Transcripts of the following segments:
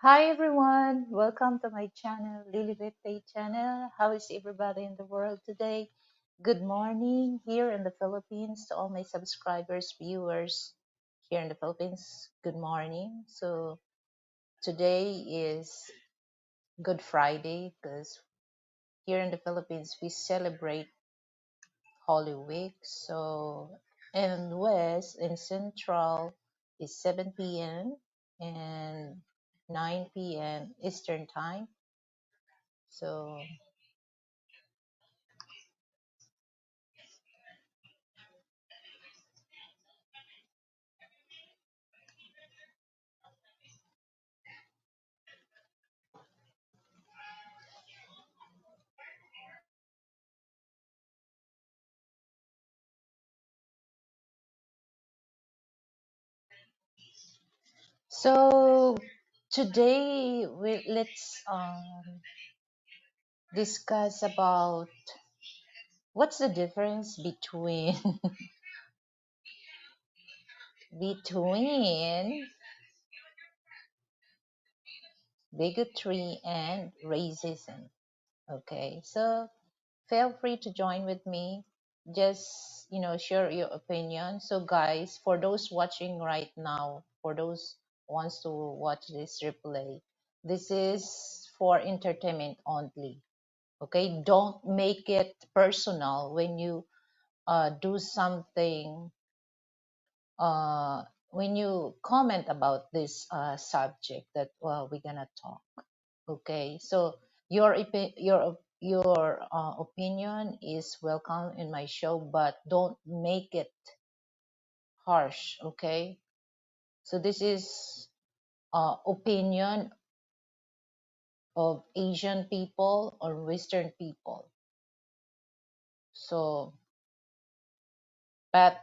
Hi everyone, welcome to my channel, Lilivethtate channel. How is everybody in the world today? Good morning here in the Philippines to all my subscribers, viewers here in the Philippines. Good morning. So today is Good Friday because here in the Philippines we celebrate Holy Week. So in West, in Central is 7 p.m. and 9 p.m. Eastern Time. So So today let's discuss about what's the difference between between bigotry and racism. Okay, so feel free to join with me. Just share your opinion. So guys, for those watching right now, for those wants to watch this replay, this is for entertainment only. Okay, don't make it personal when you do something, uh, when you comment about this subject that we're gonna talk. Okay, so your opinion is welcome in my show, but don't make it harsh. Okay, so this is opinion of Asian people or Western people. So but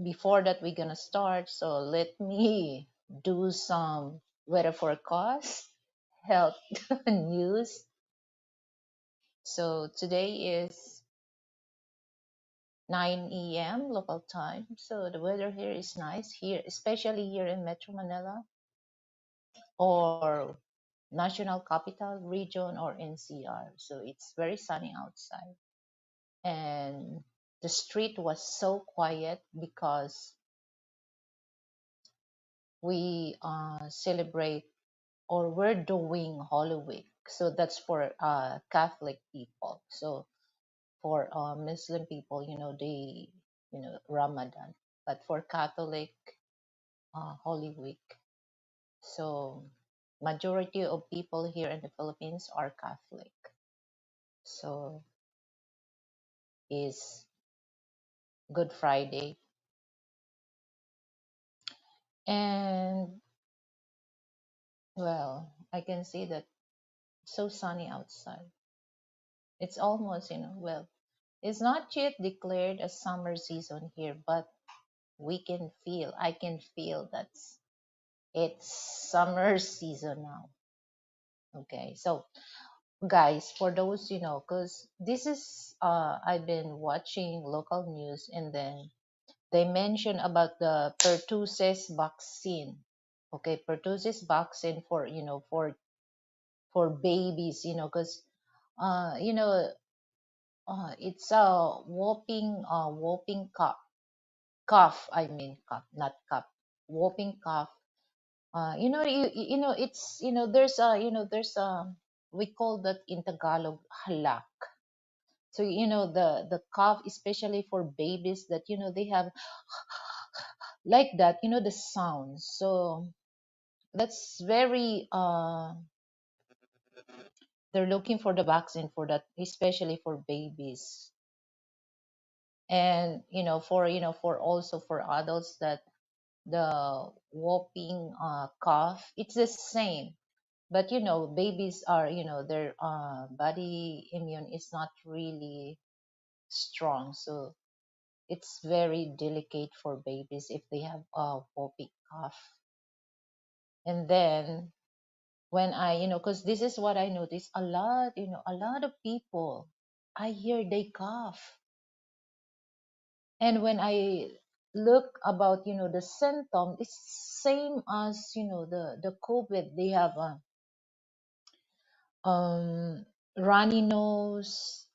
before that we're gonna start, so let me do some weather forecast, health news. So today is 9 a.m. local time, so the weather here is nice here, especially here in Metro Manila or National Capital Region or NCR. So it's very sunny outside, and the street was so quiet because we celebrate, or we're doing Holy Week. So that's for Catholic people. So for Muslim people, they, Ramadan. But for Catholic, Holy Week. So majority of people here in the Philippines are Catholic. So is Good Friday, and well, I can see that so sunny outside. It's almost, well, it's not yet declared a summer season here, but I can feel that it's summer season now. Okay, so guys, for those, because this is I've been watching local news, and then they mention about the pertussis vaccine. Okay, pertussis vaccine for, for babies, because uh you know it's a whooping cough, I mean cough, not cough, whooping cough. It's, there's we call that in Tagalog halak. So the cough, especially for babies, that they have like that, the sound. So that's very they're looking for the vaccine for that, especially for babies. And for also for adults, that the whooping cough, it's the same. But babies are, their body immune is not really strong, so it's very delicate for babies if they have a whooping cough. And then when I, because this is what I notice a lot, a lot of people I hear they cough. And when I look about, the symptom, it's same as, the COVID. They have a runny nose,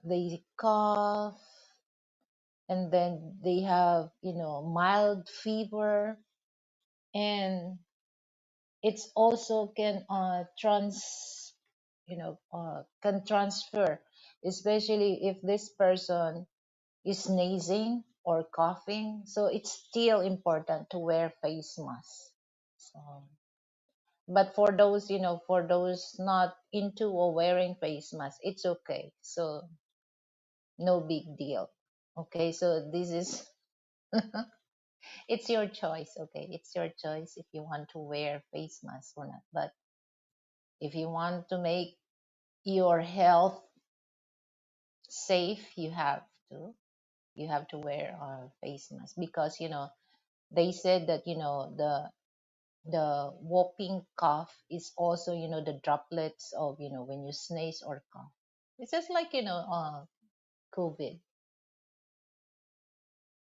they cough, and then they have, mild fever, and it's also can can transfer, especially if this person is sneezing or coughing. So it's still important to wear face mask. So, but for those, for those not into or wearing face mask, it's okay. So no big deal. Okay, so this is it's your choice. Okay, it's your choice if you want to wear face mask or not. But if you want to make your health safe, you have to wear a face mask, because they said that the whooping cough is also, the droplets of, when you sneeze or cough. It's just like, COVID.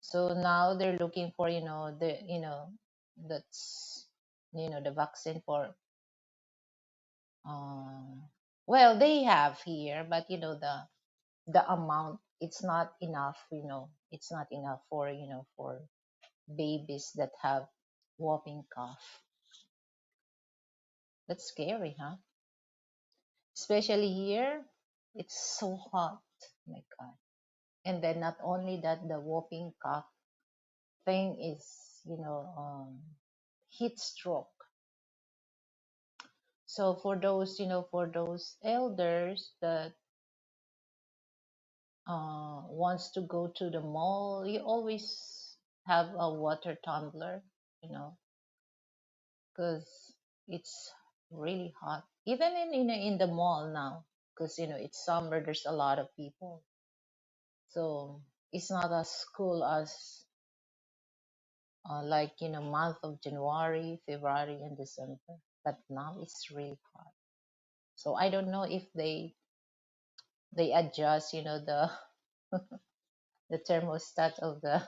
So now they're looking for, that's, the vaccine for, uh, well, they have here, but the amount, it's not enough, it's not enough for, for babies that have whooping cough. That's scary, huh? Especially here, it's so hot. Oh my God. And then not only that, the whooping cough thing is, heat stroke. So for those, for those elders that wants to go to the mall, you always have a water tumbler, you know, because it's really hot. Even in the mall now, because it's summer, there's a lot of people. So it's not as cool as like month of January, February, and December. But now it's really hot. So I don't know if they adjust the the thermostat of the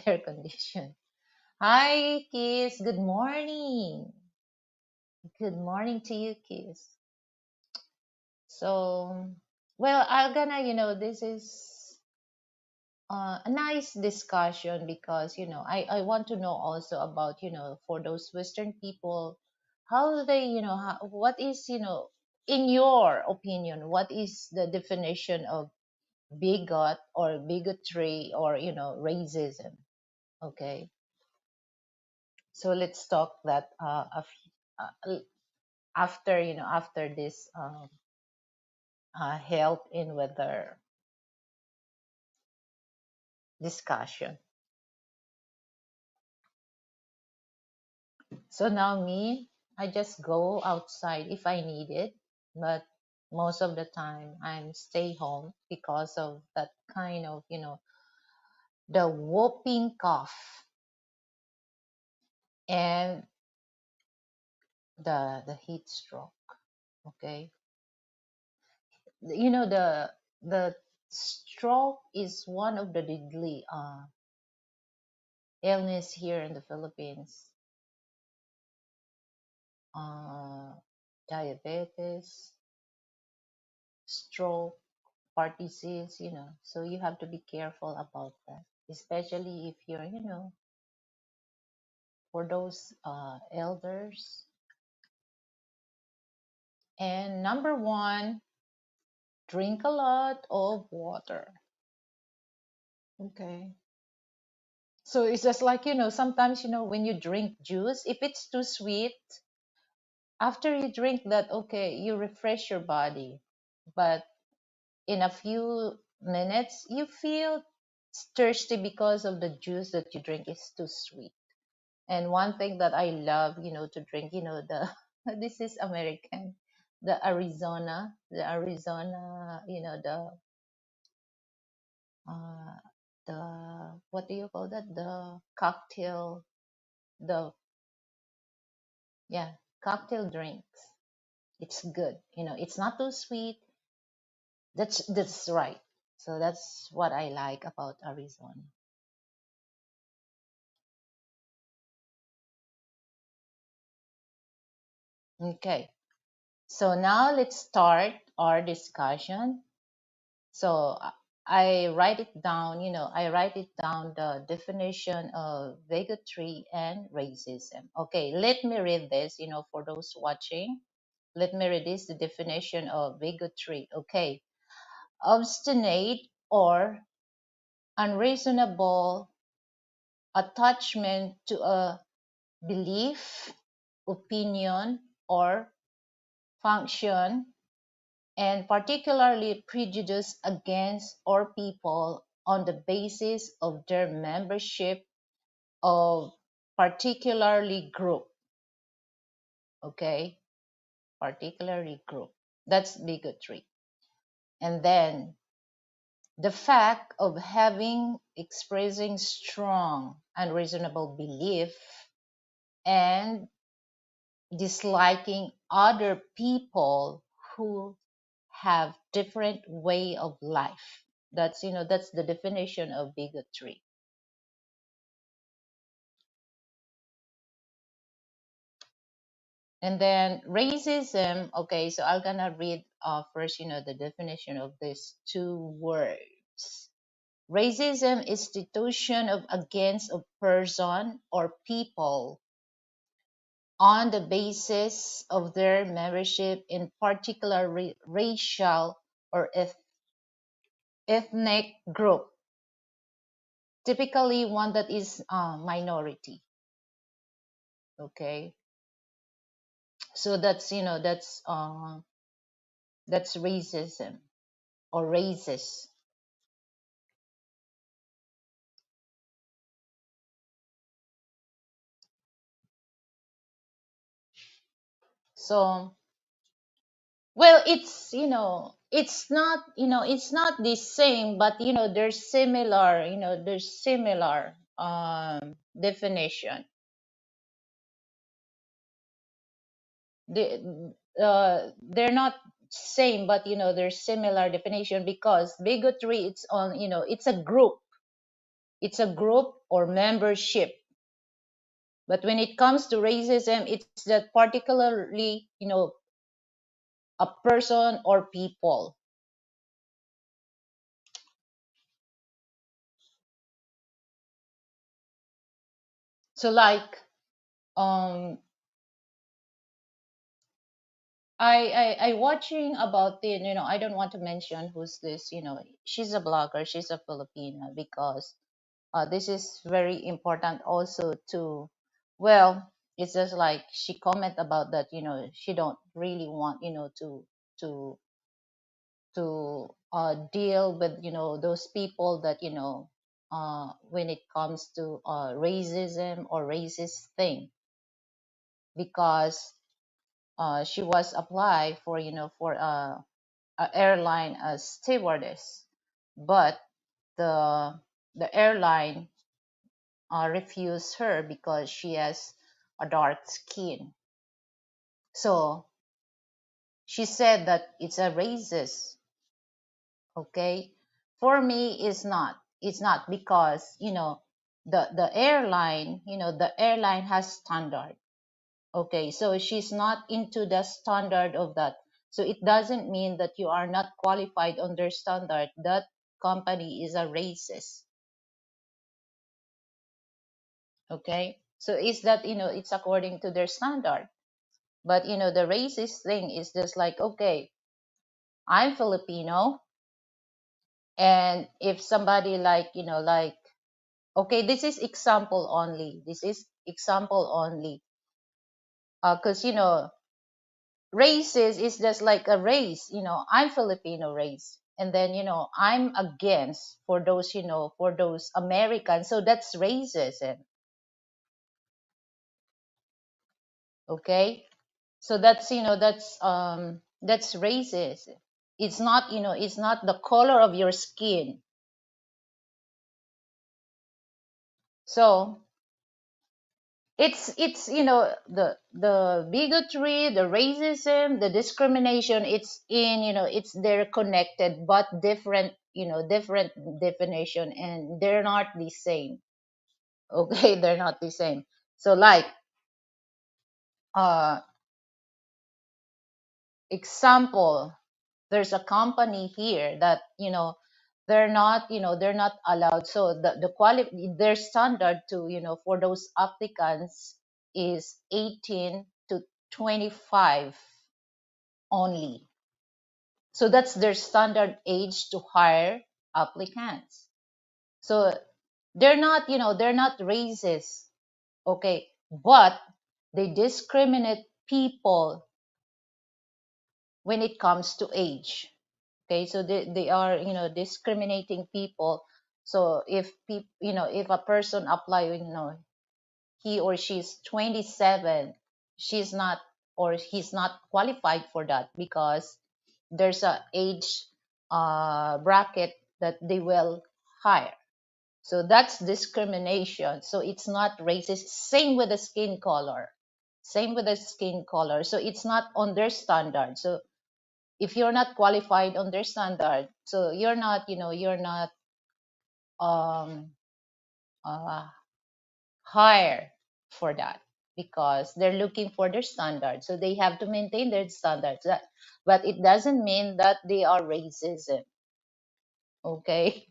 air condition. Hi, Kiss. Good morning. Good morning to you, Kiss. So, well, I'm gonna, this is a nice discussion, because, I want to know also about, for those Western people, how they, what is, in your opinion, what is the definition of bigot or bigotry or, racism? Okay. So let's talk that after, after this health and weather discussion. So now me, I just go outside if I need it, but most of the time I'm stay home because of that kind of, the whooping cough and the heat stroke. Okay. The stroke is one of the deadly illness here in the Philippines. Uh, diabetes, stroke, heart disease, so you have to be careful about that, especially if you're, for those elders. And number one, drink a lot of water. Okay. So it's just like, sometimes, when you drink juice, if it's too sweet, after you drink that, okay, you refresh your body. But in a few minutes, you feel thirsty because of the juice that you drink is too sweet. And one thing that I love, to drink, the this is American, the Arizona, uh, the what do you call that? The cocktail, the yeah, cocktail drinks. It's good, it's not too sweet. That's right. So that's what I like about Arizona. Okay. So now let's start our discussion. So I write it down, I write it down the definition of bigotry and racism. Okay, let me read this, for those watching. Let me read this, the definition of bigotry. Okay, obstinate or unreasonable attachment to a belief, opinion, or function, and particularly prejudice against or people on the basis of their membership of particularly group. Okay, particularly group. That's bigotry. And then the fact of having expressing strong unreasonable belief and disliking other people who have different way of life. That's the definition of bigotry. And then racism. Okay, so I'm gonna read first, the definition of these two words. Racism, institution of against a person or people on the basis of their membership in particular racial or ethnic group, typically one that is minority. Okay, so that's racism or racist. So, well, it's not the same, but there's similar definition. They're not same, but there's similar definition, because bigotry, it's a group or membership. But when it comes to racism, it's that particularly, a person or people. So like, um I watching about it, I don't want to mention who's this, she's a blogger, she's a Filipina, because this is very important also to, well, it's just like she comment about that, she don't really want, to deal with, those people that, when it comes to racism or racist thing, because she was applied for, for a airline as stewardess, but the the airline refused her because she has a dark skin. So she said that it's a racist. Okay, for me, it's not because, the airline has standard. Okay, so she's not into the standard of that, so it doesn't mean that you are not qualified on their standard, that company is a racist. Okay, so is that, it's according to their standard. But the racist thing is just like, okay, I'm Filipino, and if somebody, like, okay, this is example only, because races is just like a race. I'm Filipino race, and then I'm against for those, for those Americans, so that's racism. Okay, so that's racist. It's not the color of your skin. So it's the bigotry, the racism, the discrimination, it's they're connected but different definition, and they're not the same. Okay, they're not the same. So like, uh example, there's a company here that they're not allowed, so their standard to for those applicants is 18 to 25 only. So that's their standard age to hire applicants. So they're not racist, okay, but they discriminate people when it comes to age. Okay, so they are discriminating people. So if if a person apply, he or she's 27, she's not, or he's not qualified for that because there's a age bracket that they will hire. So that's discrimination. So it's not racist. Same with the skin color. Same with the skin color. So it's not on their standard. So if you're not qualified on their standard, so you're not um uh hire for that, because they're looking for their standards, so they have to maintain their standards. But it doesn't mean that they are racism. Okay.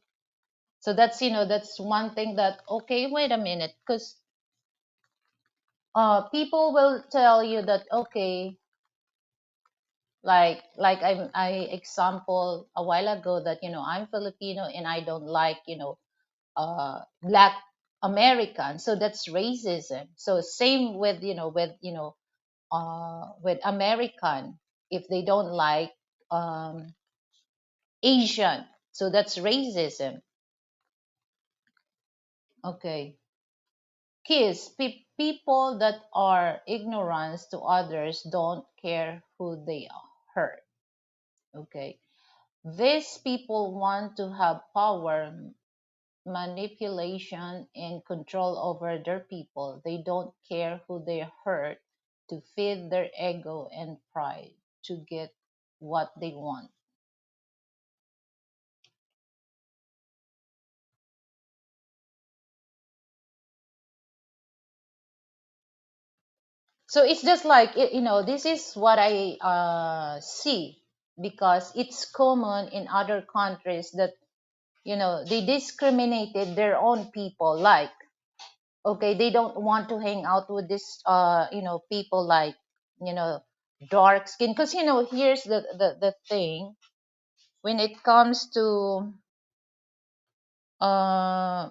So that's one thing that, okay, wait a minute, because people will tell you that, okay, like I example a while ago that I'm Filipino and I don't like black Americans, so that's racism. So same with with American, if they don't like um, Asian, so that's racism. Okay, kids, people that are ignorance to others don't care who they hurt. Okay, these people want to have power, manipulation, and control over their people. They don't care who they hurt to feed their ego and pride to get what they want. So it's just like this is what I see, because it's common in other countries that they discriminated their own people, like, okay, they don't want to hang out with this people like you know dark skin, because here's the thing, when it comes to uh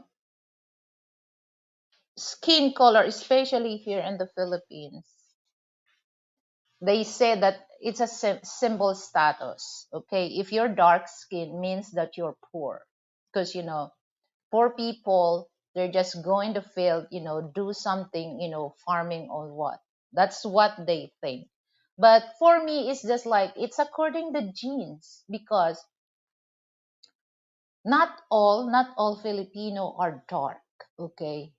skin color, especially here in the Philippines, they say that it's a symbol status. Okay, if you're dark skin means that you're poor, because poor people, they're just going to field, do something, farming or what. That's what they think. But for me, it's just like it's according to genes, because not all Filipino are dark. Okay,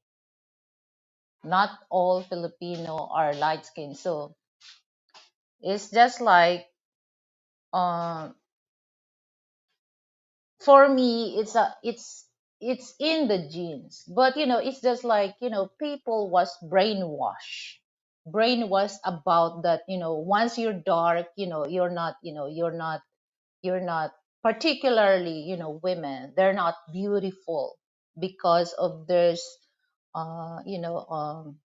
not all Filipino are light skinned. So it's just like um for me, it's in the genes. But it's just like people was brainwashed about that. Once you're dark, you're not particularly, women, they're not beautiful because of this uh you know um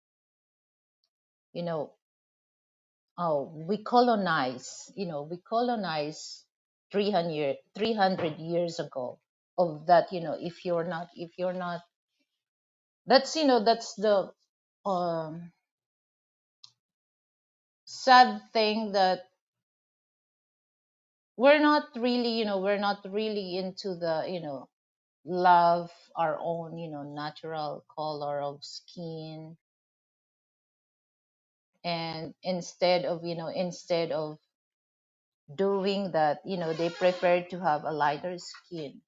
you know oh, we colonize 300 years ago, of that. If you're not, that's the um sad thing, that we're not really into the love our own natural color of skin. And instead of doing that, they prefer to have a lighter skin.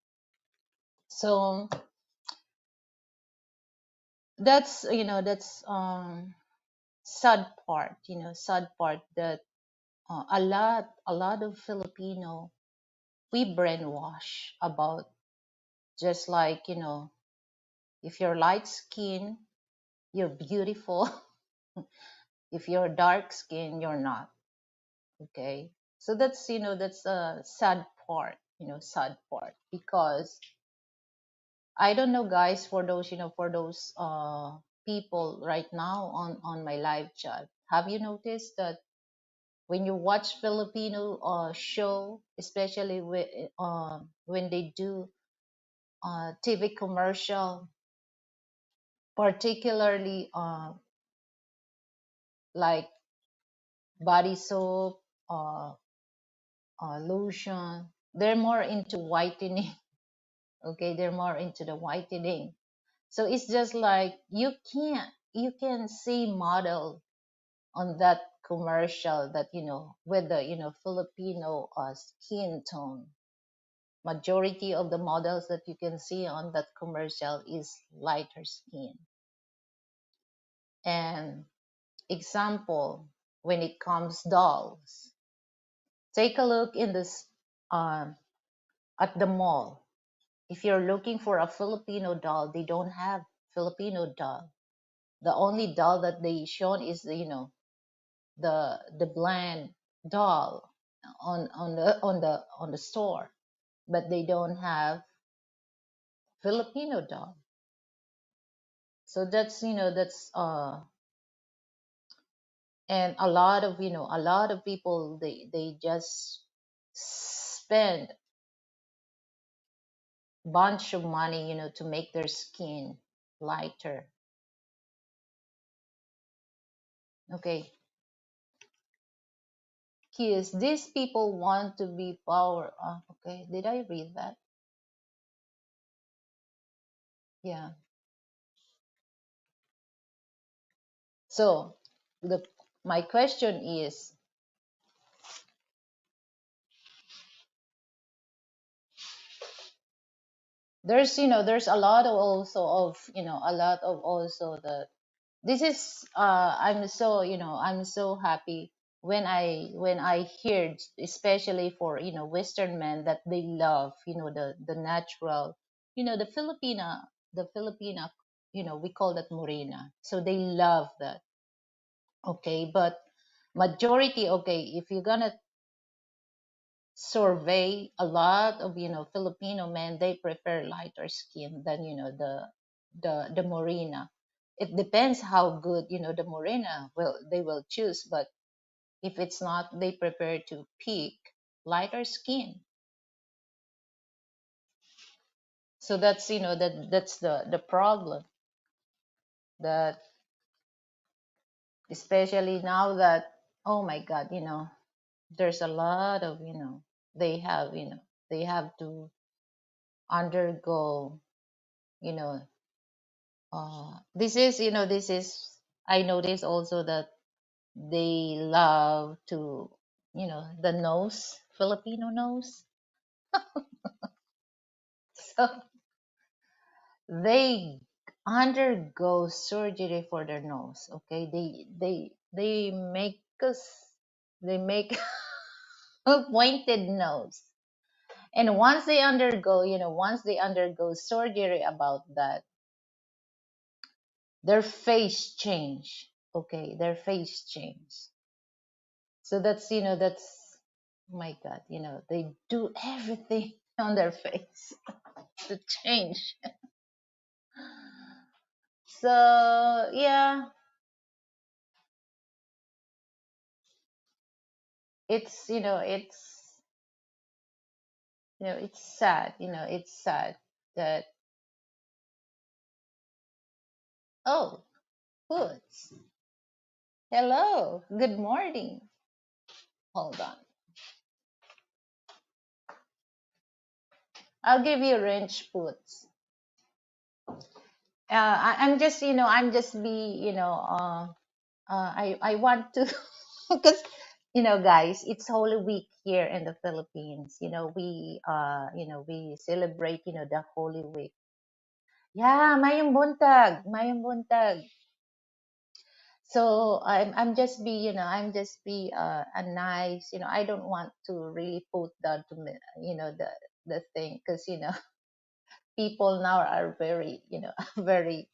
So that's sad part that a lot of Filipino, we brainwash about, just like if you're light skin, you're beautiful. If you're dark skin, you're not. Okay. So that's, that's a sad part, sad part, because I don't know, guys, for those, for those people right now on my live chat, have you noticed that when you watch Filipino show, especially when they do TV commercial, particularly like body soap, uh, lotion, they're more into whitening. Okay, they're more into the whitening. So it's just like you can see model on that commercial that, with the, Filipino skin tone. Majority of the models that you can see on that commercial is lighter skin. And example, when it comes dolls, take a look in this um, at the mall. If you're looking for a Filipino doll, they don't have Filipino doll. The only doll that they shown is the, the bland doll on the store, but they don't have Filipino doll. So that's, that's and a lot of people, they just spend bunch of money, to make their skin lighter. Okay, kids, these people want to be power. Okay, did I read that? Yeah. So the my question is, there's, there's a lot of also of, a lot of also the this is I'm so, I'm so happy when I heard, especially for, Western men, that they love, the natural, the Filipina, we call that morena, so they love that. Okay, but majority, okay, if you're gonna survey a lot of, Filipino men, they prefer lighter skin than, the morena. It depends how good, the morena will they will choose, but if it's not, they prefer to pick lighter skin. So that's, that's the problem, that especially now that, oh my god, there's a lot of, they have, they have to undergo, you know this is, this is, I notice also that they love to, the nose, Filipino nose. So they undergo surgery for their nose. Okay, they make us, they make a pointed nose. And once they undergo, once they undergo surgery about that, their face change. Okay, their face change. So that's, that's, oh my God, they do everything on their face to change. So yeah, it's, it's sad, it's sad that, oh, Hoods, hello, good morning. Hold on, I'll give you wrench Hoods. I'm just, I'm just be, I want to, because, guys, it's Holy Week here in the Philippines. We celebrate, the Holy Week. Yeah, mayong buntag, mayong buntag. So I'm just be, a nice, I don't want to really put that to me, the thing, because, people now are very, very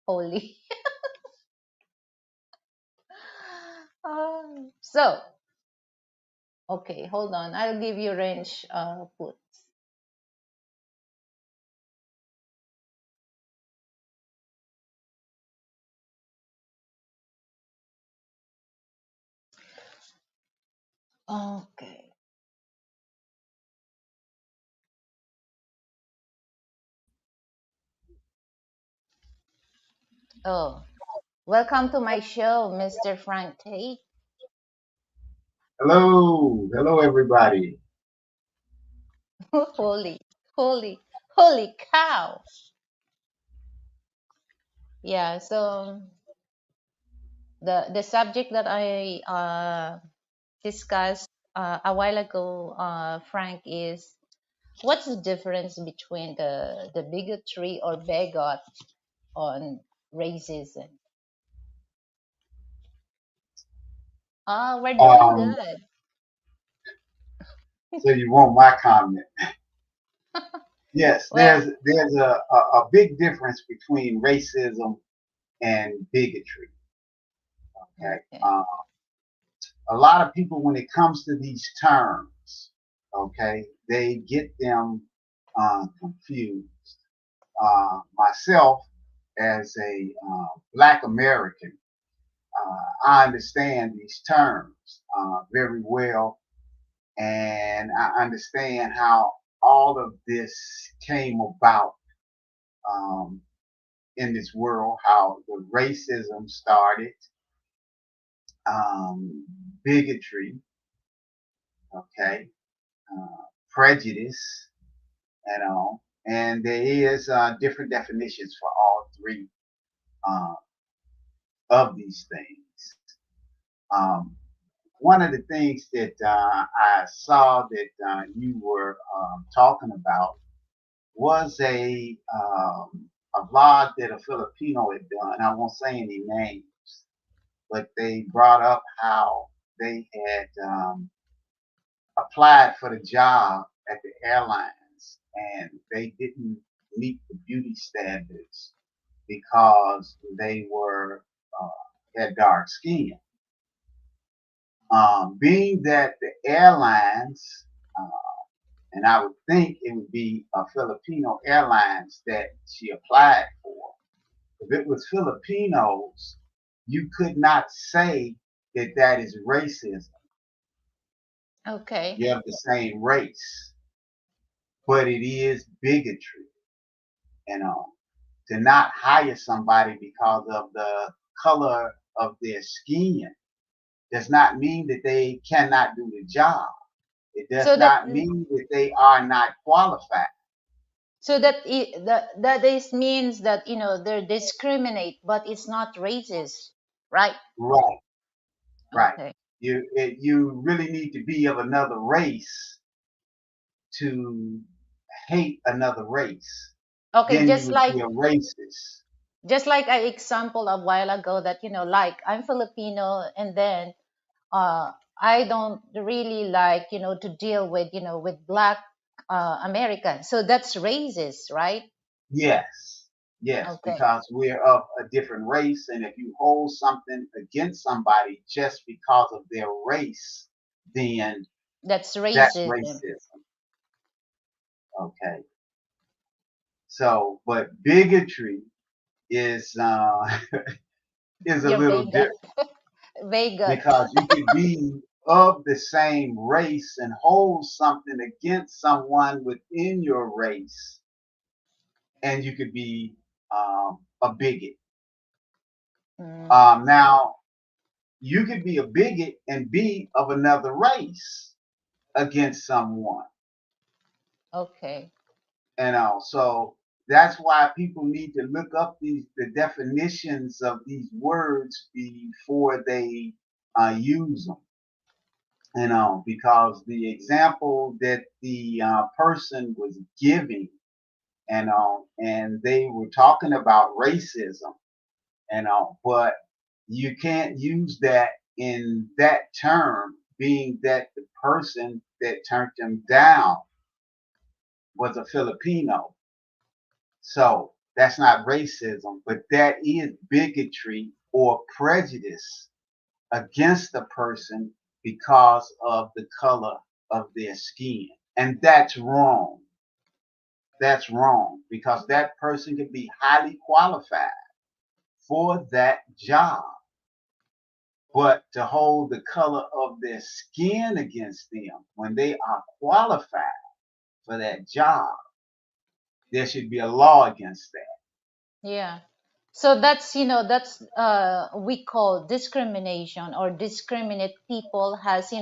holy. So Okay, hold on. I'll give you range put. Okay. Oh, welcome to my show, Mr. Frank Tate. Hello, hello everybody. Holy, holy, holy cow. Yeah, so the subject that I discussed a while ago, Frank, is what's the difference between the bigotry or bigot on racism? Oh, we're doing Um, good. so you want my comment? Yes, Well, there's a big difference between racism and bigotry. Okay, okay, a lot of people when it comes to these terms, okay, they get them confused. Myself, as a Black American, I understand these terms very well, and I understand how all of this came about um, in this world, how the racism started, um, bigotry, okay, prejudice, and all. And there is different definitions for all three uh, of these things. Um, one of the things that I saw that you were talking about was a vlog that a Filipino had done. I won't say any names, but they brought up how they had applied for the job at the airlines and they didn't meet the beauty standards because they were uh, had dark skin. Being that the airlines, uh, and I would think it would be a Filipino Airlines that she applied for. If it was Filipinos, you could not say that that is racism. okay. You have the same race, but it is bigotry, you know, to not hire somebody because of the color of their skin does not mean that they cannot do the job. It does So that not mean that they are not qualified. that is means that they discriminate, but it's not racist, right? Right, right. Okay. You really need to be of another race to hate another race. Okay, Then you would be a racist. just like I example a while ago that like I'm Filipino, and then uh I don't really like to deal with with black Americans. So that's racist, right? Yes, yes, Okay. because we're of a different race, and if you hold something against somebody just because of their race, then That's that's racism. racism. Okay, so but bigotry is is a You're little bigot. different Bigot. because you could be of the same race and hold something against someone within your race, and you could be a bigot. Mm, Now, you could be a bigot and be of another race against someone, okay. so that's why people need to look up the definitions of these words before they use them. Because the example that the person was giving, and they were talking about racism, but you can't use that in that term, being that the person that turned them down was a Filipino. So that's not racism, but that is bigotry or prejudice against the person because of the color of their skin. And that's wrong. That's wrong because that person could be highly qualified for that job. But to hold the color of their skin against them when they are qualified for that job, there should be a law against that. Yeah. So that's, that's we call discrimination, or discriminate people has,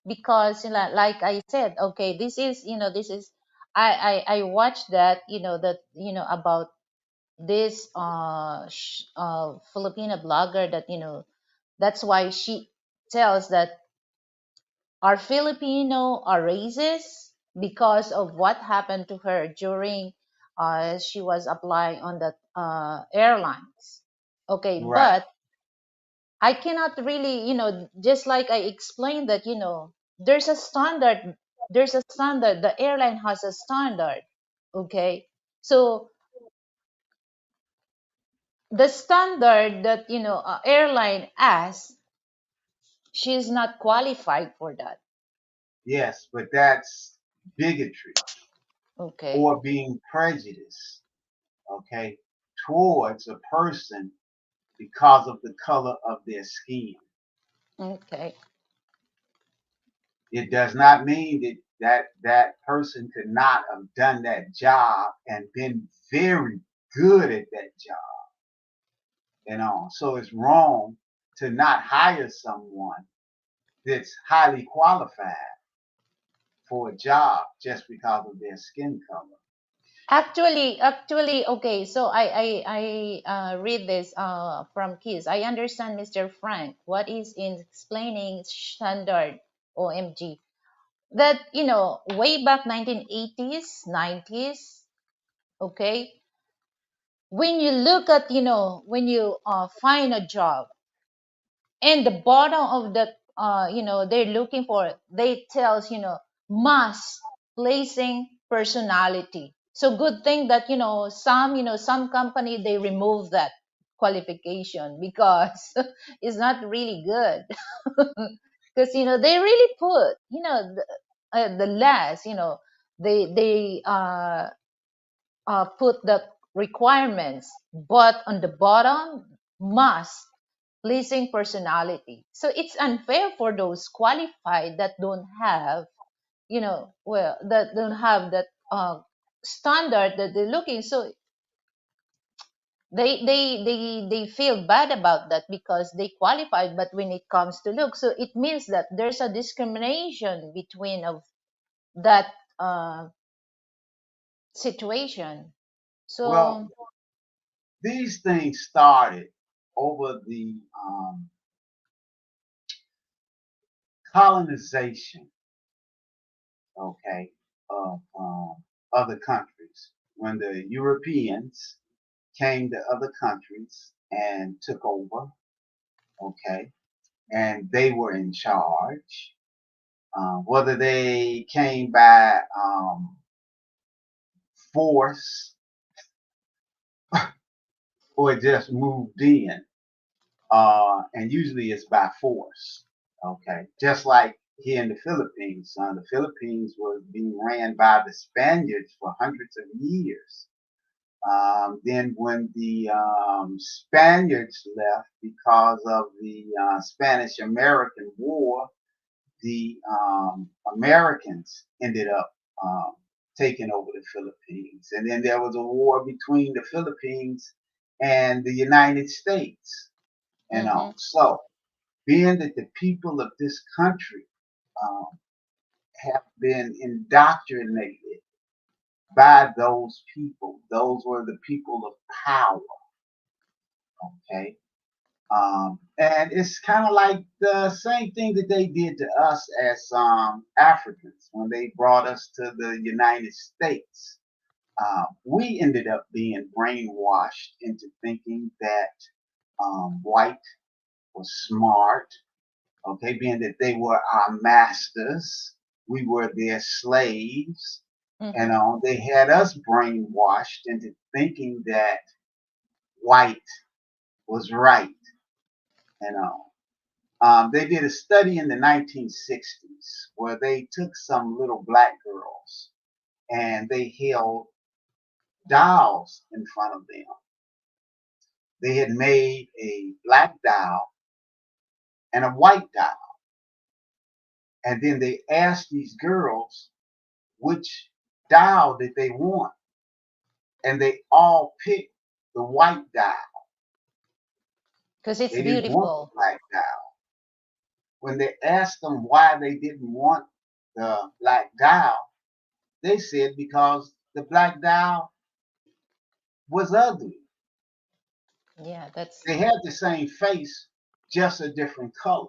because, like I said, okay, this is, this is, I watched that, that, about this Filipino blogger that, that's why she tells that our Filipino are racist because of what happened to her during she was applying on the airlines. Okay, Right. but I cannot really, just like I explained that, there's a standard, the airline has a standard. Okay, so the standard that, airline asks, she's not qualified for that. Yes, but that's bigotry Okay. or being prejudiced, okay, towards a person because of the color of their skin. Okay. It does not mean that person could not have done that job and been very good at that job. So it's wrong to not hire someone that's highly qualified for a job just because of their skin color. Actually, okay. So I read this from Kiss. I understand, Mr. Frank, what is in explaining standard OMG. That, way back 1980s, 90s, okay. When you look at, when you find a job, and the bottom of the they're looking for, they tells, mass placing personality. So good thing that, some company, they remove that qualification because it's not really good. Because, they really put, the less, they put the requirements, but on the bottom, must pleasing personality. So it's unfair for those qualified that don't have, well, that don't have that standard that they're looking. So they feel bad about that because they qualified, but when it comes to look, so it means that there's a discrimination between of that uh, situation. Well, So. these things started over the colonization, okay, of other countries. When the Europeans came to other countries and took over, okay, and they were in charge. Whether they came by force or just moved in, and usually it's by force. Okay, just like here in the Philippines, the Philippines was being ran by the Spaniards for hundreds of years. Then, when the Spaniards left because of the Spanish American War, the Americans ended up taking over the Philippines. And then there was a war between the Philippines and the United States. Mm-hmm. So, being that the people of this country um, have been indoctrinated by those people, those were the people of power. Okay. And it's kind of like the same thing that they did to us as Africans when they brought us to the United States. We ended up being brainwashed into thinking that white was smart, okay, being that they were our masters, we were their slaves, and Mm-hmm. they had us brainwashed into thinking that white was right, you know. They did a study in the 1960s where they took some little black girls and they held dolls in front of them. They had made a black doll and a white doll. And then they asked these girls which doll did they want. And they all picked the white doll. Because it's They didn't want the beautiful. black doll. When they asked them why they didn't want the black doll, they said because the black doll was ugly. Yeah, that's They had the same face, just a different color.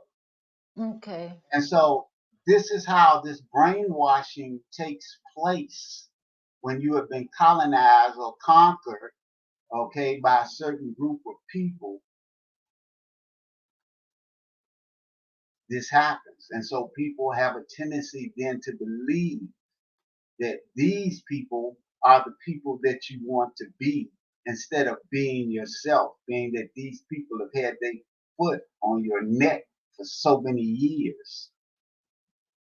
okay. And so this is how this brainwashing takes place when you have been colonized or conquered, okay, by a certain group of people. This happens. And so people have a tendency then to believe that these people are the people that you want to be instead of being yourself, being that these people have had their foot on your neck for so many years.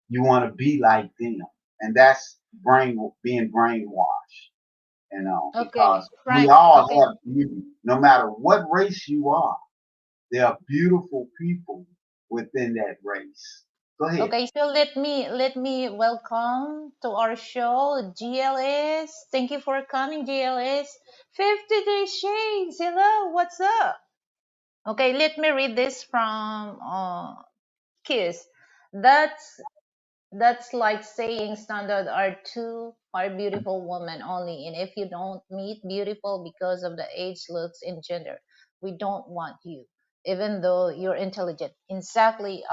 You want to be like them. And that's being brainwashed, because Okay, we Frank. all Okay. have beauty. No matter what race you are, there are beautiful people within that race. Go ahead. Okay, so let me welcome to our show GLS. Thank you for coming, GLS. 53 Shades. Hello, what's up? Okay, let me read this from Kiss. That's that's like saying standard are beautiful women only, and if you don't meet beautiful because of the age, looks, and gender, we don't want you, even though you're intelligent. Exactly,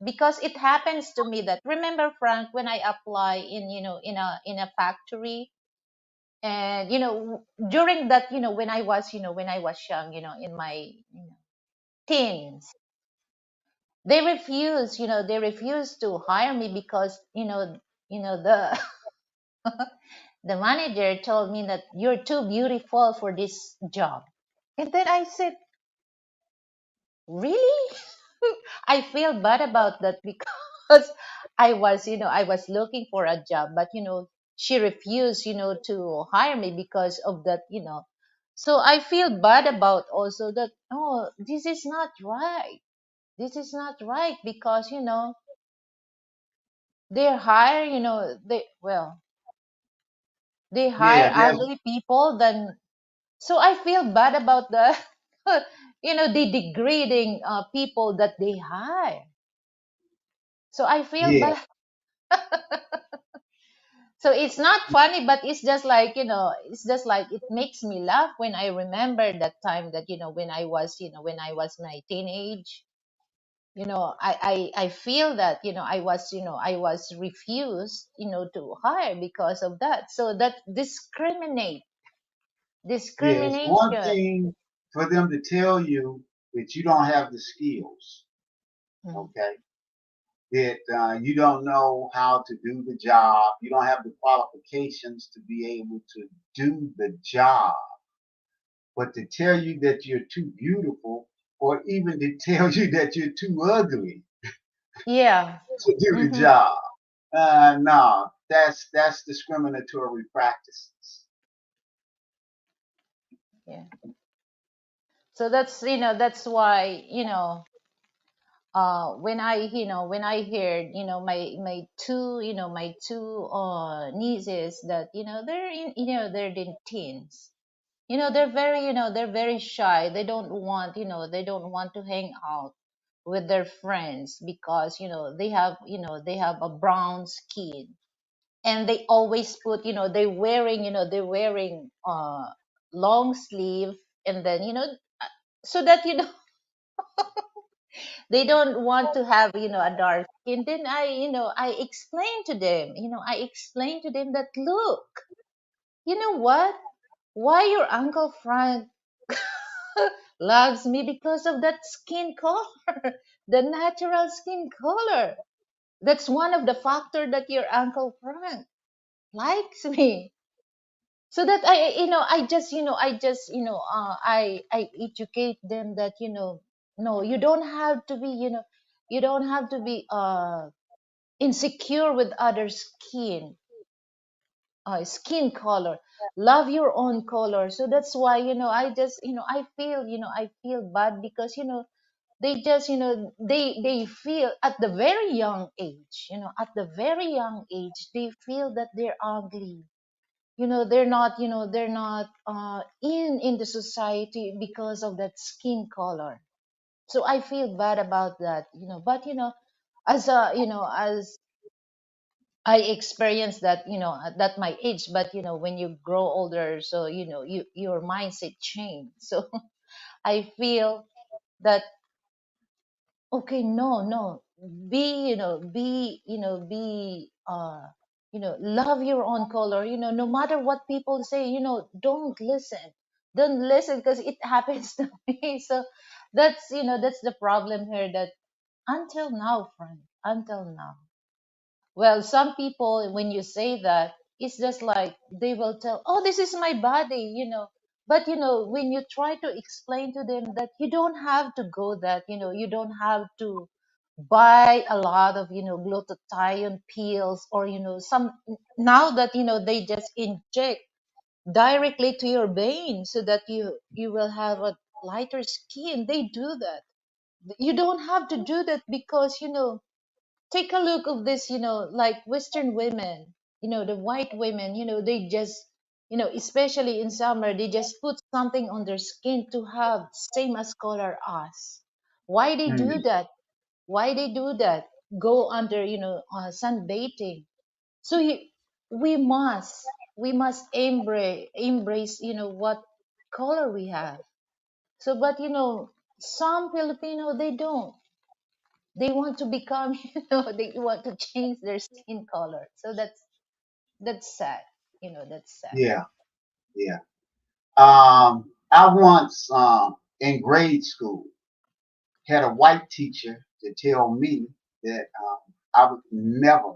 because it happens to me that, remember, Frank, when I apply in, in a factory, and during that, when I was young, in my, teens, they refuse to hire me because, the the manager told me that you're too beautiful for this job. And then I said, really? I feel bad about that because I was looking for a job, but she refused, to hire me because of that, So I feel bad about also that, oh, this is not right. This is not right because, they hire, they hire Yeah, there's ugly people than. So I feel bad about the the degrading people that they hire. So I feel yeah, bad. So it's not funny, but it's just like, it makes me laugh when I remember that time that, when I was my teenage. I feel that, I was refused, to hire because of that. So that yeah. It's one discrimination. thing for them to tell you that you don't have the skills, Mm. okay? That you don't know how to do the job. You don't have the qualifications to be able to do the job. But to tell you that you're too beautiful, or even to tell you that you're too ugly Yeah. to do the Mm-hmm. job, no, that's discriminatory practices. Yeah. So that's why, when I heard, my two nieces that, they're in teens. They're very shy. They don't want to hang out with their friends because, they have a brown skin, and they always put, they're wearing long sleeve, and then, so that, they don't want to have, a dark skin. Then I explained to them that, look, you know what, why your uncle Frank loves me because of that skin color, the natural skin color. That's one of the factor that your uncle Frank likes me. So that I educate them that, no, you don't have to be, You don't have to be insecure with other skin color. Love your own color. So that's why, I just, I feel bad because, they just, they feel at the very young age, at the very young age, they feel that they're ugly. They're not in the society because of that skin color. So I feel bad about that, but as I experienced that, at my age. But when you grow older, so your mindset change. So I feel that, okay, no, no, love your own color. No matter what people say, don't listen because it happens to me. So that's the problem here. That until now, friend, until now. Well, some people, when you say that, it's just like they will tell, oh, this is my body. But, when you try to explain to them that you don't have to go that, you don't have to buy a lot of, glutathione pills, or, some, now that, they just inject directly to your vein so that you will have a lighter skin. They do that. You don't have to do that because, take a look of this, like Western women, the white women, they just, especially in summer, they just put something on their skin to have same as color us. Why they do Mm, that? Why they do that? Go under, sunbathing. So we must embrace, what color we have. So, but some Filipino, they don't. They want to become, they want to change their skin color. So that's sad. That's sad. yeah, yeah. I once, in grade school, had a white teacher to tell me that I would never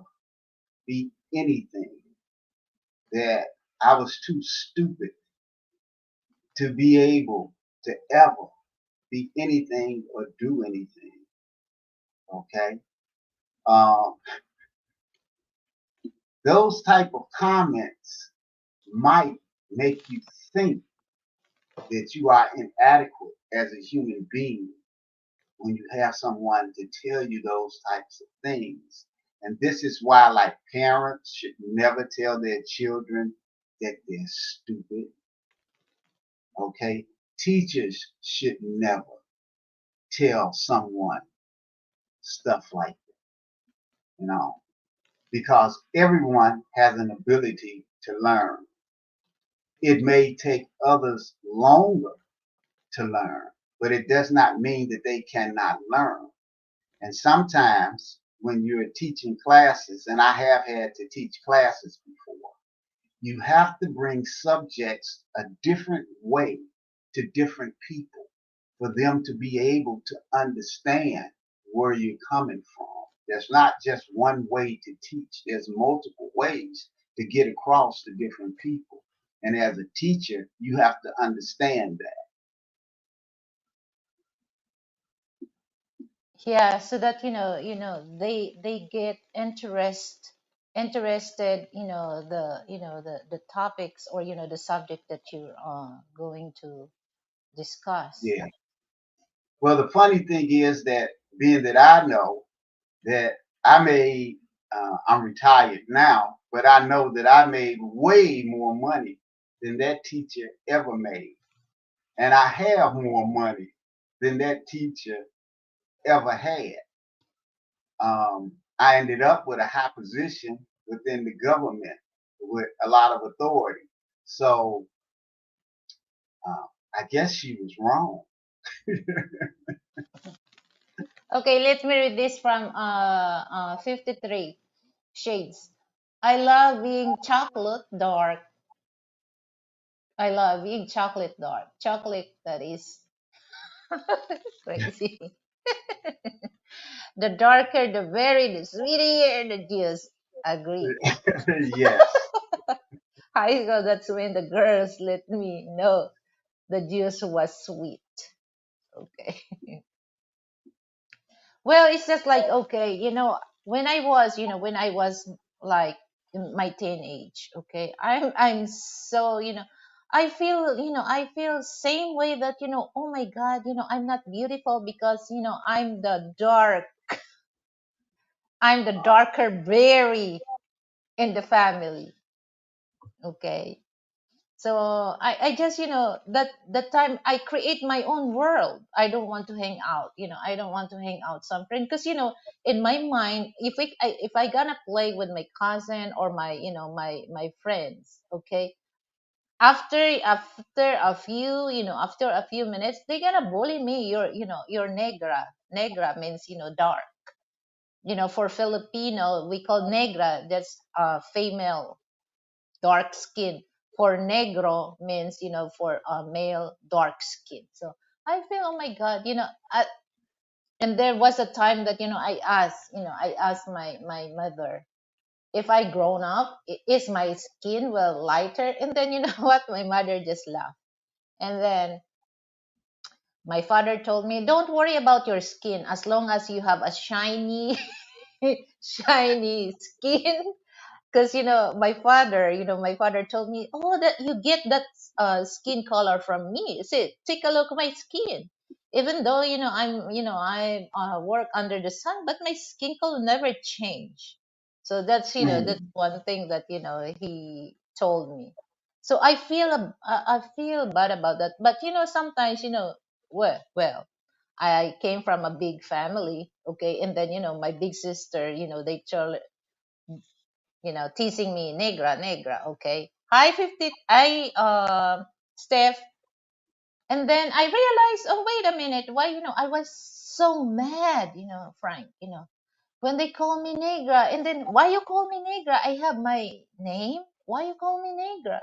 be anything, that I was too stupid to be able to ever be anything or do anything. Okay. Um, those type of comments might make you think that you are inadequate as a human being when you have someone to tell you those types of things. And this is why, like, parents should never tell their children that they're stupid. Okay. Teachers should never tell someone stuff like that, because everyone has an ability to learn. It may take others longer to learn, but it does not mean that they cannot learn. And sometimes when you're teaching classes, and I have had to teach classes before, you have to bring subjects a different way to different people for them to be able to understand where you're coming from. There's not just one way to teach, there's multiple ways to get across to different people. And as a teacher, you have to understand that. Yeah, so that they get interested, the topics, or the subject that you're going to discuss. Yeah. Well, the funny thing is that, being that I know that I'm retired now, but I know that I made way more money than that teacher ever made. And I have more money than that teacher ever had. I ended up with a high position within the government with a lot of authority. So uh, I guess she was wrong. Okay, let me read this from 53 shades. I love being chocolate dark. I love being chocolate dark. Chocolate that is crazy. The darker the berry, the sweeter the juice. Agree. Yes. High school, that's when the girls let me know the juice was sweet. Okay. Well, it's just like, okay, when I was like in my teenage, okay, I'm so, I feel same way that, oh my God, I'm not beautiful because, I'm the darker berry in the family, okay. So I just, that time I create my own world. I don't want to hang out, I don't want to hang out some friend because, in my mind, if I gonna play with my cousin or my, my friends, okay, after a few minutes, they're gonna bully me. You're negra. Negra means, dark. For Filipino, we call negra. That's female, dark skin. For negro means, for a male, dark skin. So I feel, oh my God, and there was a time that, I asked my mother, if I grown up, is my skin will lighter? And then, you know what? My mother just laughed. And then my father told me, don't worry about your skin as long as you have a shiny, shiny skin. Because, my father told me, oh, that you get that skin color from me. See, take a look at my skin. Even though, I work under the sun, but my skin color never change. So that's Mm. one thing that, he told me. So I feel bad about that. But, sometimes, well, I came from a big family, okay, and then, my big sister, they tell, teasing me, negra, negra, okay. Hi, 50, Steph. And then I realized, oh, wait a minute, why, I was so mad, Frank, when they call me negra. And then, why you call me negra? I have my name. Why you call me negra?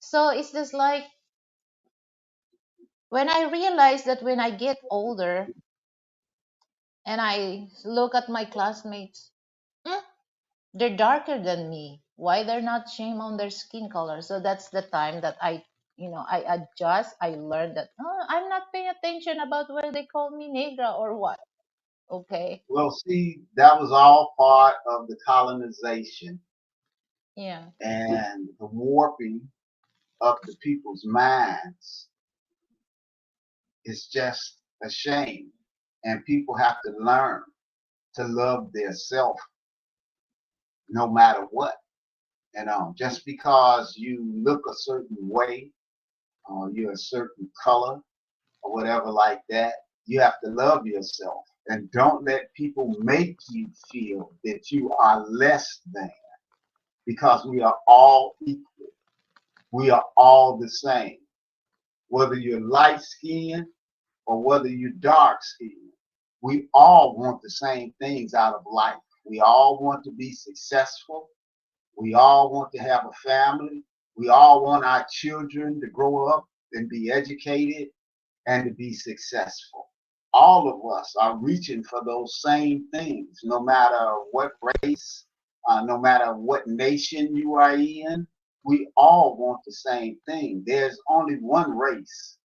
So it's just like, when I realized that when I get older and I look at my classmates, "Hmm, they're darker than me. Why they're not shame on their skin color?" So that's the time that I adjust. I learned that, oh, I'm not paying attention about whether they call me negra or what. Okay. Well, see, that was all part of the colonization Yeah. and the warping of the people's minds. Is just a shame. And people have to learn to love their self no matter what. Just because you look a certain way or you're a certain color or whatever like that, you have to love yourself and don't let people make you feel that you are less than because we are all equal. We are all the same. Whether you're light skinned or whether you're dark skinned, we all want the same things out of life. We all want to be successful. We all want to have a family. We all want our children to grow up and be educated and to be successful. All of us are reaching for those same things, no matter what race, no matter what nation you are in. We all want the same thing. There's only one race,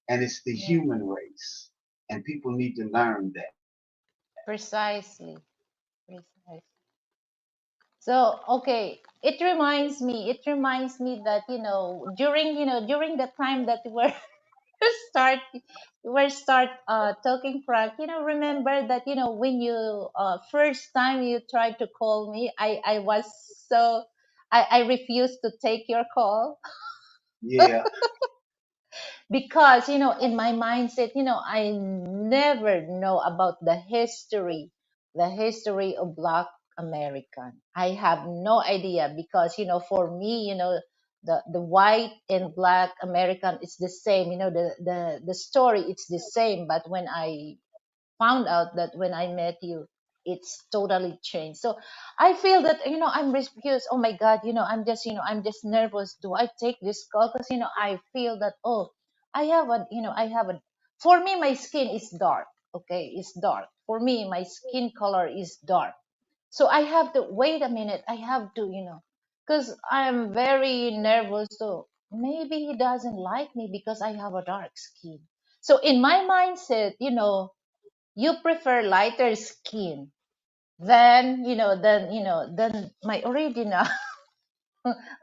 and it's the Yeah. human race. And people need to learn that. Precisely. Precisely. So, okay, it reminds me that, during the time that we're start start talking, Frank, remember that, when you first time you tried to call me, I was so, I refused to take your call Yeah. because, in my mindset, I never know about the history of Black American. I have no idea because, for me, the white and Black American, it's the same, the story, it's the same. But when I found out that when I met you, it's totally changed. So I feel that, I'm confused. Oh my God, I'm just nervous. Do I take this call? Because, I feel that, oh, I have a, for me, my skin is dark. Okay, it's dark. For me, my skin color is dark. So I have to wait a minute. I have to, because I'm very nervous. So maybe he doesn't like me because I have a dark skin. So in my mindset, you prefer lighter skin than than my original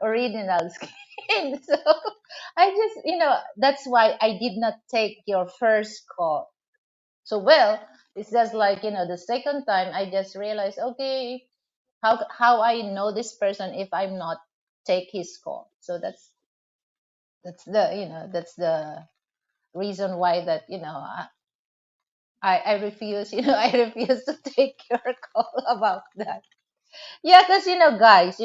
original skin. So I just, that's why I did not take your first call. So, well, it's just like, the second time I just realized, okay, how I know this person if I'm not take his call. So that's the reason why that, I refuse, I refuse to take your call about that. Yeah, because, guys,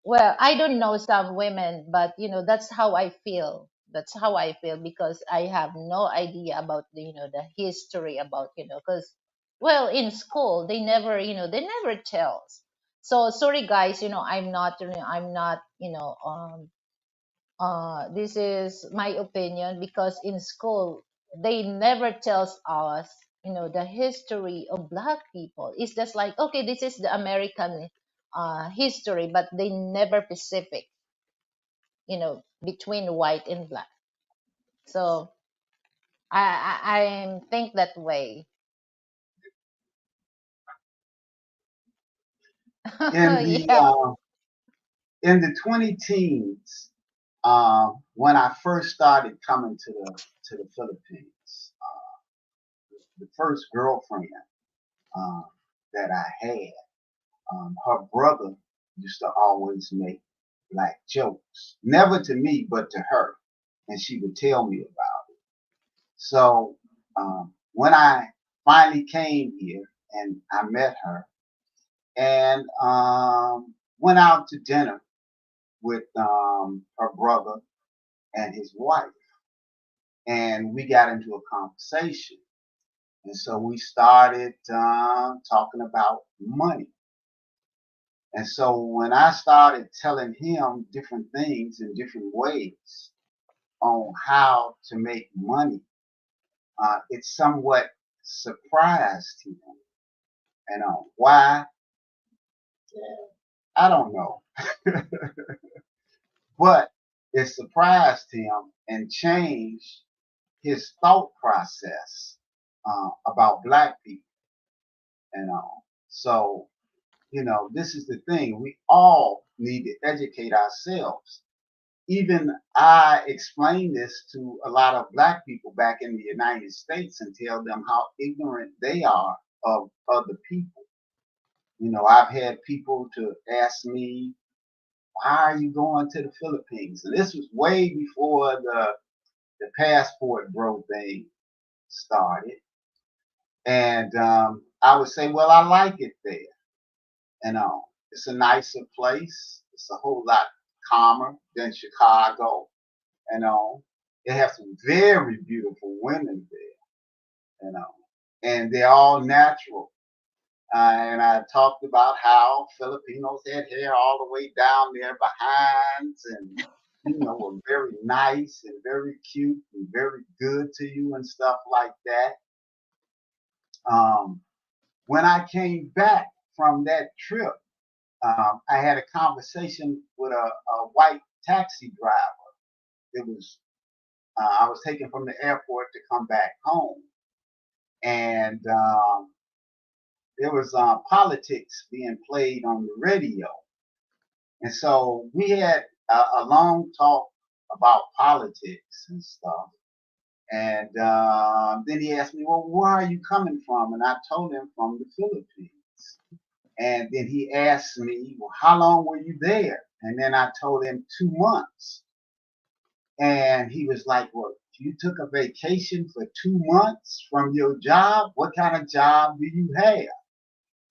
well, I don't know some women, but that's how I feel. That's how I feel because I have no idea about the history about because well in school they never tells. So sorry guys, I'm not this is my opinion because in school they never tells us the history of black people. It's just like okay, this is the American history, but they never Pacific, between white and black. So I think that way. In the Yeah. in the 20 teens, when I first started coming to the Philippines, the first girlfriend uh, that I had, her brother used to always make black jokes, never to me but to her, and she would tell me about it. So when I finally came here and I met her and went out to dinner with her brother and his wife, and we got into a conversation. And so we started talking about money. And so when I started telling him different things in different ways on how to make money, it somewhat surprised him. And why? I don't know. But it surprised him and changed his thought process about black people and all. So, this is the thing. We all need to educate ourselves. Even I explain this to a lot of black people back in the United States and tell them how ignorant they are of other people. I've had people to ask me, why are you going to the Philippines? And this was way before the passport bro thing started. And I would say, well, I like it there. It's a nicer place. It's a whole lot calmer than Chicago. You know, they have some very beautiful women there. And they're all natural. And I talked about how Filipinos had hair all the way down their behinds and, were very nice and very cute and very good to you and stuff like that. Um, when I came back from that trip, I had a conversation with a white taxi driver. It was I was taken from the airport to come back home, and there was politics being played on the radio, and so we had a long talk about politics and stuff. And then he asked me, "Well, where are you coming from?" And I told him from the Philippines. And then he asked me, "Well, how long were you there?" And then I told him 2 months. And he was like, "Well, you took a vacation for 2 months from your job? What kind of job do you have?"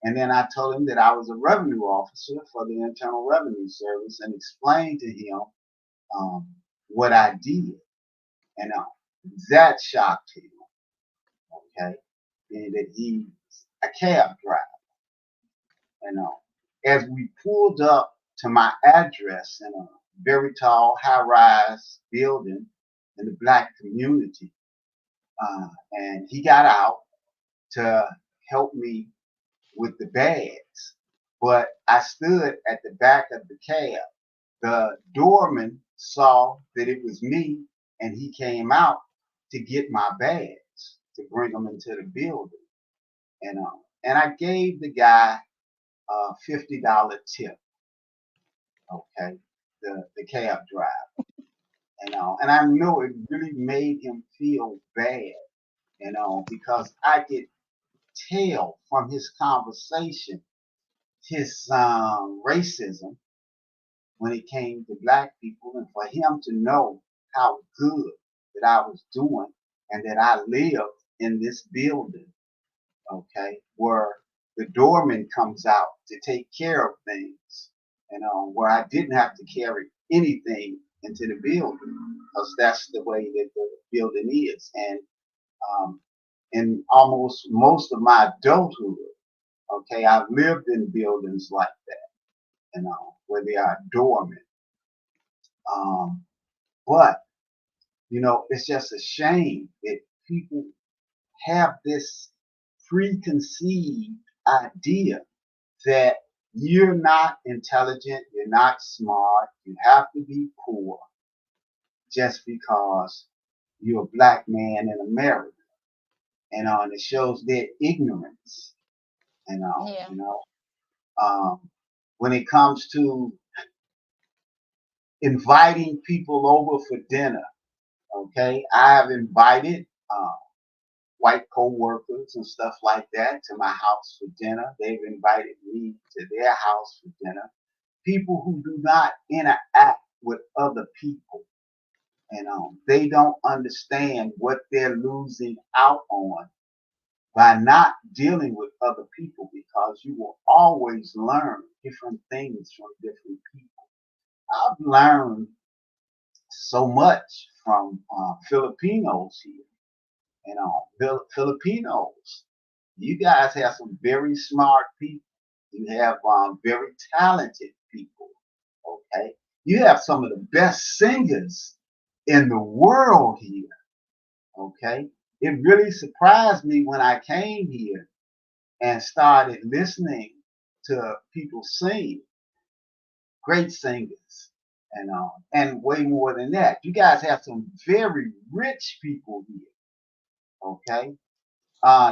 And then I told him that I was a revenue officer for the Internal Revenue Service and explained to him um, what I did. And that shocked him, okay? And that he's a cab driver. As we pulled up to my address in a very tall, high-rise building in the black community, and he got out to help me with the bags. But I stood at the back of the cab. The doorman saw that it was me, and he came out to get my bags. to bring them into the building. And I gave the guy a $50 tip, okay, the cab driver, and I know it really made him feel bad, because I could tell from his conversation his racism when it came to black people, and for him to know how good that I was doing and that I lived in this building, okay, where the doorman comes out to take care of things, where I didn't have to carry anything into the building because that's the way that the building is. And um, in almost most of my adulthood, okay, I've lived in buildings like that, where they are doormen. Um, but, it's just a shame that people have this preconceived idea that you're not intelligent, you're not smart, you have to be poor just because you're a black man in America. And it shows their ignorance, you know, Yeah. you know. When it comes to inviting people over for dinner, okay, I have invited white co-workers and stuff like that to my house for dinner. They've invited me to their house for dinner. People who do not interact with other people, they don't understand what they're losing out on by not dealing with other people, because you will always learn different things from different people. I've learned so much from Filipinos here. Filipinos, you guys have some very smart people. You have very talented people. Okay, you have some of the best singers in the world here. Okay, it really surprised me when I came here and started listening to people sing. Great singers, and way more than that. You guys have some very rich people here. Okay,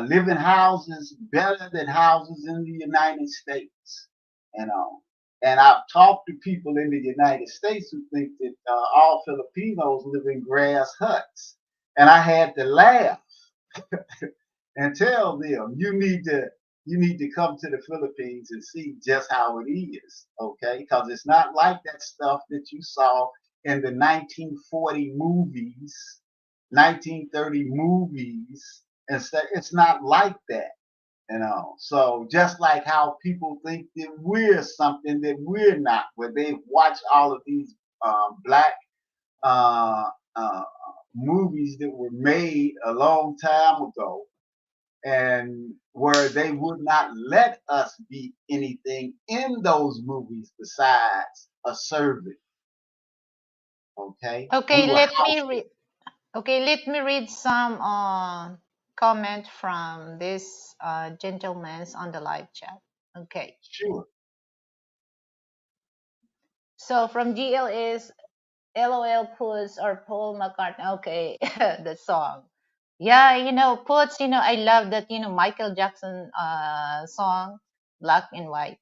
living houses better than houses in the United States. You know, and I've talked to people in the United States who think that all Filipinos live in grass huts, and I had to laugh and tell them you need to come to the Philippines and see just how it is, okay? Because it's not like that stuff that you saw in the 1940 movies, 1930 movies, and stuff. It's not like that. So just like how people think that we're something that we're not, where they watch all of these black uh, uh, movies that were made a long time ago, and where they would not let us be anything in those movies besides a servant. Okay, we Okay, were let me house. read. Okay, let me read some comment from this gentleman on the live chat. Okay, Sure. so from GL is LOL puts or Paul McCartney. Okay, the song. Yeah, puts. I love that. Michael Jackson song, Black and White.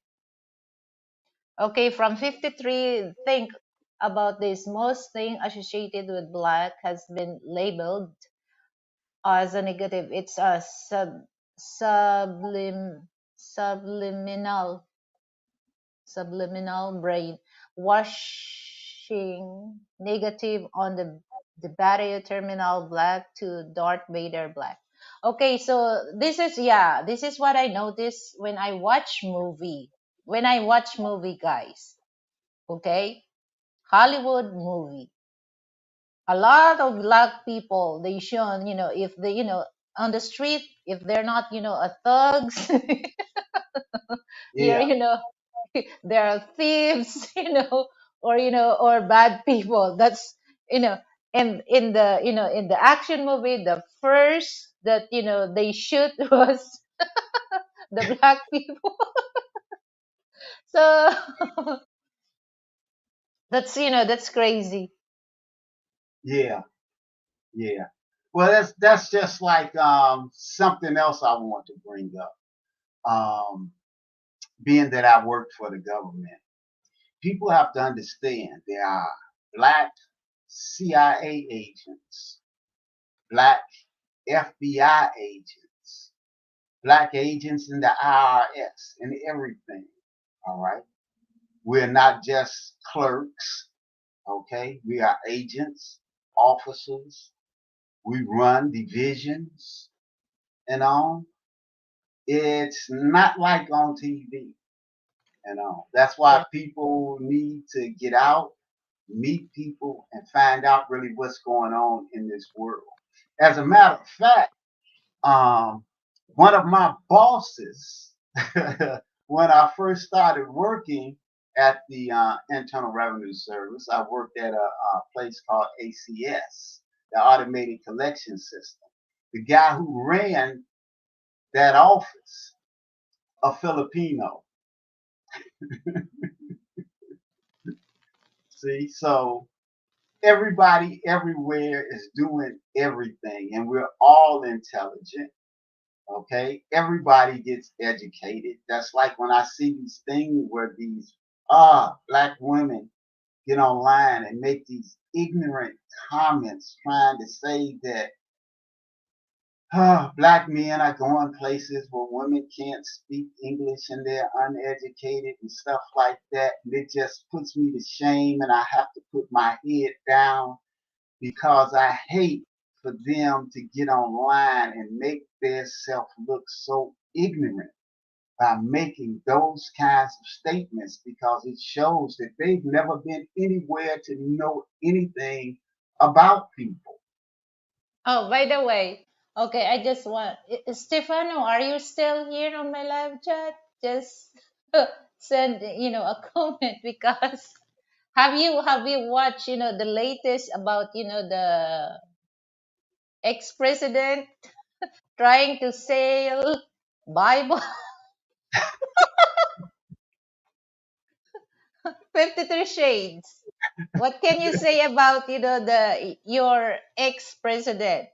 Okay, from 53, think about this. Most thing associated with black has been labeled as a negative. It's a subliminal brain washing negative on the battery terminal black to Darth Vader black. Okay, so this is what I notice when I watch movie. When I watch movie, guys. Okay, Hollywood movie. A lot of black people they shown, if they, on the street, if they're not, a thugs, here, Yeah. there are thieves, or bad people. That's, you know, and in the action movie, the first that they shoot was the black people. So that's crazy. Yeah. Yeah. Well, that's just like something else I want to bring up. Being that I work for the government, people have to understand there are black CIA agents, black FBI agents, black agents in the IRS, and everything. All right. We're not just clerks. Okay. We are agents, officers. We run divisions and all. It's not like on TV. That's why Yeah. people need to get out, meet people, and find out really what's going on in this world. As a matter of fact, um, one of my bosses, when I first started working at the Internal Revenue Service, I worked at a place called ACS, the Automated Collection System. The guy who ran that office, a Filipino. See, so everybody everywhere is doing everything, and we're all intelligent. Okay, everybody gets educated. That's like when I see these things where these black women get online and make these ignorant comments trying to say that black men are going places where women can't speak English and they're uneducated and stuff like that. And it just puts me to shame, and I have to put my head down because I hate for them to get online and make themselves look so ignorant by making those kinds of statements, because it shows that they've never been anywhere to know anything about people. Oh, by the way, okay, I just want Stefano, are you still here on my live chat? Just send a comment because have you watched the latest about the ex-president trying to sell Bible 53 shades. What can you say about the your ex-president?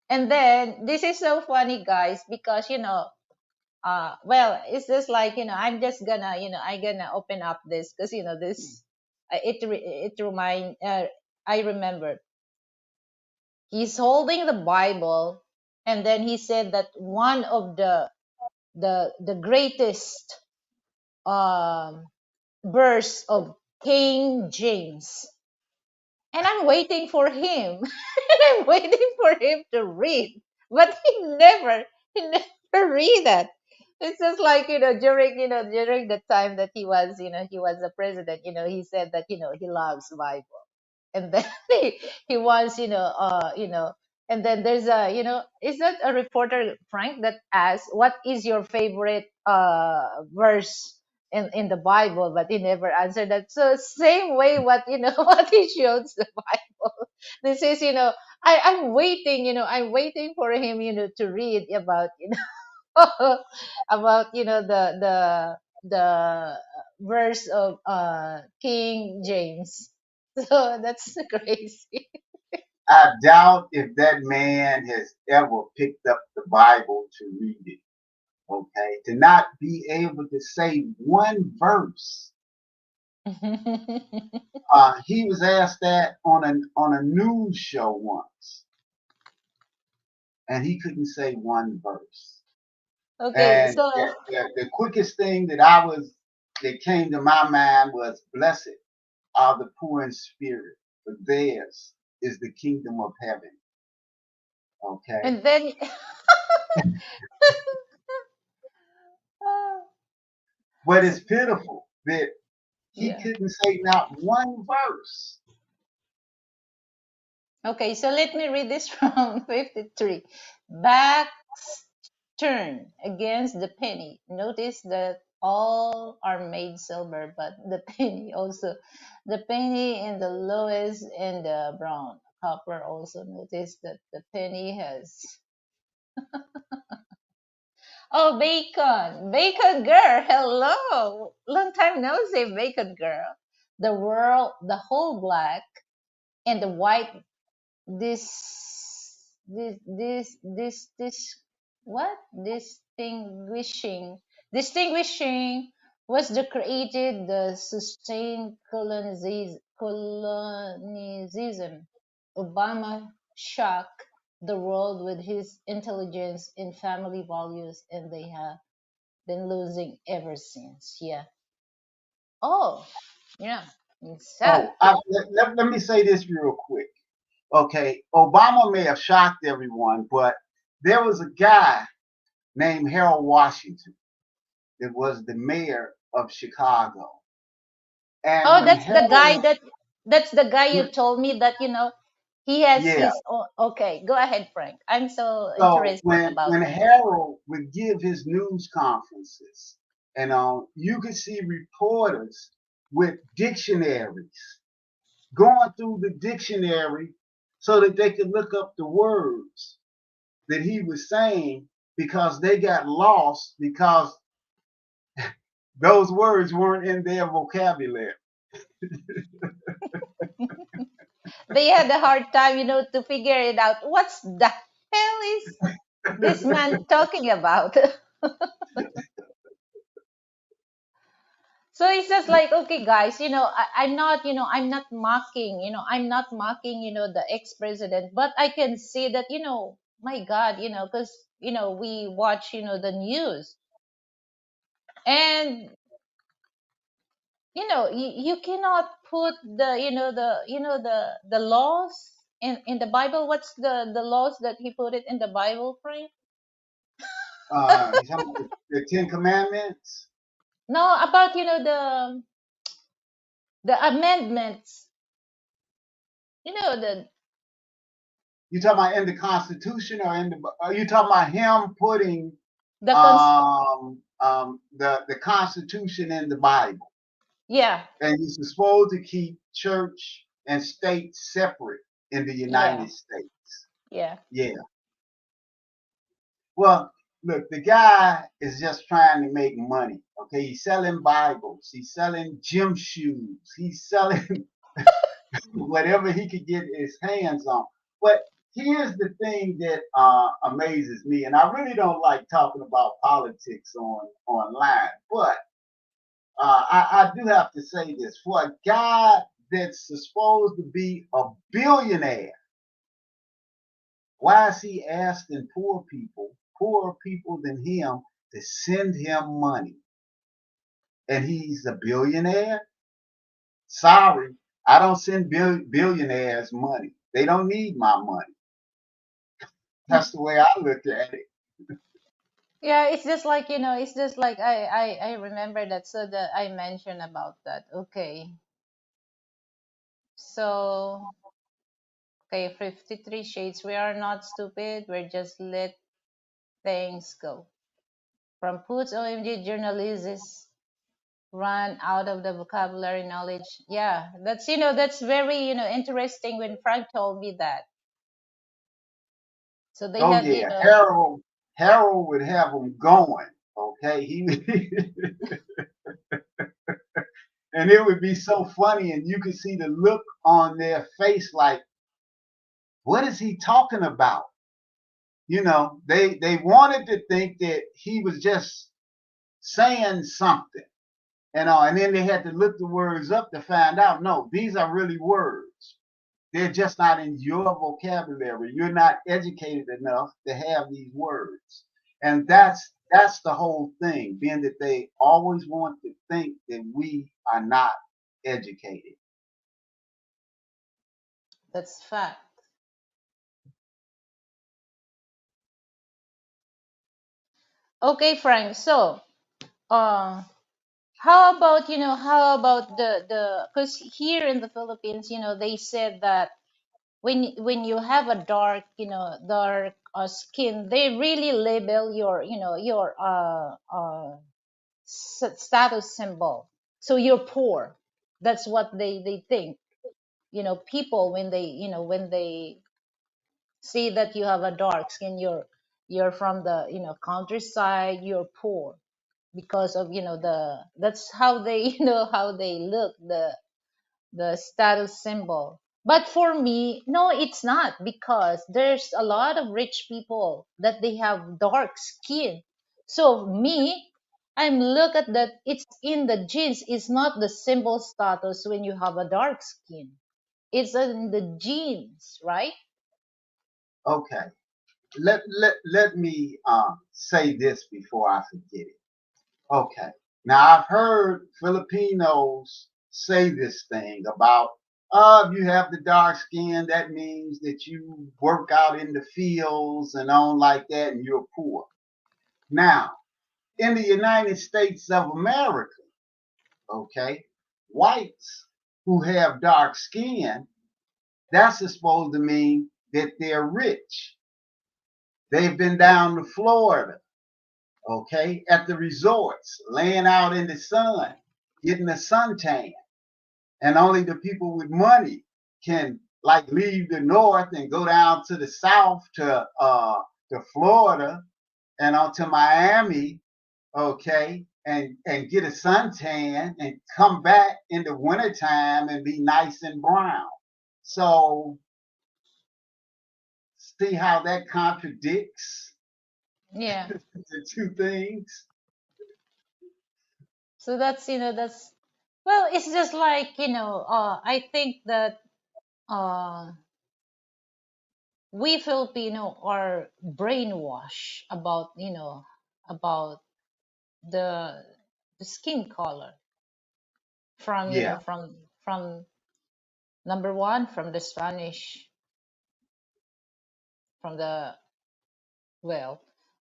And then this is so funny, guys, because well, it's just like I'm just gonna I gonna open up this because this it remind I remember he's holding the Bible, and then he said that one of the greatest um verse of King James, and I'm waiting for him. And I'm waiting for him to read, but he never read that. It's just like during the time that he was the president. He said that he loves Bible, and then he wants and then there's a is that a reporter, Frank, that asks what is your favorite verse in the Bible, but he never answered that. So same way what what he shows the Bible. This is I'm waiting, I'm waiting for him to read about about the verse of King James. So that's crazy. I doubt if that man has ever picked up the Bible to read it. Okay, to not be able to say one verse. He was asked that on a news show once, and he couldn't say one verse. Okay, And so the quickest thing that came to my mind was, "Blessed are the poor in spirit, for theirs is the kingdom of heaven." Okay, and then Ah, but it's pitiful that he yeah. couldn't say not one verse. Okay, so let me read this from 53. Backs turn against the penny. Notice that all are made silver, but the penny also, the penny in the lowest and the brown. Copper also. Notice that the penny has. Oh, bacon, bacon girl, hello. Long time no see, bacon girl. The world, the whole black and the white. This this what distinguishing was the created the sustained colonialism. Obama shocked the world with his intelligence and family values, and they have been losing ever since. Yeah. Oh, yeah. It's sad. Oh, let me say this real quick. Okay, Obama may have shocked everyone, but there was a guy named Harold Washington that was the mayor of Chicago. And Oh, when Harold, that's the guy you told me that he has yeah, his own. Okay, go ahead, Frank. I'm so so interested about when that. Harold would give his news conferences, and you could see reporters with dictionaries going through the dictionary so that they could look up the words that he was saying because they got lost because those words weren't in their vocabulary. They had a hard time, to figure it out. What's the hell is this man talking about? So it's just like, okay, guys, I'm not mocking, the ex-president, but I can see that, my God, because, we watch, the news, and, you cannot put the laws in the Bible. What's the laws that he put it in the Bible, Frank? You talking about the Ten Commandments? No, about, the amendments, the You talking about in the Constitution or in the? Are you talking about him putting the cons the Constitution in the Bible? yeah, And you're supposed to keep church and state separate in the yeah, United States. yeah. Yeah. Well, look, the guy is just trying to make money. Okay, he's selling Bibles, he's selling gym shoes, he's selling whatever he could get his hands on. But here's the thing that amazes me, and I really don't like talking about politics online, but I do have to say this: for a guy that's supposed to be a billionaire, why is he asking poorer people than him, to send him money? And he's a billionaire? Sorry, I don't send billionaires money. They don't need my money. That's the way I look at it. Yeah, it's just like, it's just like I remember that, so that I mentioned about that. Okay. So, okay, 53 shades. We are not stupid. We're just let things go. From Poots OMG journalists run out of the vocabulary knowledge. Yeah, that's very, interesting when Frank told me that. So they Oh have, yeah, Harold would have them going. Okay, and it would be so funny, and you could see the look on their face, like, what is he talking about? They wanted to think that he was just saying something, and then they had to look the words up to find out. No, these are really words. They're just not in your vocabulary. You're not educated enough to have these words. And that's the whole thing, being that they always want to think that we are not educated. that's fact. Okay, Frank. So, uh, how about the because here in the Philippines, they said that when you have a dark skin, they really label your status symbol. So you're poor. That's what they think. People when they see that you have a dark skin, you're from the countryside, you're poor because of that's how they how they look, the status symbol. But for me, no, it's not, because there's a lot of rich people that they have dark skin. So me, I'm look at that, it's in the genes. It's not the simple status when you have a dark skin. It's in the genes, right? Okay. Let me say this before I forget it. Okay. Now I've heard Filipinos say this thing about, if you have the dark skin, that means that you work out in the fields and on like that, and you're poor. Now, in the United States of America, okay, whites who have dark skin, that's supposed to mean that they're rich. They've been down to Florida, okay, at the resorts, laying out in the sun, getting a suntan. And only the people with money can like leave the north and go down to the south to Florida and on to Miami, okay, and get a suntan and come back in the wintertime and be nice and brown. So see how that contradicts Yeah. the two things? So that's, that's, well, it's just like, I think that uh we Filipino are brainwashed about, about the the skin color, from, Yeah. from number one, from the Spanish, from the, well,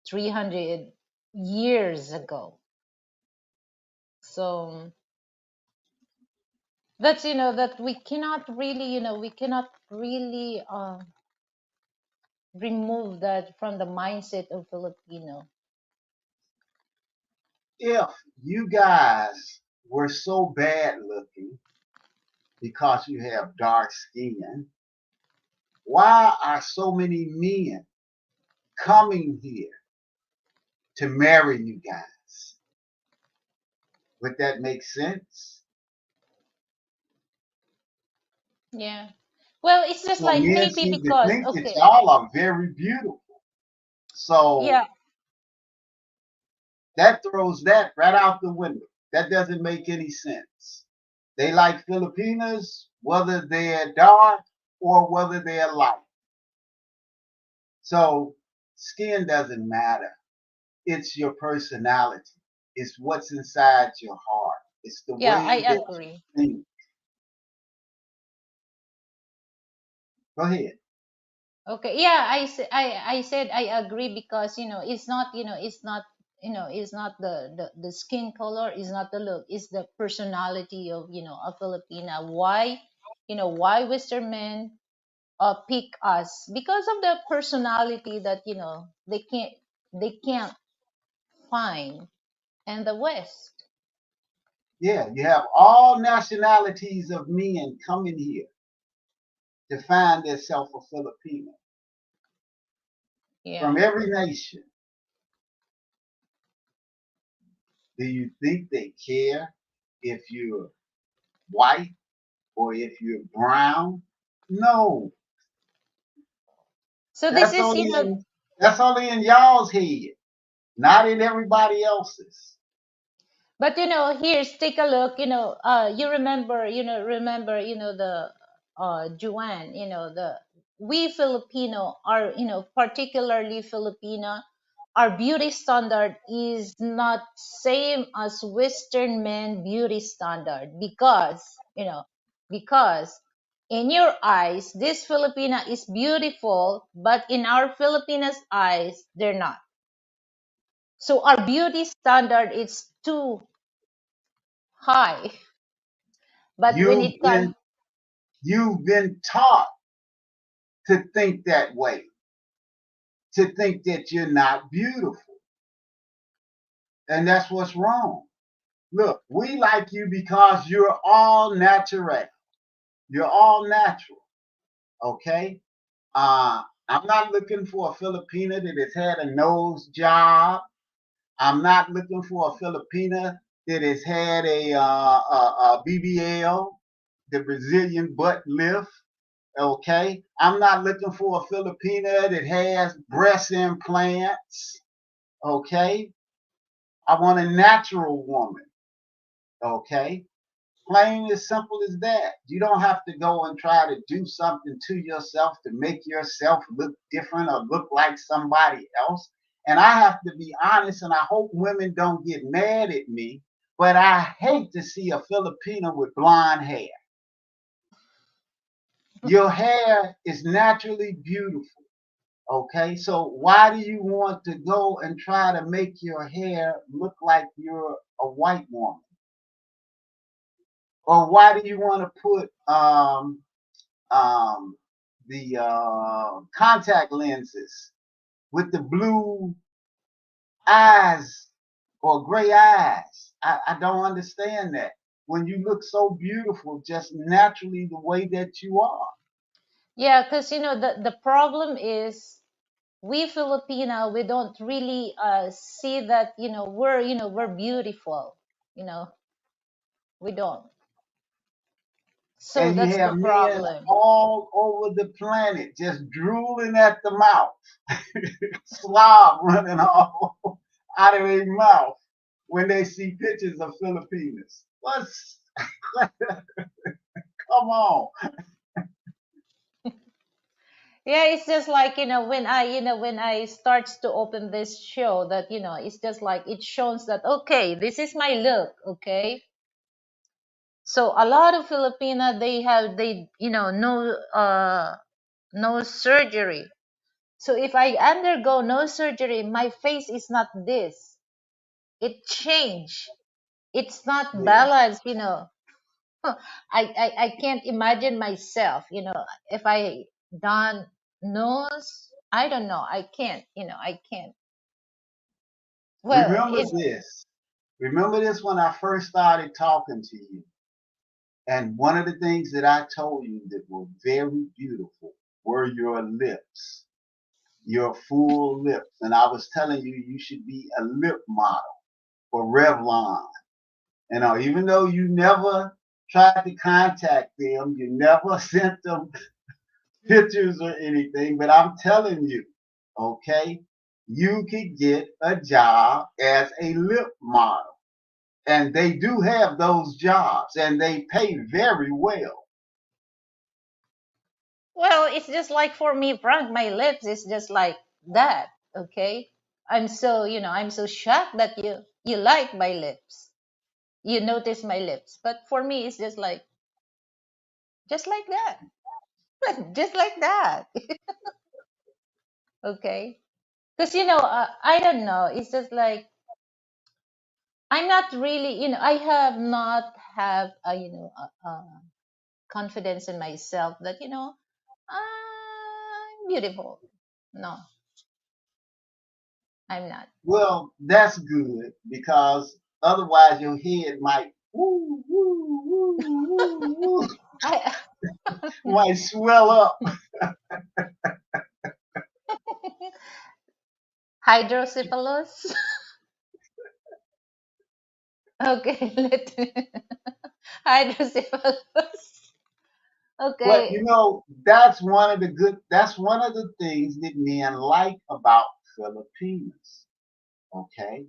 300 years ago. So that's, that we cannot really, we cannot really remove that from the mindset of Filipino. If you guys were so bad looking because you have dark skin, why are so many men coming here to marry you guys? Would that make sense? Yeah. Well, it's just So like men maybe seem to because, think that okay, y'all are very beautiful. So yeah. that throws that right out the window. That doesn't make any sense. They like Filipinas, whether they're dark or whether they're light. So skin doesn't matter. It's your personality. It's what's inside your heart. It's the Yeah, I way that you agree. think. Go ahead. Okay, yeah, I said I agree, because it's not, it's not the skin color, is not the look, it's the personality of, a Filipina. Why, why Western men pick us? Because of the personality that, they can't find in the West. Yeah, you have all nationalities of men coming here to find themselves a Filipino from Yeah. every nation. Do you think they care if you're white or if you're brown? No. So this That's is, only in that's only in y'all's head, not in everybody else's. but here's, take a look. You remember, the Juan. The we Filipino are, particularly Filipina. Our beauty standard is not same as Western men beauty standard, because because in your eyes this Filipina is beautiful, but in our Filipinas eyes they're not. So our beauty standard is too high. But when You've it comes, been you've been taught to think that way, to think that you're not beautiful. And that's what's wrong. Look, we like you because you're all natural. You're all natural. Okay? I'm not looking for a Filipina that has had a nose job. I'm not looking for a Filipina that has had a BBL, the Brazilian butt lift. Okay, I'm not looking for a Filipina that has breast implants. Okay, I want a natural woman. Okay, plain as simple as that. You don't have to go and try to do something to yourself to make yourself look different or look like somebody else. And I have to be honest, and I hope women don't get mad at me, but I hate to see a Filipino with blonde hair. Your hair is naturally beautiful. Okay, so why do you want to go and try to make your hair look like you're a white woman? Or why do you want to put um, the contact lenses with the blue eyes or gray eyes? I don't understand that. When you look so beautiful, just naturally the way that you are. Yeah, because the problem is we Filipino, we don't really see that we're beautiful. You know, we don't. So And you that's the have men problem. all over the planet just drooling at the mouth, slob running all out of their mouth when they see pictures of Filipinos. What's come on? Yeah, it's just like when I starts to open this show that it's just like it shows that okay, this is my look, okay. So a lot of Filipina, they no no surgery. So if I undergo no surgery, my face is not this. It changed. It's not Yeah. balanced. I can't imagine myself, if I done nose, I don't know. I can't. I can't. Well, Remember this. Remember this when I first started talking to you. And one of the things that I told you that were very beautiful were your lips, your full lips. And I was telling you, you should be a lip model for Revlon. Even though you never tried to contact them, you never sent them pictures or anything, but I'm telling you, okay, you could get a job as a lip model. And they do have those jobs and they pay very well. well, it's just like for me, Frank, my lips is just like that. Okay. I'm so shocked that you like my lips. You notice my lips. But for me, it's just like that. Just like that. Okay. Because I don't know. It's just like I'm not really, I have not have confidence in myself that I'm beautiful. No, I'm not. Well, that's good because otherwise your head might woo, woo, woo, woo, woo, I might swell up. hydrocephalus. Okay, let me hydrocephalus. But Okay. that's one of the things that men like about Filipinos. Okay.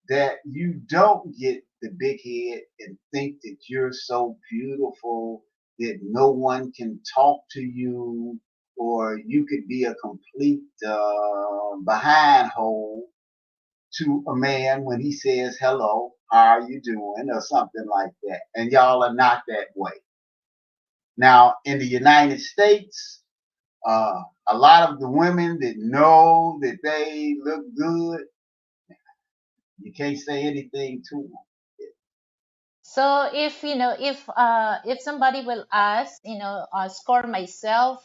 That you don't get the big head and think that you're so beautiful that no one can talk to you or you could be a complete behind hole to a man when he says hello, how are you doing, or something like that. And y'all are not that way. Now, in the United States, a lot of the women that know that they look good, you can't say anything to them. So if somebody will ask, score myself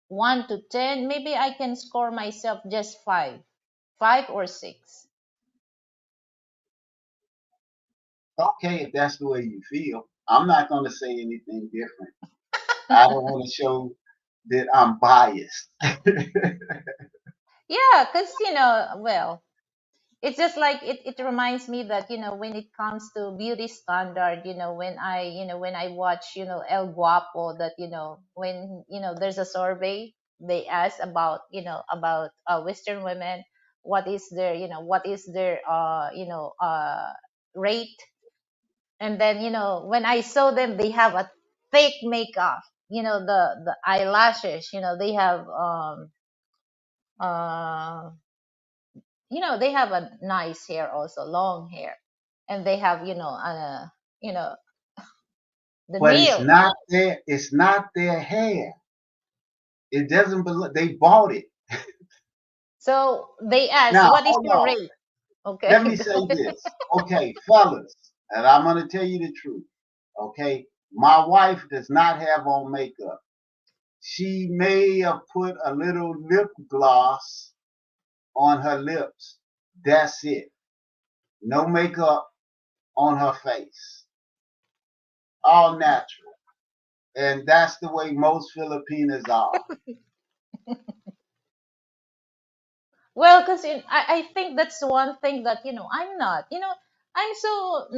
1 to 10, maybe I can score myself just 5 or 6. Okay, if that's the way you feel, I'm not going to say anything different. I don't want to show that I'm biased. Yeah, because well, it's just like it reminds me that when it comes to beauty standard, when I watch El Guapo, that when there's a survey, they ask about Western women, what is their rate. And then when I saw them, they have a thick makeup, the eyelashes, they have uh they have a nice hair, also long hair, and they have you know the But it's nails. not their, it's not their hair. It doesn't belong. They bought it. So they ask, Now, what is hold your on. rate? Let Okay. me say this. Okay, fellas, and I'm going to tell you the truth. Okay, my wife does not have on makeup. She may have put a little lip gloss on her lips. That's it. No makeup on her face. All natural. And that's the way most Filipinas are. Well, because I think that's one thing that I'm not. I'm so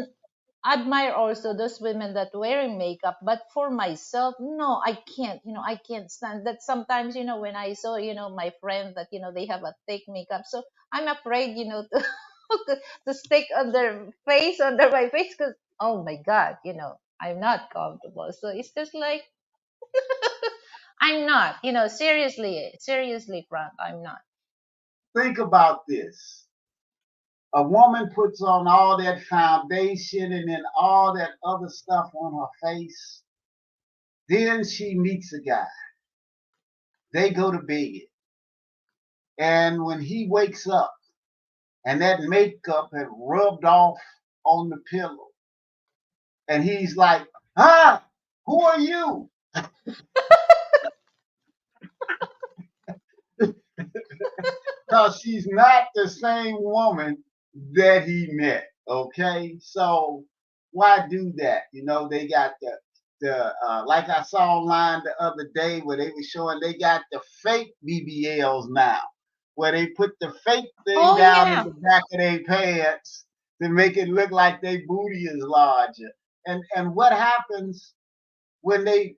admire also those women that wearing makeup, but for myself, no, I can't. I can't stand that. Sometimes when I saw my friend that they have a thick makeup, so I'm afraid to stick on their face, under my face, because oh my god, I'm not comfortable. So it's just like I'm not. Seriously, Frank, I'm not. Think about this. A woman puts on all that foundation and then all that other stuff on her face. Then she meets a guy. They go to bed. And when he wakes up and that makeup had rubbed off on the pillow, and he's like, "Huh? Who are you?" Because she's not the same woman that he met. Okay, so why do that? They got the like I saw online the other day where they were showing they got the fake BBLs now, where they put the fake thing Oh down in yeah. the back of their pants to make it look like their booty is larger. And what happens when they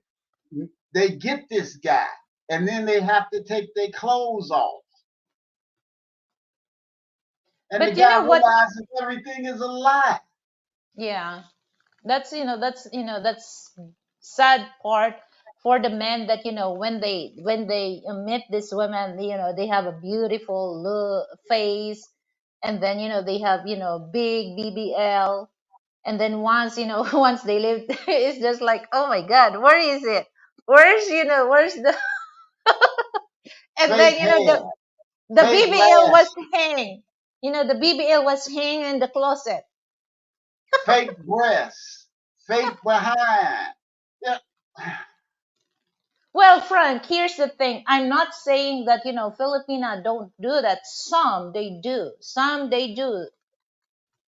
get this guy and then they have to take their clothes off, and the But you guy know what? realizes everything is a lie. Yeah. That's sad part for the men, that when they meet this women, they have a beautiful face, and then they have big BBL, and then once once they live, it's just like, oh my god, where is it, where's the and Fake then hair, the fake BBL was lashes, hanging, the BBL was hanging in the closet. fake breasts, fake behind. Yeah. Well, Frank, here's the thing. I'm not saying that, Filipina don't do that. Some they do. Some they do.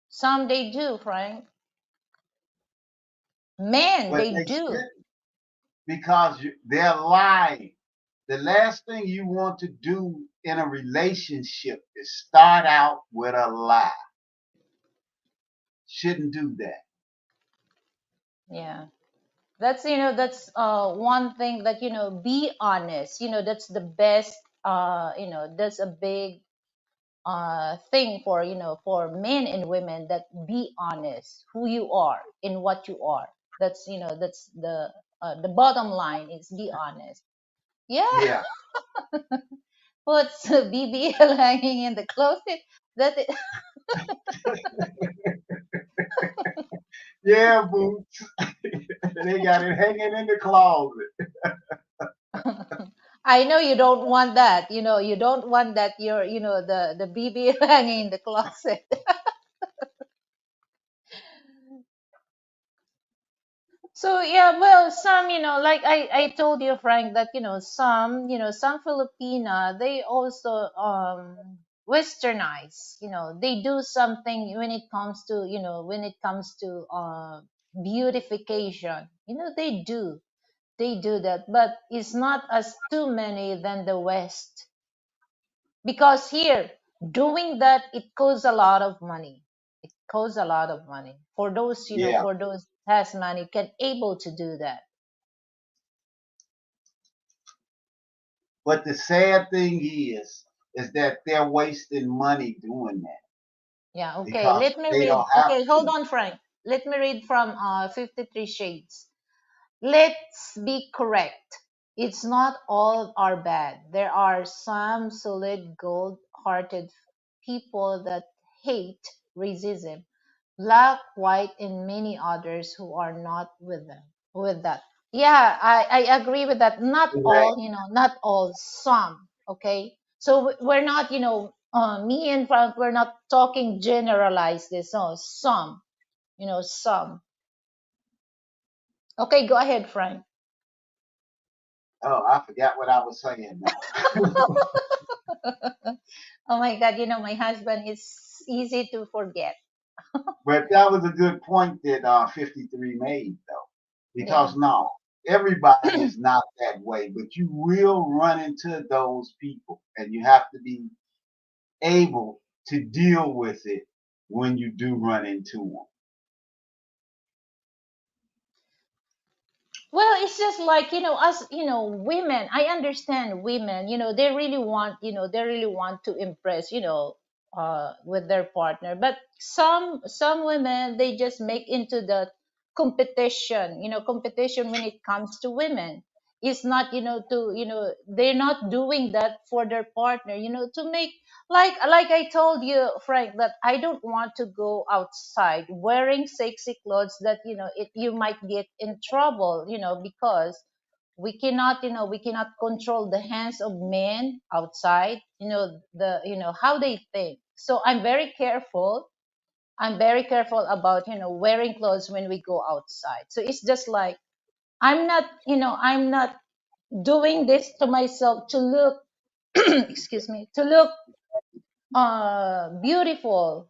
Some they do, Frank. Men, But they they do. shouldn't, because they're lying. The last thing you want to do in a relationship is start out with a lie. Shouldn't do that. Yeah. That's one thing that, be honest. That's the best, that's a big thing for, for men and women, that be honest who you are and what you are. That's the bottom line is be honest. Yeah. Yeah. Puts BBL hanging in the closet. That is, Yeah, boots. They got it hanging in the closet. I know you don't want that. You don't want that. The BBL hanging in the closet. So yeah, well, some like I told you, Frank, that some Filipina, they also westernize. They do something when it comes to beautification. They do that, but it's not as too many than the West. Because here, Doing that, it costs a lot of money. It costs a lot of money for those, Yeah. for those has money can able to do that. But the sad thing is that they're wasting money doing that Yeah, okay. because Let me they read. don't have Okay, hold to. on, Frank. Let me read from 53 Shades. Let's be correct. It's not all are bad. There are some solid gold hearted people that hate racism, black, white, and many others who are not with them with that. Yeah, I agree with that. Not Correct. all, not all, some. Okay. So we're not, me and Frank, we're not talking generalize this. No, some, some. Okay, go ahead, Frank. Oh, I forgot what I was saying now. Oh my God, my husband is easy to forget. But that was a good point that 53 made, though, Yeah. because no, everybody is not that way, but you will run into those people, and you have to be able to deal with it when you do run into them. Well, it's just like, us, women, I understand women, they really want to impress, with their partner. But some women, they just make into the competition, competition when it comes to women. It's not, they're not doing that for their partner, to make like I told you, Frank, that I don't want to go outside wearing sexy clothes that you might get in trouble, because we cannot control the hands of men outside, the how they think. So I'm very careful. I'm very careful about wearing clothes when we go outside. So it's just like I'm not doing this to myself to look excuse me, to look beautiful.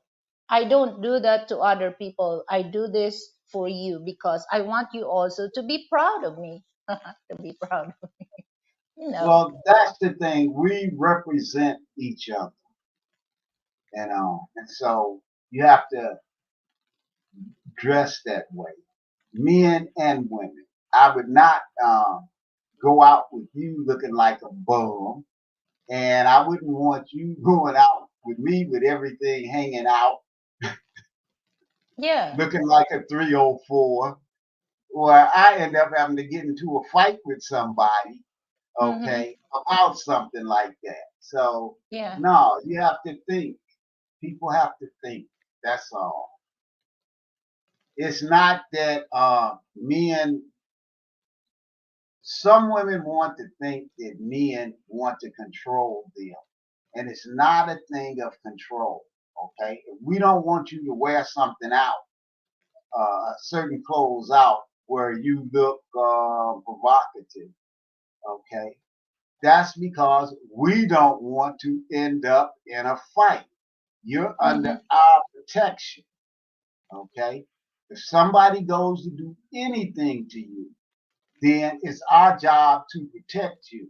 I don't do that to other people. I do this for you because I want you also to be proud of me. To be proud of me, you know. Well, that's the thing. We represent each other, and so you have to dress that way, men and women. I would not go out with you looking like a bum, and I wouldn't want you going out with me with everything hanging out, Yeah. looking like a 304, or I end up having to get into a fight with somebody, Mm-hmm. okay, about something like that. So, Yeah. no, you have to think. People have to think. That's all. It's not that men, some women want to think that men want to control them. And it's not a thing of control. Okay. If we don't want you to wear something out, certain clothes out where you look provocative. Okay. That's because we don't want to end up in a fight. You're under Mm-hmm. our protection. Okay. If somebody goes to do anything to you, then it's our job to protect you.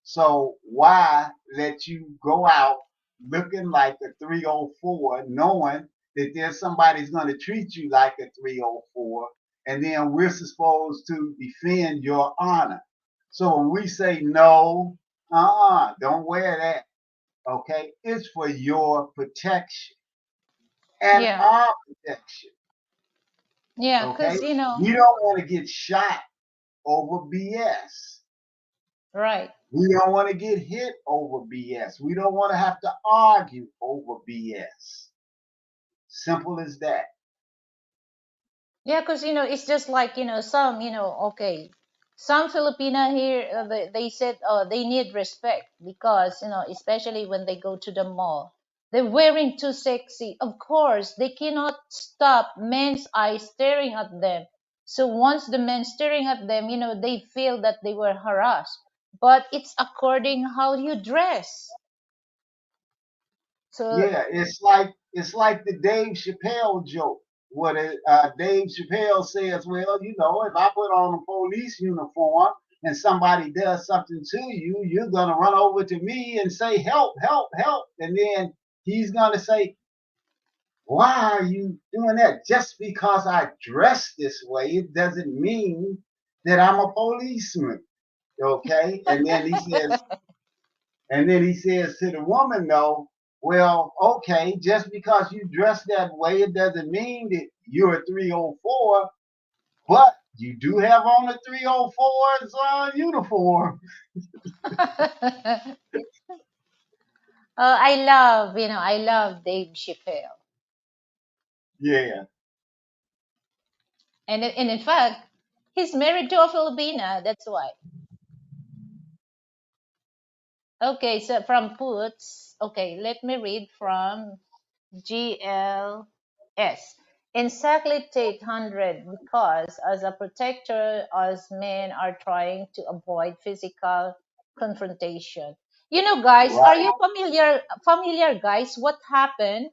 So why let you go out looking like a 304, knowing that there's somebody's going to treat you like a 304, and then we're supposed to defend your honor. So when we say no, don't wear that. Okay, it's for your protection and Yeah. our protection. Yeah. Okay, Cause we don't want to get shot over BS. right. We don't want to get hit over BS. We don't want to have to argue over BS. Simple as that. Yeah, because it's just like some okay, some Filipina here they said they need respect because especially when they go to the mall, they're wearing too sexy. Of course, they cannot stop men's eyes staring at them. So once the men staring at them, they feel that they were harassed. But it's according how you dress. So Yeah, it's like the Dave Chappelle joke. What Dave Chappelle says, well, if I put on a police uniform and somebody does something to you, you're gonna run over to me and say help, help, help, and then he's gonna say, "Why are you doing that? Just because I dress this way, it doesn't mean that I'm a policeman." Okay, and then he says to the woman, though, "Well, okay, just because you dress that way, it doesn't mean that you're a 304, but you do have on a 304's uniform." I love Dave Chappelle. Yeah, And in fact, he's married to a Filipina. That's why. Okay, so from Puts, okay, let me read from GLS. Encyclitate 100 because as a protector, us men are trying to avoid physical confrontation. Guys, are right. you familiar guys what happened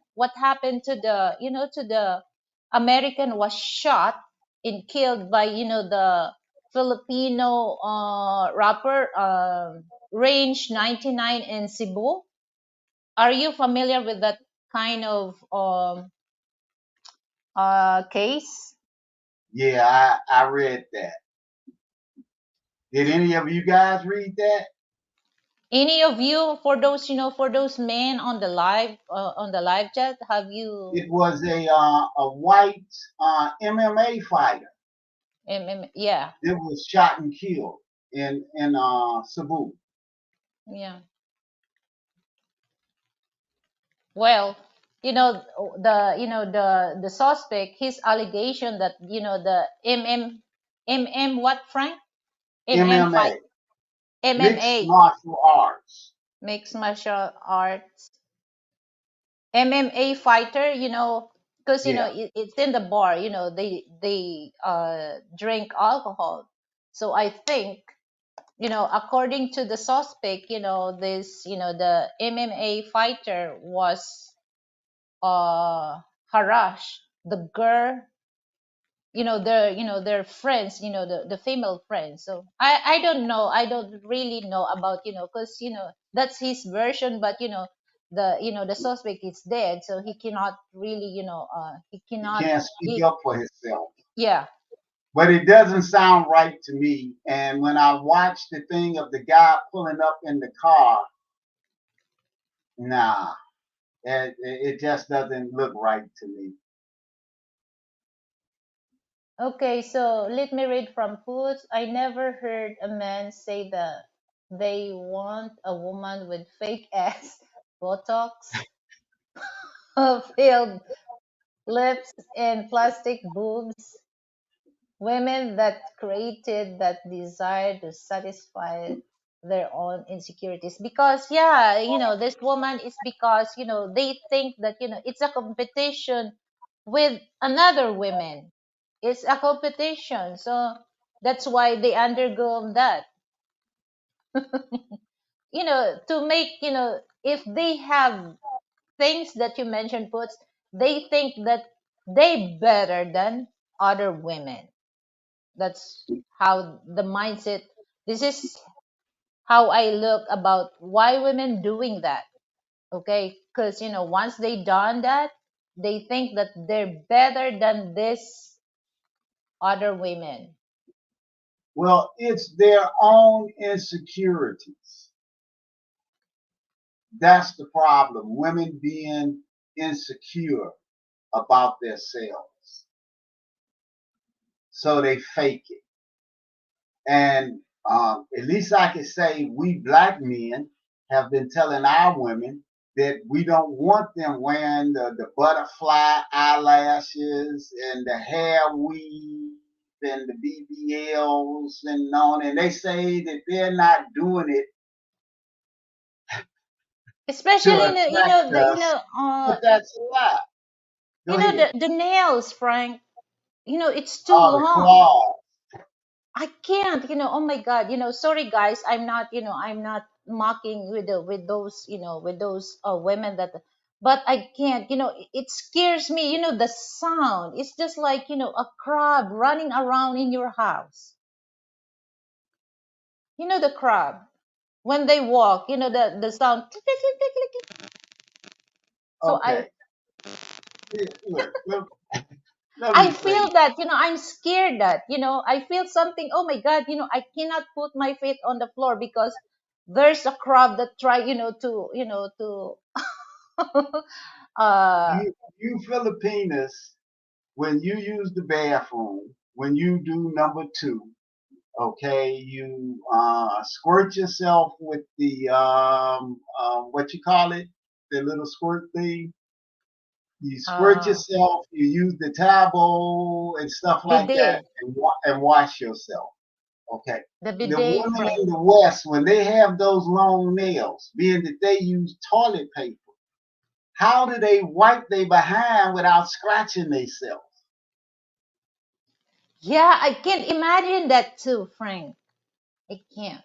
to the American was shot and killed by the Filipino rapper Range 99 in Cebu? Are you familiar with that kind of case? Yeah, I read that. Did any of you guys read that? Any of you, for those men on the live chat, have you? It was a white MMA fighter Yeah, that was shot and killed in Cebu. yeah. Well, the suspect, his allegation that the what, Frank? MMA, fight, mixed MMA, martial arts. mixed martial arts, MMA fighter, because Yeah, it's in the bar, they drink alcohol. So I think, according to the suspect, the MMA fighter was harassed the girl, their friends, the female friends. So I don't know, I don't really know about, because that's his version, but the suspect is dead, so he cannot really, he he cannot can't speak he, up for himself. yeah. But it doesn't sound right to me. And when I watched the thing of the guy pulling up in the car, nah, it just doesn't look right to me. Okay, so let me read from Foods. I never heard a man say that they want a woman with fake ass, Botox, filled lips, and plastic boobs. Women that created that desire to satisfy their own insecurities. Because, yeah, this woman is because, they think that, it's a competition with another women. It's a competition. So that's why they undergo that. To make, if they have things that you mentioned, puts, they think that they better than other women. That's how the mindset. This is how I look about why women doing that. Okay, because once they done that, they think that they're better than this other women. Well, it's their own insecurities. That's the problem. Women being insecure about themselves. So they fake it. And at least I can say we black men have been telling our women that we don't want them wearing the butterfly eyelashes and the hair weave and the BBLs and on. And they say that they're not doing it to Especially attract us, but that's a lie. Go ahead. the nails, Frank. It's too Oh, the long. claws. I can't, oh my God, sorry guys, I'm not mocking with those women that, but I can't, it scares me, the sound. It's just like, a crab running around in your house. The crab when they walk, the sound. So I Okay. Look, let I me say, feel that, I'm scared that, I feel something, oh my God, I cannot put my feet on the floor because there's a crab that try, uh, you Filipinas, when you use the bathroom, when you do number two, okay, you squirt yourself with the what you call it, the little squirt thing. You squirt uh, yourself. You use the towel and stuff like that, bidet, and wash yourself. Okay. the The bidet, women in Frank. the West, when they have those long nails, being that they use toilet paper, how do they wipe their behind without scratching themselves? Yeah, I can't imagine that too, Frank. I can't.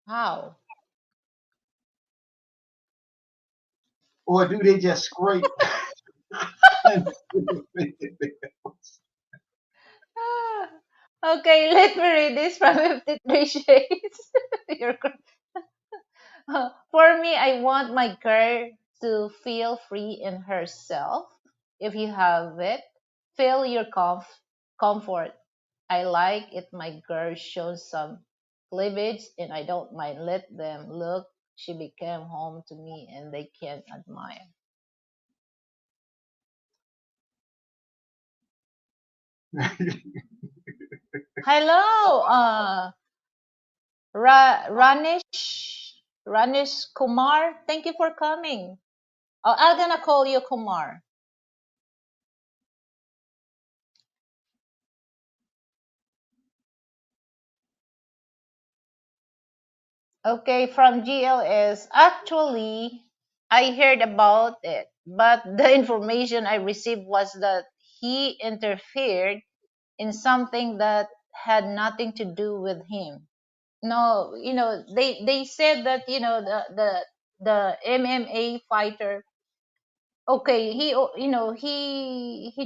How? Or do they just scrape and Ah, okay, let me read this from 53 Shades. You're For me, I want my girl to feel free in herself. If you have it, feel your comfort. I like it. My girl shows some cleavage, and I don't mind. Let them look. She became home to me, and they can admire. Hello, Ranish Kumar. Thank you for coming. Oh, I'm gonna call you Kumar. Okay, from GLS. Actually, I heard about it, but the information I received was that he interfered in something that had nothing to do with him. No, they said that, the MMA fighter. Okay, he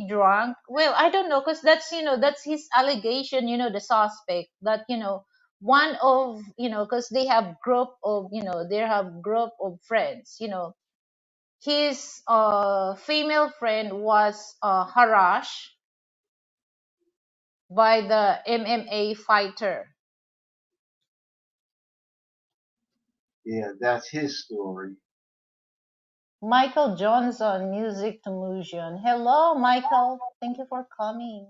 drunk. Well, I don't know, because that's his allegation. The suspect that, one of, because they have group of friends. His female friend was harassed by the MMA fighter. yeah, that's his story. Michael Johnson, Music to Motion. Hello, Michael. Thank you for coming.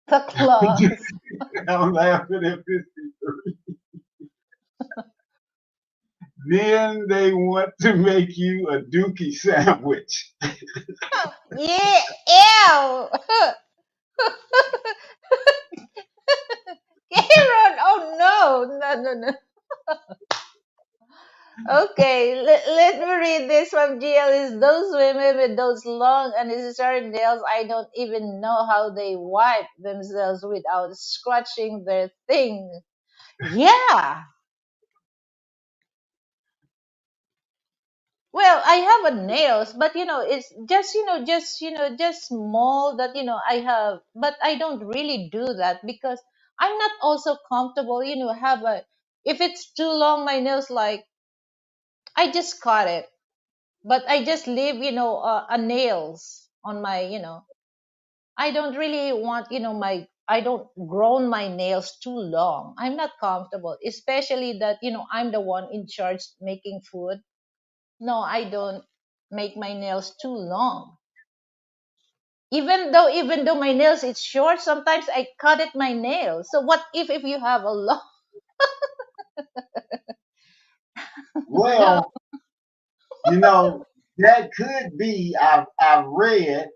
The claws. I'm laughing at this. Then they want to make you a dookie sandwich. Yeah, ew. Karen, oh no, no, no, no. Okay, let me read this from GL. Is those women with those long unnecessary nails? I don't even know how they wipe themselves without scratching their thing. Yeah. Well, I have a nails, but it's just just small that I have, but I don't really do that because I'm not also comfortable. Have a if it's too long, my nails like I just cut it, but I just leave a nails on my I don't really want my I don't grown my nails too long. I'm not comfortable, especially that I'm the one in charge making food. No, I don't make my nails too long. Even though my nails it's short, sometimes I cut it my nails. So what if you have a long no. Well, you know, that could be. I've read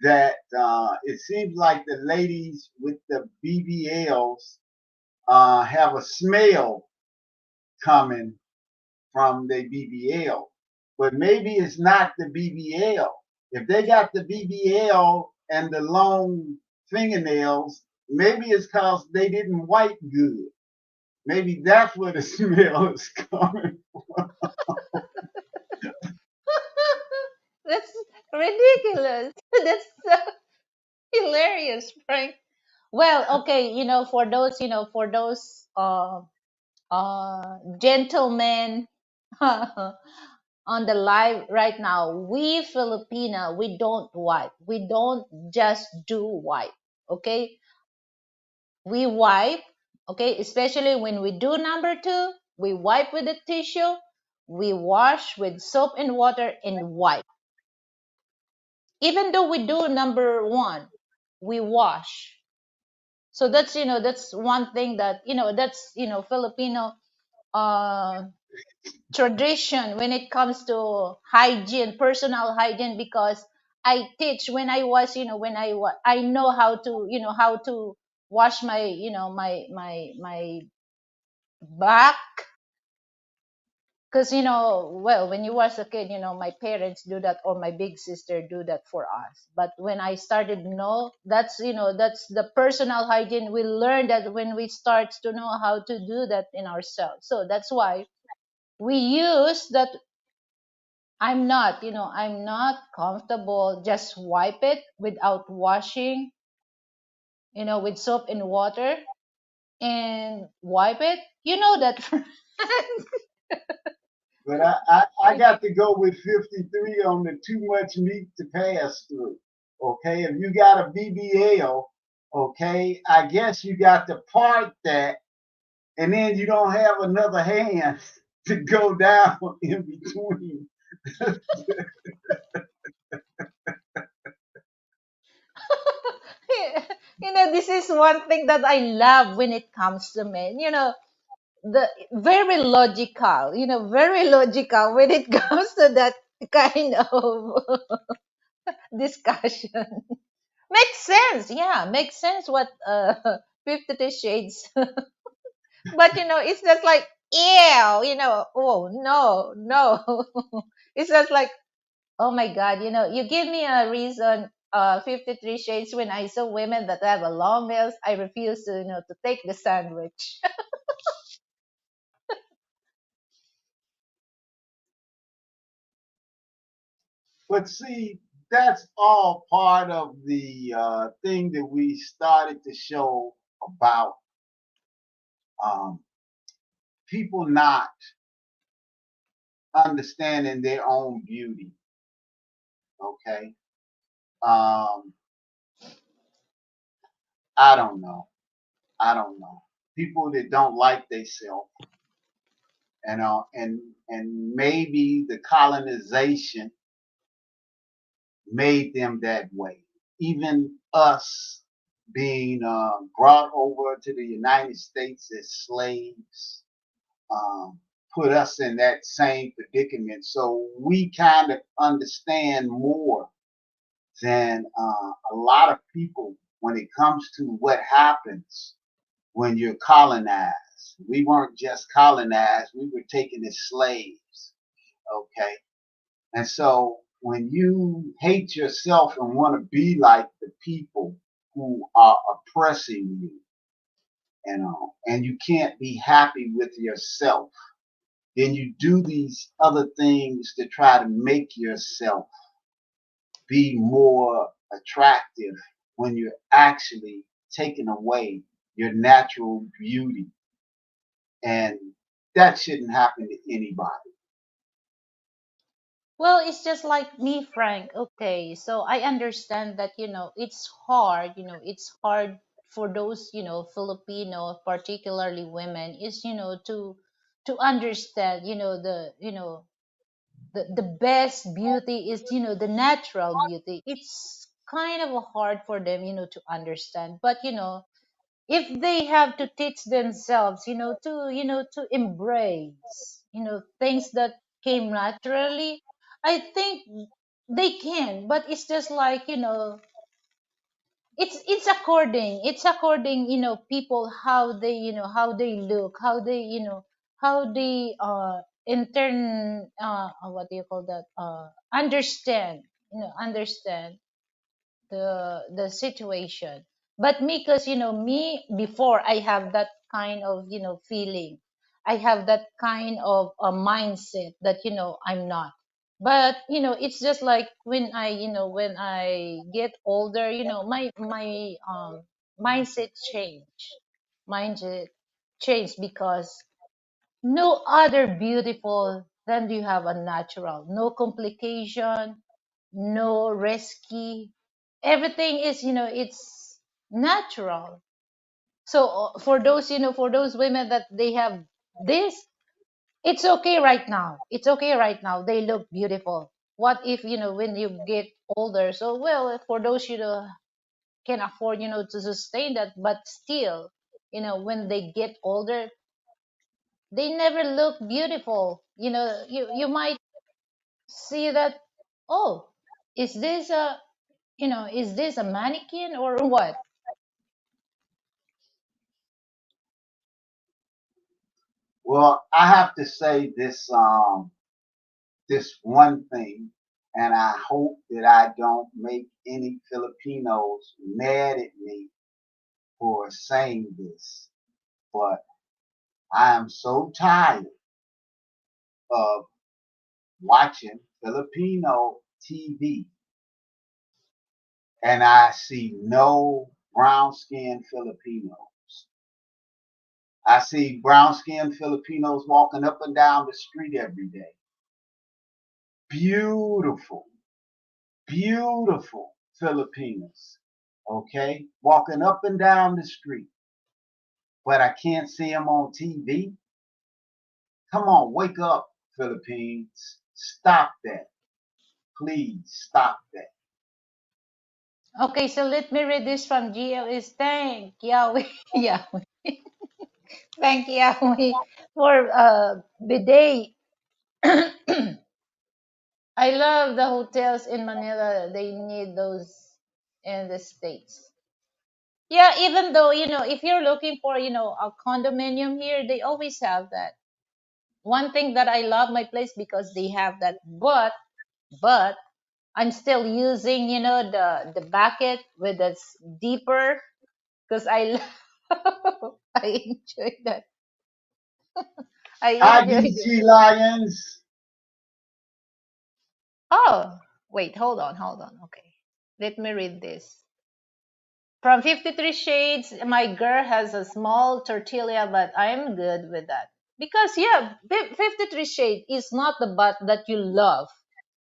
that it seems like the ladies with the BBLs have a smell coming from the BBL, but maybe it's not the BBL. If they got the BBL and the long fingernails, maybe it's because they didn't wipe good. Maybe that's where the smell is coming. That's ridiculous. That's so hilarious, Frank. Well, okay, for those gentlemen on the live right now, we Filipina, we don't wipe. We don't just do wipe. Okay? We wipe, okay, especially when we do number two, we wipe with a tissue, we wash with soap and water and wipe. Even though we do number one, we wash. So that's that's one thing that that's Filipino uh tradition when it comes to hygiene, personal hygiene, because I teach when I was when I know how to how to wash my my back, because well, when you was a kid, my parents do that or my big sister do that for us. But when I started to know, that's that's the personal hygiene we learned that when we start to know how to do that in ourselves. So that's why we use that. I'm not comfortable just wipe it without washing, with soap and water and wipe it. You know that. But I got to go with 53 on the too much meat to pass through. Okay, if you got a BBL, okay, I guess you got to part that, and then you don't have another hand to go down in between. This is one thing that I love when it comes to men. The very logical, very logical when it comes to that kind of discussion. Makes sense. Yeah, makes sense what 50 Shades. But it's just like, ew, oh no, no. It's just like, oh my God, you give me a reason, 53 Shades, when I saw women that have a long nails, I refuse to, to take the sandwich. But see, that's all part of the thing that we started to show about um, people not understanding their own beauty. Okay, um, I don't know. I don't know. People that don't like themselves, and maybe the colonization made them that way. Even us being brought over to the United States as slaves um, put us in that same predicament. So we kind of understand more than a lot of people when it comes to what happens when you're colonized. We weren't just colonized, we were taken as slaves. Okay. And so when you hate yourself and want to be like the people who are oppressing you, and you can't be happy with yourself, then you do these other things to try to make yourself be more attractive when you're actually taking away your natural beauty. And that shouldn't happen to anybody. Well, it's just like me, Frank. Okay, so I understand that it's hard. It's hard for those Filipino, particularly women, is to understand the best beauty is the natural beauty. It's kind of hard for them to understand. But if they have to teach themselves to to embrace things that came naturally, I think they can. But it's just like it's according people, how they how they look, how they how they in turn what do you call that, understand, understand the situation. But me, because me before, I have that kind of feeling, I have that kind of a mindset that I'm not. But it's just like when I get older, my mindset change, mindset change, because No other beautiful than you have a natural. No complication, no risky. Everything is, it's natural. So for those, for those women that they have this, it's okay right now. It's okay right now. They look beautiful. What if, when you get older? So, well, for those, can afford, to sustain that, but still, when they get older, they never look beautiful. You might see that, oh, is this a, is this a mannequin or what? Well, I have to say this one thing, and I hope that I don't make any Filipinos mad at me for saying this, but I am so tired of watching Filipino TV and I see no brown skinned Filipinos. I see brown skinned Filipinos walking up and down the street every day. Beautiful, beautiful Filipinos, okay? Walking up and down the street, but I can't see them on TV. Come on, wake up, Philippines. Stop that. Please stop that. Okay, so let me read this from GL is thank Yahweh, Yahweh. Thank Yahweh for bidet. I love the hotels in Manila. They need those in the States. Yeah, even though, if you're looking for, a condominium here, they always have that. One thing that I love my place because they have that, but I'm still using, the bucket with the deeper because I I enjoy that. I Hi, enjoy it. DG Lions. Oh, wait, hold on. Okay. Let me read this. From 53 Shades, my girl has a small tortilla, but I'm good with that. Because, yeah, 53 Shades is not the butt that you love,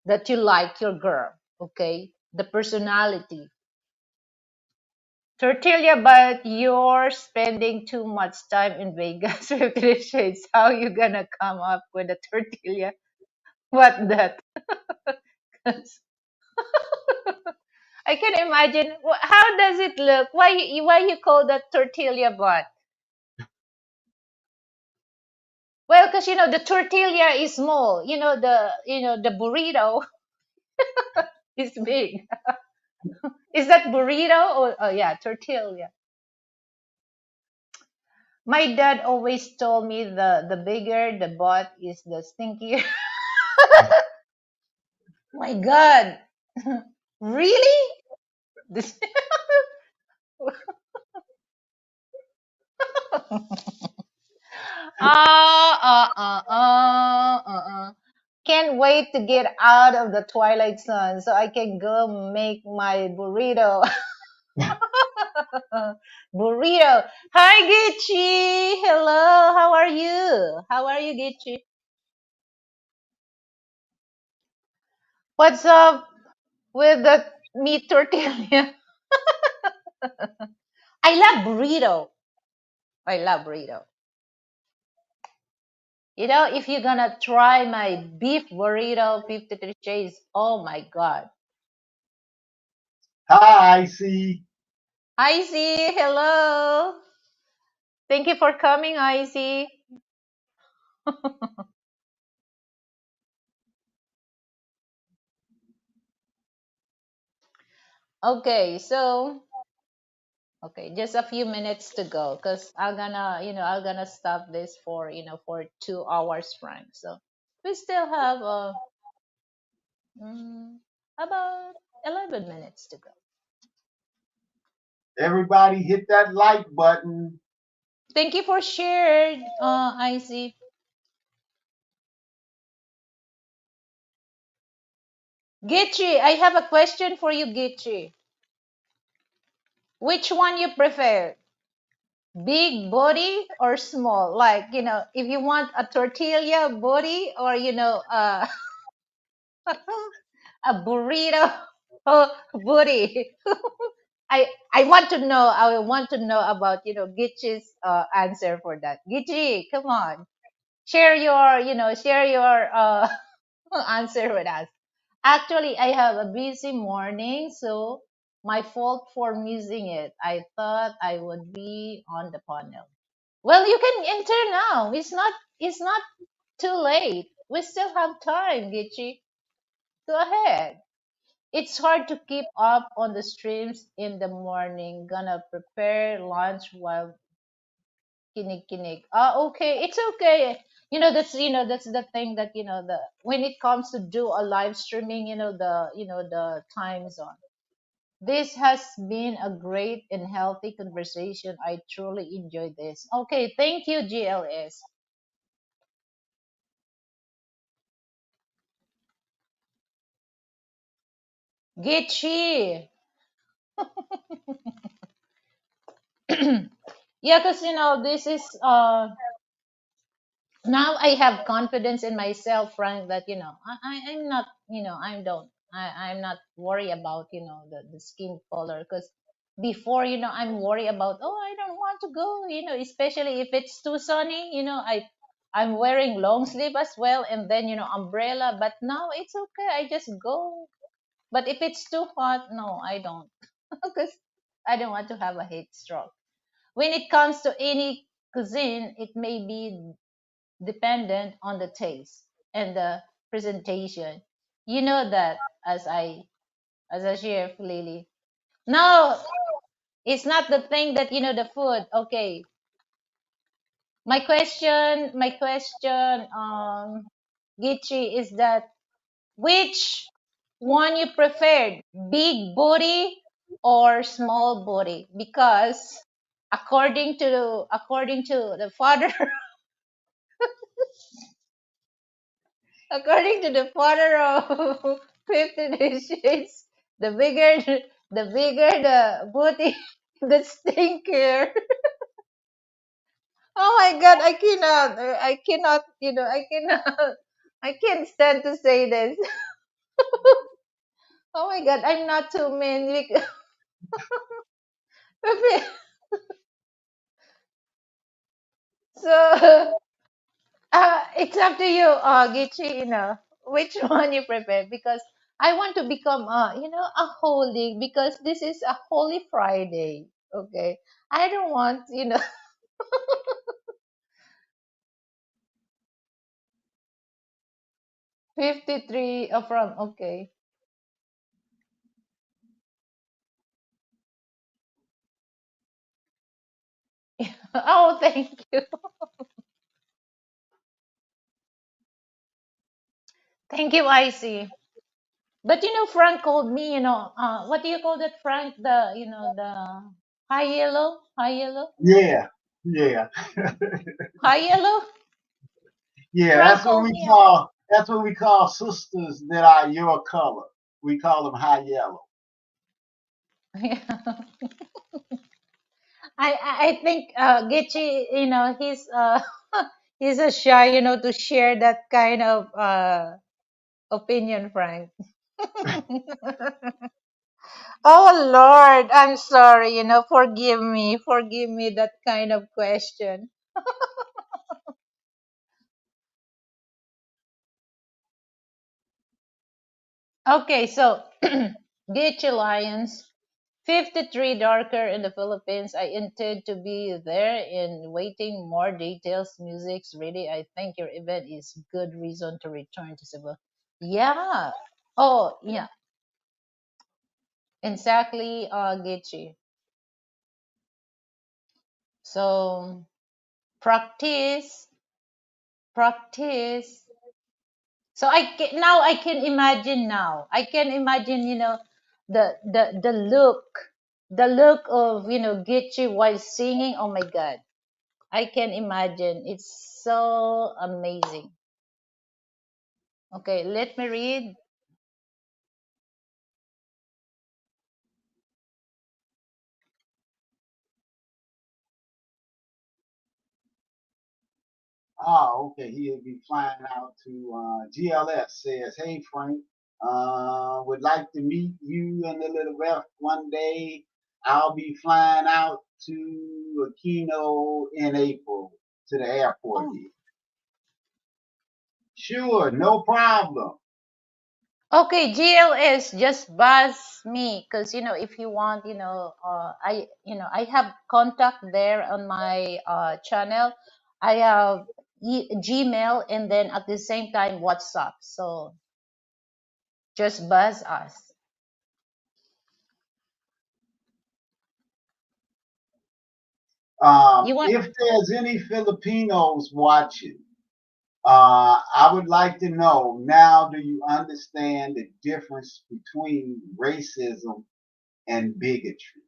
that you like your girl, okay? The personality. Tortilla, but you're spending too much time in Vegas. 53 Shades. How you gonna come up with a tortilla? What that? I can imagine. How does it look? Why you call that tortilla butt? Well, because the tortilla is small. The burrito is big. Is that burrito or oh yeah, tortilla? My dad always told me the bigger the butt is the stinkier. My God, really? This Can't wait to get out of the twilight sun so I can go make my burrito. Burrito. Hi, Gichi. Hello. How are you? How are you, Gichi? What's up with the meat tortilla? I love burrito. I love burrito. If you're gonna try my beef burrito 53 Chase, oh my God. Hi, Icy. Icy, hello. Thank you for coming, Icy. Okay, so okay, just a few minutes to go because I'm gonna stop this for 2 hours, Frank. So we still have mm, about 11 minutes to go. Everybody hit that like button. Thank you for sharing, Icy. Gitchi, I have a question for you, Gitchi. Which one you prefer? Big body or small? Like, if you want a tortilla body or, a burrito booty. I want to know. I want to know about, Gitchi's answer for that. Gitchi, come on. Share your answer with us. Actually, I have a busy morning, so my fault for missing it. I thought I would be on the panel. Well, you can enter now. It's not too late. We still have time, Gitchi. Go ahead. It's hard to keep up on the streams in the morning. Gonna prepare lunch while kinig kinig. Okay, it's okay. That's the thing that the when it comes to do a live streaming, the time zone. This has been a great and healthy conversation. I truly enjoyed this. Okay, thank you, GLS. Gitchi. Yeah, because this is now I have confidence in myself, Frank, that I'm not, I'm not worried about the skin color, because before, I'm worried about, oh, I don't want to go, especially if it's too sunny, I'm wearing long sleeve as well, and then umbrella, but now it's okay, I just go. But if it's too hot, no, I don't, because I don't want to have a heat stroke. When it comes to any cuisine, it may be dependent on the taste and the presentation. You know that, as I share, Lily. No, it's not the thing that the food. Okay, my question, Gichi, is that which one you preferred, big booty or small booty? Because according to the father, according to the father of 50 Shades, the bigger the booty, the stinkier. Oh my God, I can't stand to say this. Oh my God, I'm not too mean. So, it's up to you, Gichi, which one you prefer, because I want to become, a holy, because this is a Holy Friday. Okay. I don't want, 53 from, okay. Oh, thank you. Thank you, Icy. But Frank called me, what do you call that, Frank? The high yellow, high yellow, Yeah, yeah, high yellow. yeah. Frank called me. That's what we call sisters that are your color. We call them high yellow. I think Getchi, he's he's a shy, to share that kind of opinion, Frank. Oh Lord, I'm sorry, forgive me that kind of question. Okay, so Getchi Lions, 53 darker in the Philippines. I intend to be there in waiting more details. Music's ready. I think your event is good reason to return to Cebu. Yeah. Oh, yeah. Exactly, Getchi. So practice, practice. So now I can imagine now. I can imagine, the look of Getchi while singing. Oh my God, I can imagine. It's so amazing. Okay, let me read. Oh, okay. He'll be flying out to GLS. Says, "Hey Frank, would like to meet you and the little ref one day. I'll be flying out to Aquino in April to the airport Oh, here." Sure, no problem. okay, GLS, just buzz me, because if you want, I have contact there on my channel. I have Gmail, and then at the same time WhatsApp. So just buzz us. You want? If there's any Filipinos watching, I would like to know now, do you understand the difference between racism and bigotry?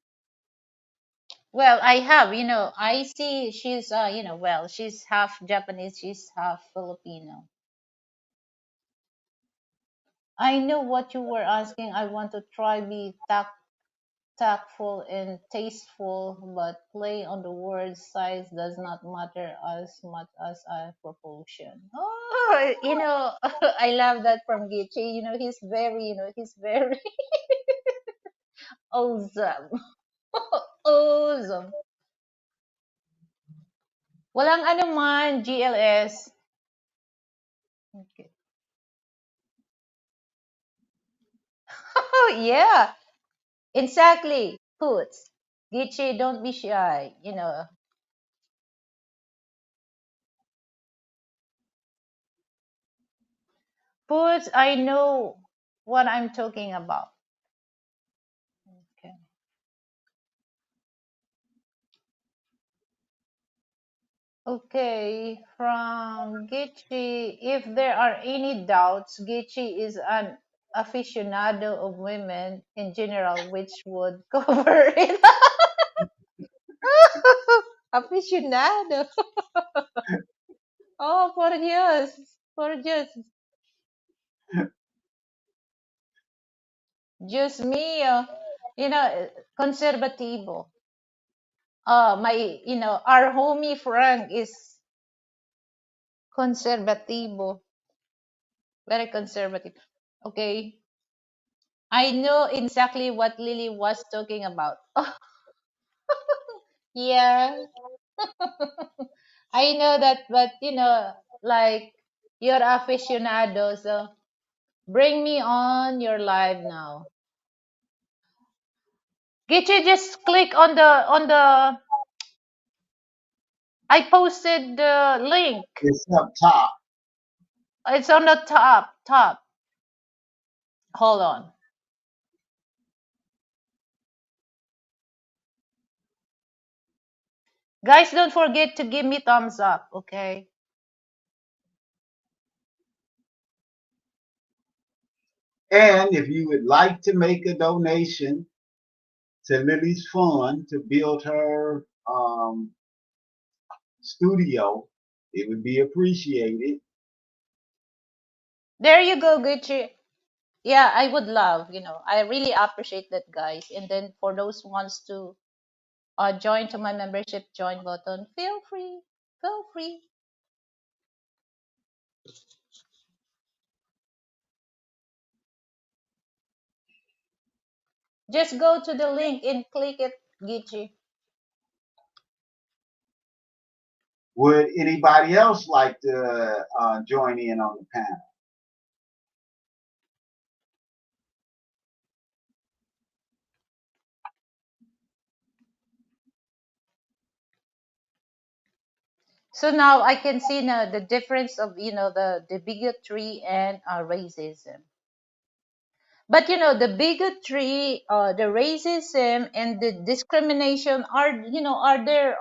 Well, I have. I see she's well, she's half Japanese, she's half Filipino. I know what you were asking. I want to try be tactful and tasteful, but play on the word size does not matter as much as a proportion. Oh, I love that from Gichi. He's very awesome. Awesome. Walang ano man, GLS. Okay. Oh, yeah, exactly. Puts. Gichi, don't be shy. Puts, I know what I'm talking about. Okay. Okay, from Gichi, if there are any doubts, Gichi is an aficionado of women in general, which would cover it. Aficionado. Oh, por Dios. Por Dios. Dios mío. Conservativo. Our homie Frank is conservativo. Very conservative. Okay. I know exactly what Lily was talking about. Yeah, I know that, but like you're aficionado, so bring me on your live now. Gichi, just click on the. I posted the link. It's up top. It's on the top. Hold on, guys. Don't forget to give me thumbs up, okay? And if you would like to make a donation to Lily's fund to build her studio, it would be appreciated. There you go, Gichi. Yeah, I would love. I really appreciate that, guys. And then for those who wants to join to my membership join button, feel free. Feel free. Just go to the link and click it, Gichi. Would anybody else like to join in on the panel? So now I can see now the difference of the bigotry and racism. But the bigotry, the racism, and the discrimination are there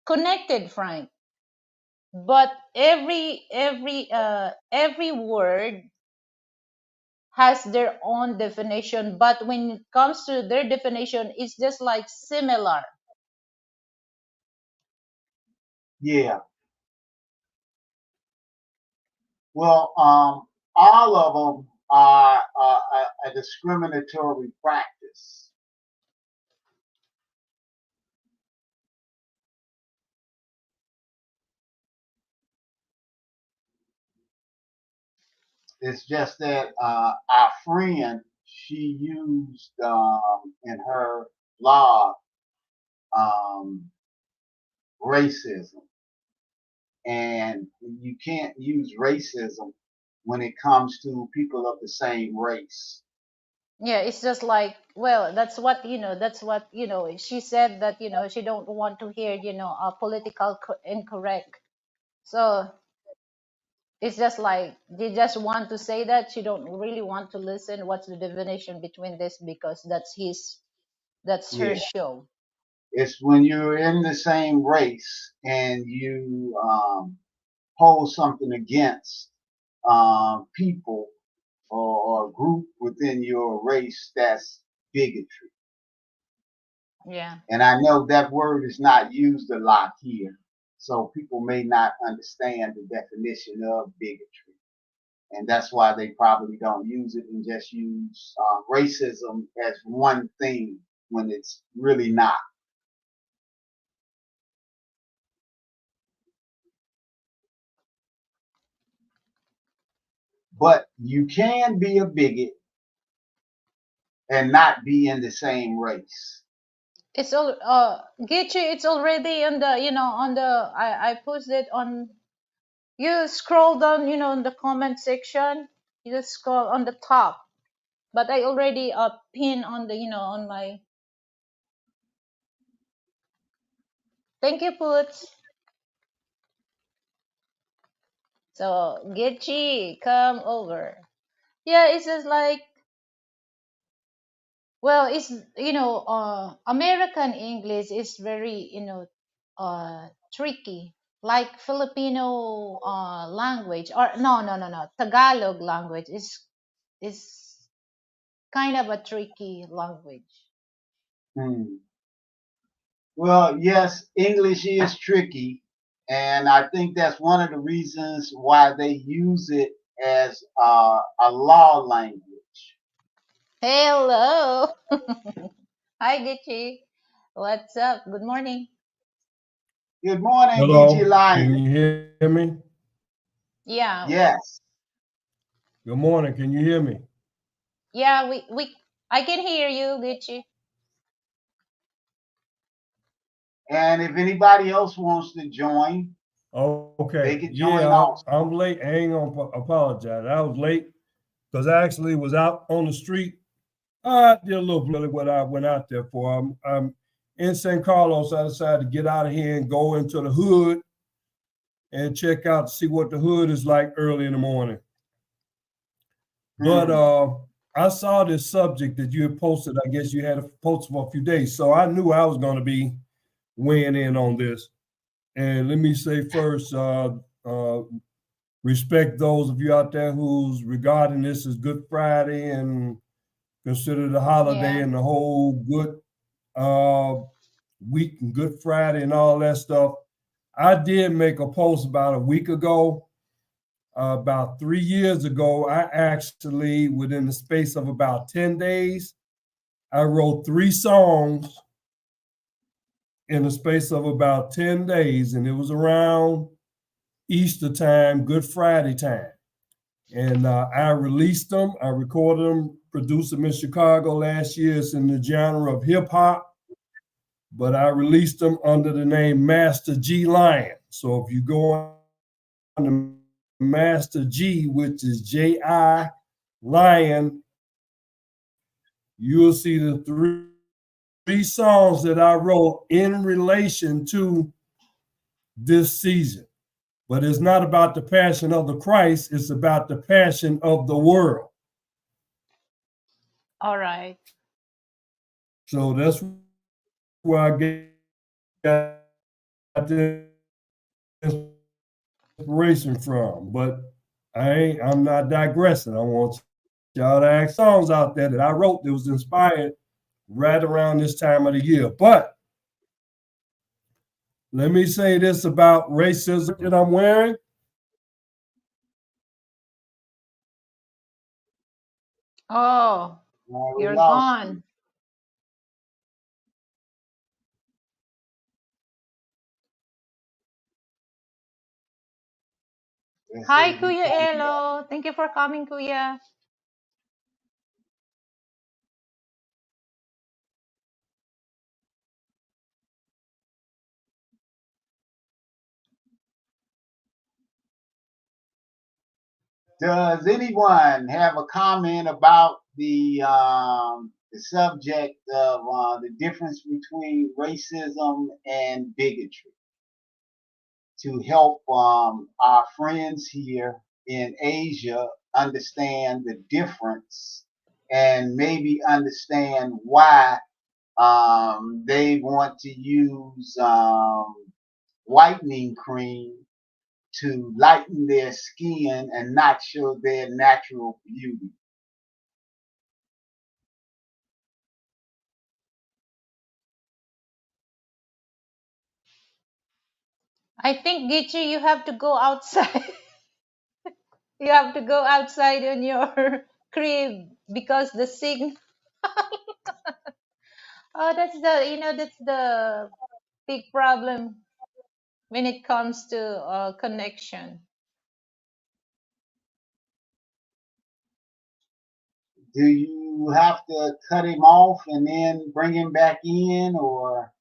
connected, Frank. But every word has their own definition, but when it comes to their definition, it's just like similar. Well, all of them are a discriminatory practice. It's just that our friend, she used in her blog um, racism, and you can't use racism when it comes to people of the same race. Yeah, it's just like, well, that's what, that's what, she said that, she don't want to hear, political incorrect. So it's just like they just want to say that she don't really want to listen what's the definition between this, because that's her Yeah, show. it's when you're in the same race and you hold something against people or a group within your race that's bigotry. Yeah. And I know that word is not used a lot here, so people may not understand the definition of bigotry. And that's why they probably don't use it and just use racism as one thing when it's really not. But you can be a bigot and not be in the same race. It's all Gichi, it's already on the, on the, I posted on, you scroll down, in the comment section, you just scroll on the top. But I already pin on the, on my, thank you, Poots. So Gichi, come over. Yeah, it's just like, well, it's, American English is very, tricky, like Filipino language, or no, Tagalog language is kind of a tricky language. Hmm. Well, yes, English is tricky, and I think that's one of the reasons why they use it as a law language. Hello. Hi, Gichi. What's up? Good morning. Good morning, Geechee Hello, Lion. can you hear me? Yeah, Yes, Good morning, can you hear me? yeah, we I can hear you, Gichi. and if anybody else wants to join, Okay, they can yeah, join also. I'm late. I ain't gonna apologize. I was late because I actually was out on the street. I did a little really what I went out there for. I'm in San Carlos. I decided to get out of here and go into the hood and check out to see what the hood is like early in the morning. But Hmm. I saw this subject that you had posted. I guess you had posted for a few days, so I knew I was going to be weighing in on this. And let me say first, respect those of you out there who's regarding this as Good Friday and consider the holiday Yeah. and the whole good uh, week and Good Friday and all that stuff. I did make a post about a week ago. About 3 years ago, I actually, within the space of about 10 days, I wrote 3 songs in the space of about 10 days, and it was around Easter time, Good Friday time. And I released them. I recorded them, produced them in Chicago last year. It's in the genre of hip hop, but I released them under the name Master G Lion. So if you go on to Master G, which is J-I Lion, you'll see the three songs that I wrote in relation to this season. But it's not about the passion of the Christ, it's about the passion of the world. All right. So that's where I got the inspiration from. But I'm not digressing. I want y'all to ask songs out there that I wrote that was inspired right around this time of the year. But let me say this about racism that I'm wearing. Oh, We you're lost you. gone. Let's see Hi, if he Kuya comes back. Elo. Thank you for coming, Kuya. Does anyone have a comment about the subject of the difference between racism and bigotry to help our friends here in Asia understand the difference and maybe understand why they want to use whitening cream to lighten their skin and not show their natural beauty? I think, Gichi, you have to go outside. You have to go outside on your crib because the signal. Oh, that's that's the big problem when it comes to connection. Do you have to cut him off and then bring him back in, or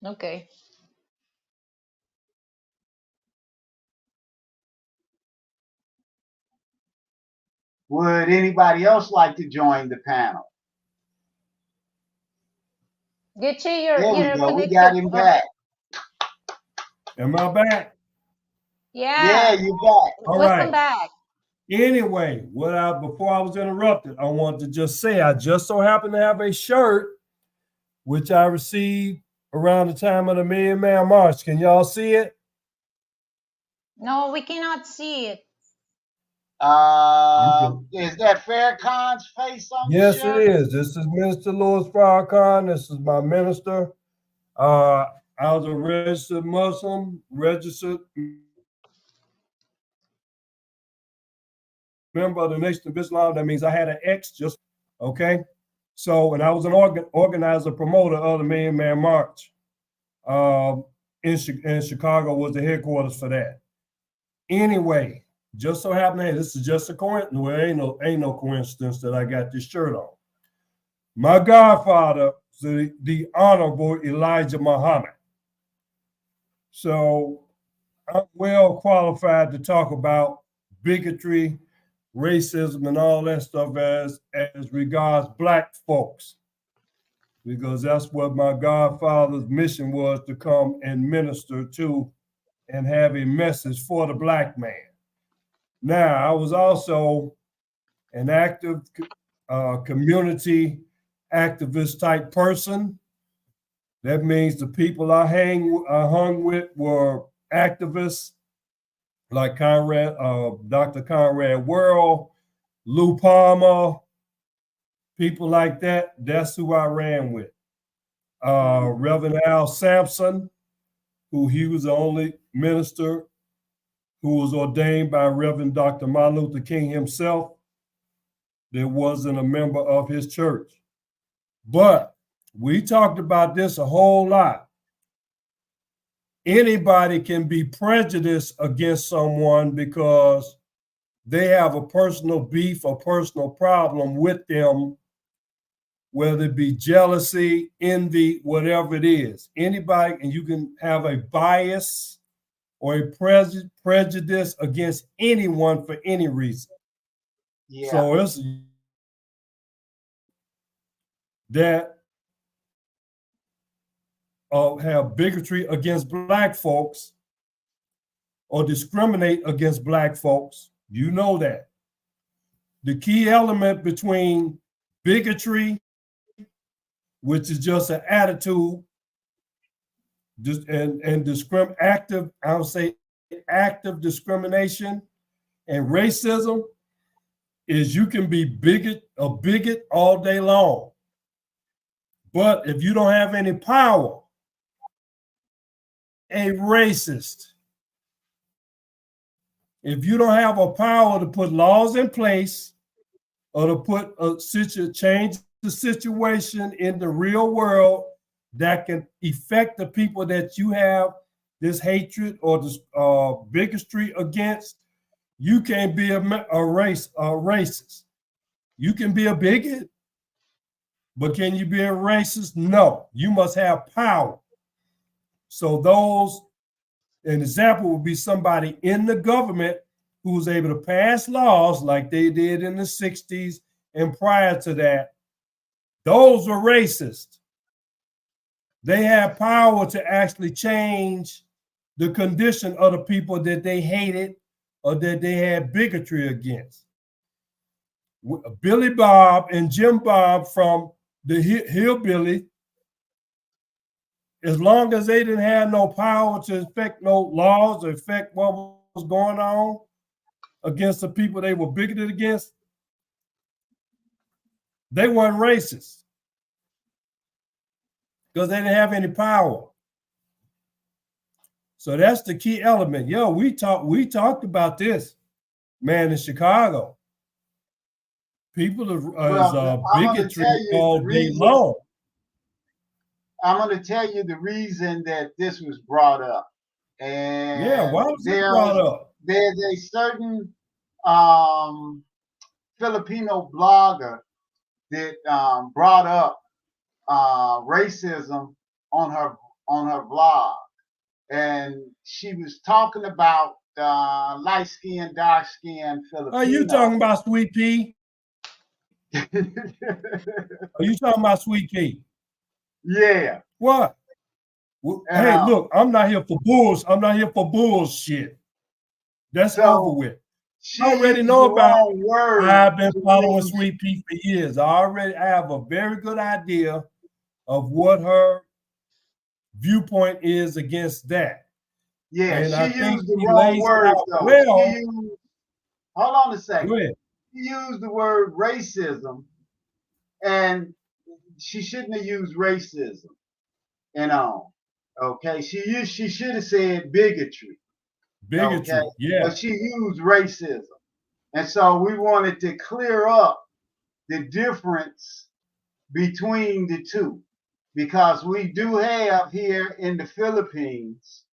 Okay. would anybody else like to join the panel? Gichi, your There we your go. We got connection. him back. Am I back? Yeah, Yeah. you back. All Welcome right. back. Anyway, before I was interrupted, I wanted to just say I just so happen to have a shirt which I received around the time of the Million Man March. Can y'all see it? No, we cannot see it. You can. Is that Farrakhan's face on the Yes, it shirt? is. This is Minister Louis Farrakhan. This is my minister. Uh, I was a registered Muslim, registered member of the Nation of Islam. That means I had an X just okay. So, and I was an organizer, promoter of the Million Man March. Um, in Chicago was the headquarters for that. Anyway, just so happened, hey, this is just a coincidence. Well, ain't no coincidence that I got this shirt on. My godfather, the Honorable Elijah Muhammad. So I'm well qualified to talk about bigotry, racism, and all that stuff as regards black folks, because that's what my godfather's mission was, to come and minister to and have a message for the black man. Now, I was also an active community activist type person. That means the people I hung with were activists like Dr. Conrad Worrell, Lou Palmer, people like that. That's who I ran with. Reverend Al Sampson, who he was the only minister who was ordained by Reverend Dr. Martin Luther King himself that wasn't a member of his church. But we talked about this a whole lot. Anybody can be prejudiced against someone because they have a personal beef or personal problem with them, whether it be jealousy, envy, whatever it is. Anybody, and you can have a bias or a prejudice against anyone for any reason. Yeah. So it's that have bigotry against black folks or discriminate against black folks. You know that. The key element between bigotry, which is just an attitude, and active, I would say active discrimination, and racism, is you can be a bigot all day long. But if you don't have any power, a racist. if you don't have a power to put laws in place or to put change the situation in the real world that can affect the people that you have this hatred or this bigotry against, you can't be a racist. You can be a bigot, but can you be a racist? No, you must have power. So an example would be somebody in the government who was able to pass laws like they did in the 60s and prior to that. Those were racist. They had power to actually change the condition of the people that they hated or that they had bigotry against. Billy Bob and Jim Bob from the Hillbilly, as long as they didn't have no power to affect no laws or affect what was going on against the people they were bigoted against, they weren't racist because they didn't have any power. So that's the key element. Yo, we talked about this, man, in Chicago. People are bigotry all day long. I'm going to tell you the reason that this was brought up. And yeah, why was it brought up? There's a certain Filipino blogger that brought up racism on her blog, and she was talking about light skin, dark skin Filipino. Are you talking about Sweet Pea? Are you talking about Sweet Pea? Yeah. What? Hey, look, I'm not here for bulls. I'm not here for bullshit. That's over with. I already know about it. I've been following Sweet Pea for years. I have a very good idea of what her viewpoint is against that. Yeah, and she used the wrong word though. Well, hold on a second. Go ahead. She used the word racism, and she shouldn't have used racism. Okay. She should have said bigotry. Bigotry, okay? Yeah. But she used racism. And so we wanted to clear up the difference between the two, because we do have here in the Philippines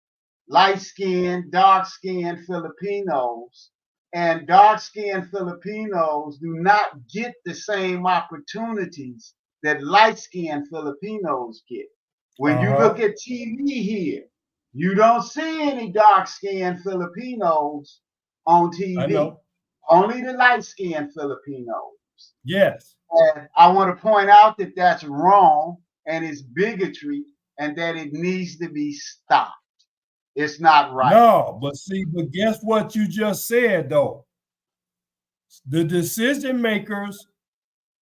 light-skinned, dark-skinned Filipinos, and dark-skinned Filipinos do not get the same opportunities that light-skinned Filipinos get. When you look at TV here, you don't see any dark-skinned Filipinos on TV. I know. Only the light-skinned Filipinos. Yes. And I want to point out that that's wrong and it's bigotry and that it needs to be stopped. It's not right. No, but guess what you just said, though? The decision makers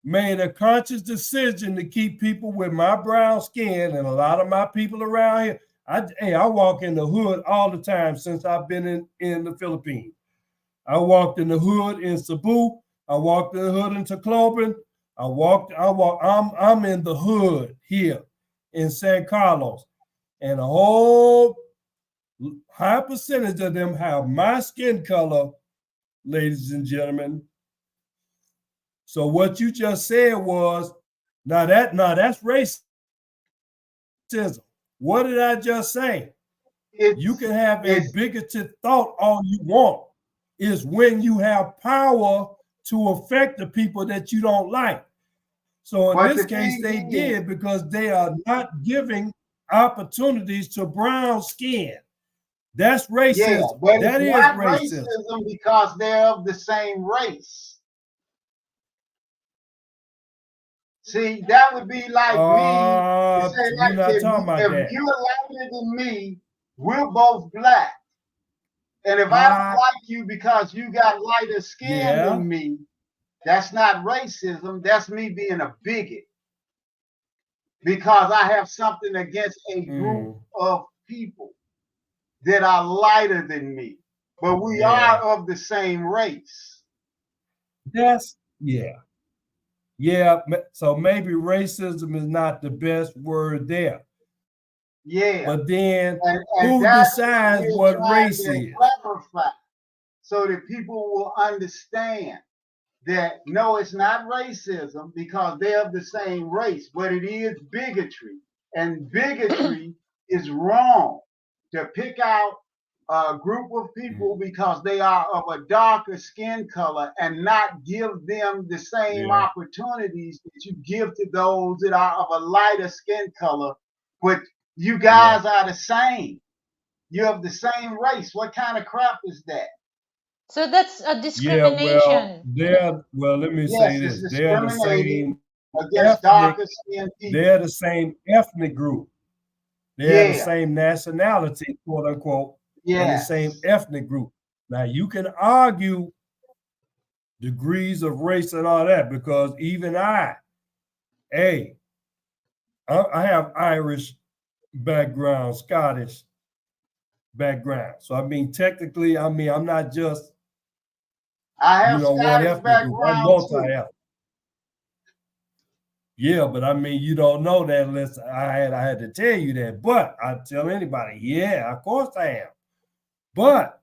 made a conscious decision to keep people with my brown skin and a lot of my people around here. I walk in the hood all the time since I've been in the Philippines. I walked in the hood in Cebu. I walked in the hood in Tacloban. I'm in the hood here in San Carlos. And a whole high percentage of them have my skin color, ladies and gentlemen. So what you just said was, that's racism. What did I just say? You can have a bigoted thought all you want. Is when you have power to affect the people that you don't like. So in this case, they did, because they are not giving opportunities to brown skin. That's racism. Yeah, but that it's is not racism because they're of the same race. See, that would be like me. Say, like, if you're lighter than me, we're both black. And if I don't like you because you got lighter skin than me, that's not racism. That's me being a bigot. Because I have something against a group of people that are lighter than me. But we are of the same race. Yeah. So maybe racism is not the best word there. Yeah. But then who decides what race is? so that people will understand that no, it's not racism because they're of the same race, but it is bigotry. And bigotry is wrong to pick out a group of people because they are of a darker skin color and not give them the same Yeah, opportunities that you give to those that are of a lighter skin color. But you yeah, guys are the same. You're of the same race. What kind of crap is that? So that's a yeah. Well, discrimination. let me say Yes, it's this. They're the discriminating same against ethnic. darker skinned They're people. the same ethnic group. They have the Yeah, same nationality, quote unquote, and the same yes. ethnic group. Now you can argue degrees of race and all that because even hey, I have Irish background, Scottish background. So I mean, technically, I'm not just I have one Scottish ethnic group. I'm background too. multi-ethnic. Yeah, but I mean, you don't know that unless I had to tell you that. But I tell anybody, yeah, of course I am. But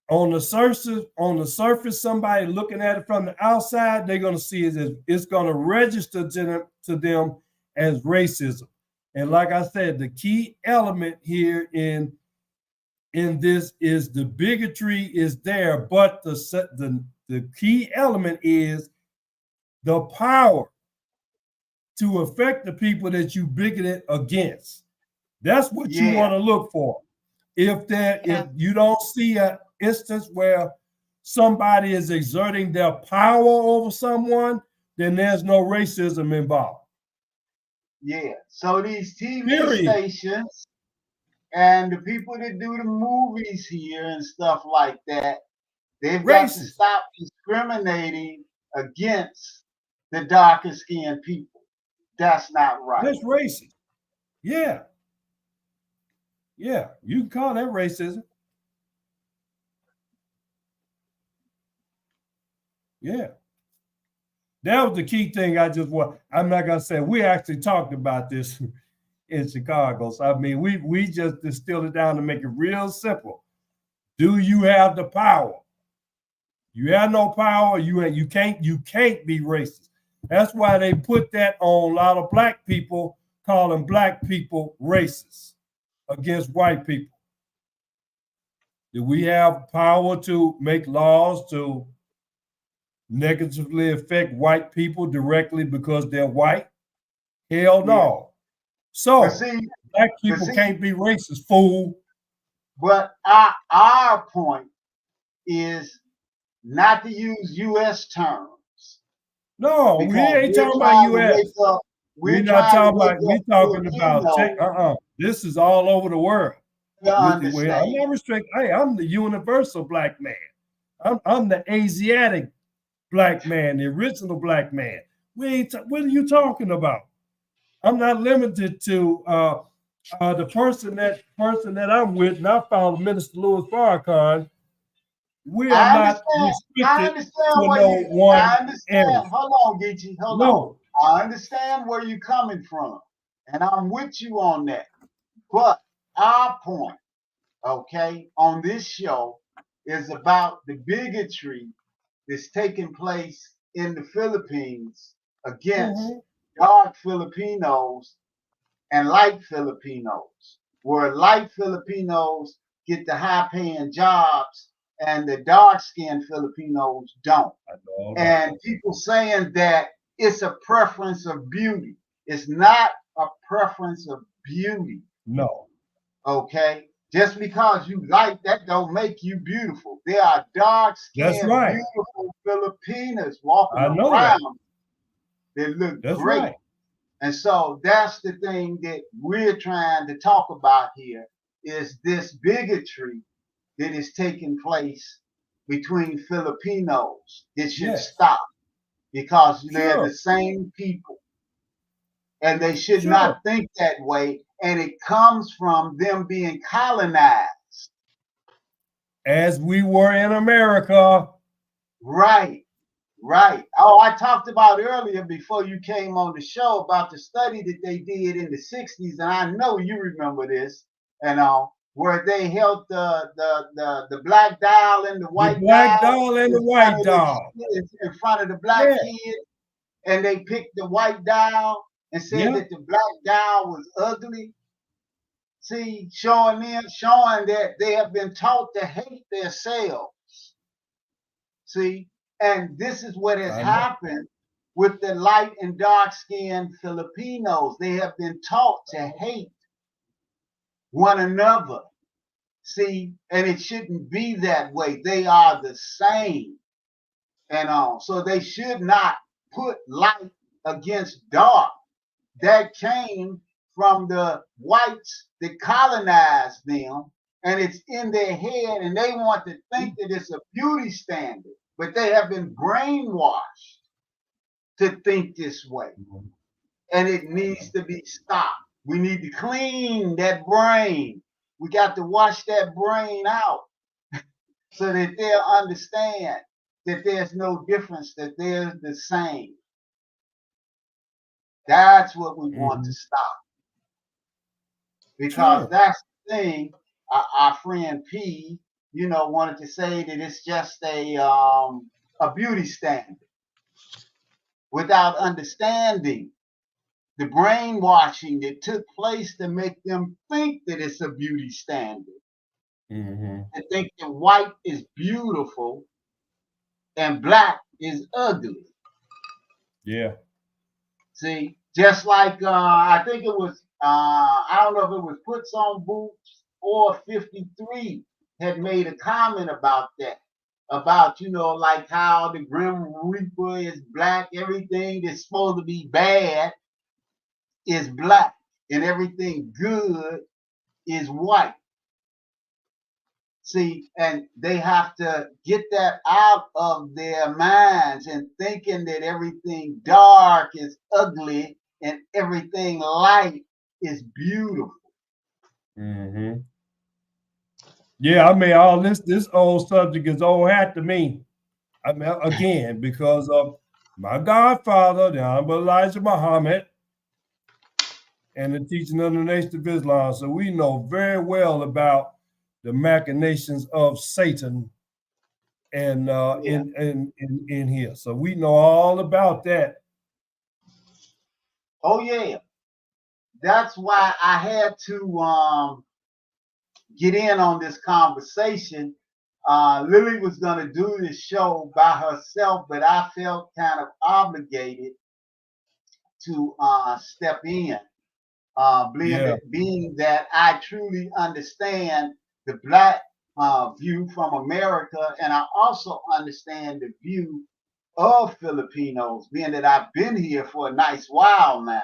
on the surface, somebody looking at it from the outside, they're gonna see it as it's gonna register to them as racism. And like I said, the key element here in this is the bigotry is there, but the key element is the power to affect the people that you bigoted against. That's what you Yeah, want to look for. If Yeah. you don't see an instance where somebody is exerting their power over someone, then there's no racism involved. yeah. So these TV Period. stations and the people that do the movies here and stuff like that, they've got to Racist. stop discriminating against the darker skinned people. That's not right. That's racist. Yeah. Yeah. You can call that racism. Yeah. That was the key thing I just want. I'm not gonna say we actually talked about this in Chicago. So I mean, we just distilled it down to make it real simple. Do you have the power? You have no power. You can't be racist. That's why they put that on a lot of black people, calling black people racist against white people. Do we have power to make laws to negatively affect white people directly because they're white? Hell Yeah. no. But So see, black but people see, can't be racist, fool. but our point is not to use US terms No, we because ain't talking about US. We're we're not trying to talking wake about, up we talking about tech. Filipinos This is all over the world. to I'm understand. not restricted. Hey, I'm the universal black man. I'm the Asiatic black man, the original black man. What are you talking about? I'm not limited to the person that I'm with, and I follow Minister Louis Farrakhan. We are I not understand. I restricted understand to where no you. one I area. understand. Hold on, Geechee. Hold on. No, I understand where you're coming from, and I'm with you on that. But our point, okay, on this show is about the bigotry that's taking place in the Philippines against mm-hmm. dark Filipinos and light Filipinos, where light Filipinos get the high paying jobs and the dark skinned Filipinos don't. I know all about And that. people saying that it's a preference of beauty. It's not a preference of beauty, No, okay? Just because you like that don't make you beautiful. There are dark that's skinned, right. beautiful Filipinas walking I know that. around that look That's great. right. And so that's the thing that we're trying to talk about here is this bigotry that is taking place between Filipinos. It should Yes. stop because they're the Sure. same people and they should Sure. not think that way. And it comes from them being colonized. As we were in America. Right, right. Oh, I talked about earlier before you came on the show about the study that they did in the 60s, and I know you remember this and all. where they held the black doll and the The white black doll doll and in the front white of the doll. in front of the black Yeah, kids, and they picked the white doll and said yeah. that the black doll was ugly. See, showing that they have been taught to hate themselves. See, and this is what has I know. happened with the light and dark skinned Filipinos. They have been taught to hate one another. See, and it shouldn't be that way. They are the same and all. So they should not put light against dark. That came from the whites that colonized them, and it's in their head, and they want to think that it's a beauty standard, but they have been brainwashed to think this way, and it needs to be stopped. We need to clean that brain. We got to wash that brain out so that they'll understand that there's no difference, that they're the same. That's what we want to Mm-hmm. stop, because Sure. that's the thing. Our friend P, wanted to say that it's just a beauty standard without understanding the brainwashing that took place to make them think that it's a beauty standard, Mm-hmm. and think that white is beautiful and black is ugly. Yeah. See, just like I think it was, I don't know if it was Puts on Boots or 53 had made a comment about that. About, like how the Grim Reaper is black, everything that's supposed to be bad is black, and everything good is white. See, and they have to get that out of their minds and thinking that everything dark is ugly and everything light is beautiful. Mm-hmm. Yeah, I mean, all this old subject is old hat to me. I mean, again, because of my godfather, the Honorable Elijah Muhammad, and the teaching of the Nation of Islam. So we know very well about the machinations of Satan and Yeah. in here. So we know all about that. Oh yeah. That's why I had to get in on this conversation. Lily was going to do this show by herself, but I felt kind of obligated to step in, Yeah, being that I truly understand the black view from America, and I also understand the view of Filipinos, being that I've been here for a nice while now,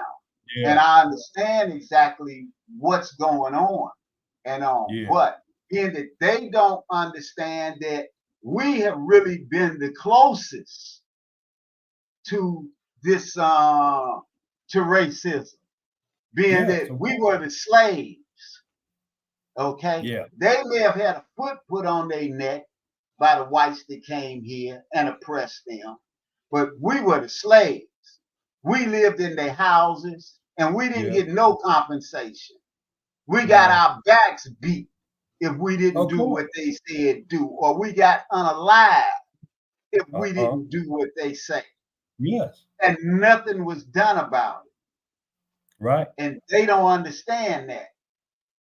and yeah, I understand exactly what's going on and on. yeah, But being that they don't understand that we have really been the closest to this to racism, being yes, that of we course. were the slaves. Okay, Yeah, they may have had a foot put on their neck by the whites that came here and oppressed them, but we were the slaves. We lived in their houses and we didn't yeah. get no compensation. We got No, our backs beat if we didn't of do course. what they said do, or we got unalive if we Uh-huh. didn't do what they say. Yes, And nothing was done about it. right, And they don't understand that.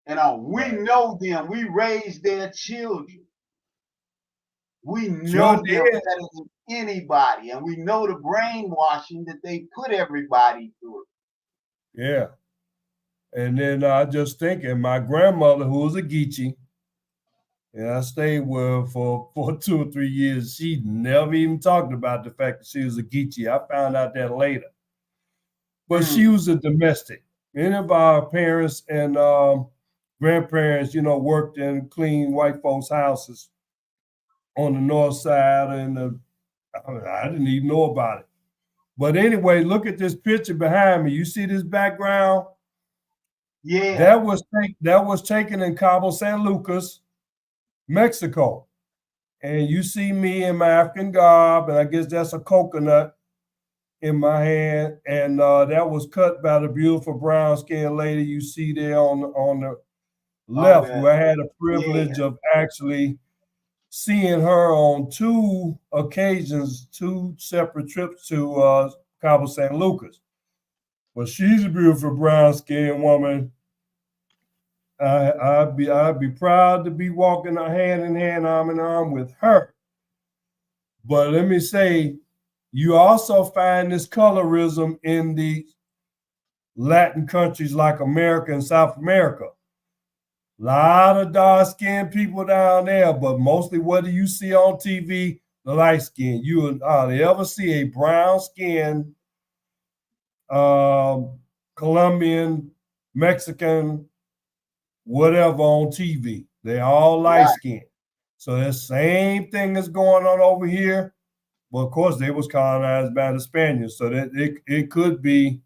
We right. know them. We raised their children. We Sure know them did. better than anybody. And we know the brainwashing that they put everybody through. Yeah. And then I just thinking, my grandmother, who was a Geechee, and I stayed with her for 2 or 3 years, she never even talked about the fact that she was a Geechee. I found out that later. But she Mm, was a domestic. Many of our parents and grandparents, worked in clean white folks' houses on the north side, and I didn't even know about it. But anyway, look at this picture behind me. You see this background? yeah. That was taken in Cabo San Lucas, Mexico. And you see me in my African garb, and I guess that's a coconut in my hand. And that was cut by the beautiful brown skinned lady you see there on the Oh, left, where I had the yeah, privilege of actually seeing her on two occasions, two separate trips to Cabo San Lucas. But she's a beautiful brown skinned woman. I'd be proud to be walking hand in hand, arm in arm with her. But let me say, you also find this colorism in the Latin countries like America and South America. A lot of dark skinned people down there, but mostly what do you see on TV? The light skin. You hardly ever see a brown skinned um, Colombian, Mexican, whatever on TV. They're all light right. skinned. So the same thing is going on over here. Well, of course, they was colonized by the Spaniards, so that it could be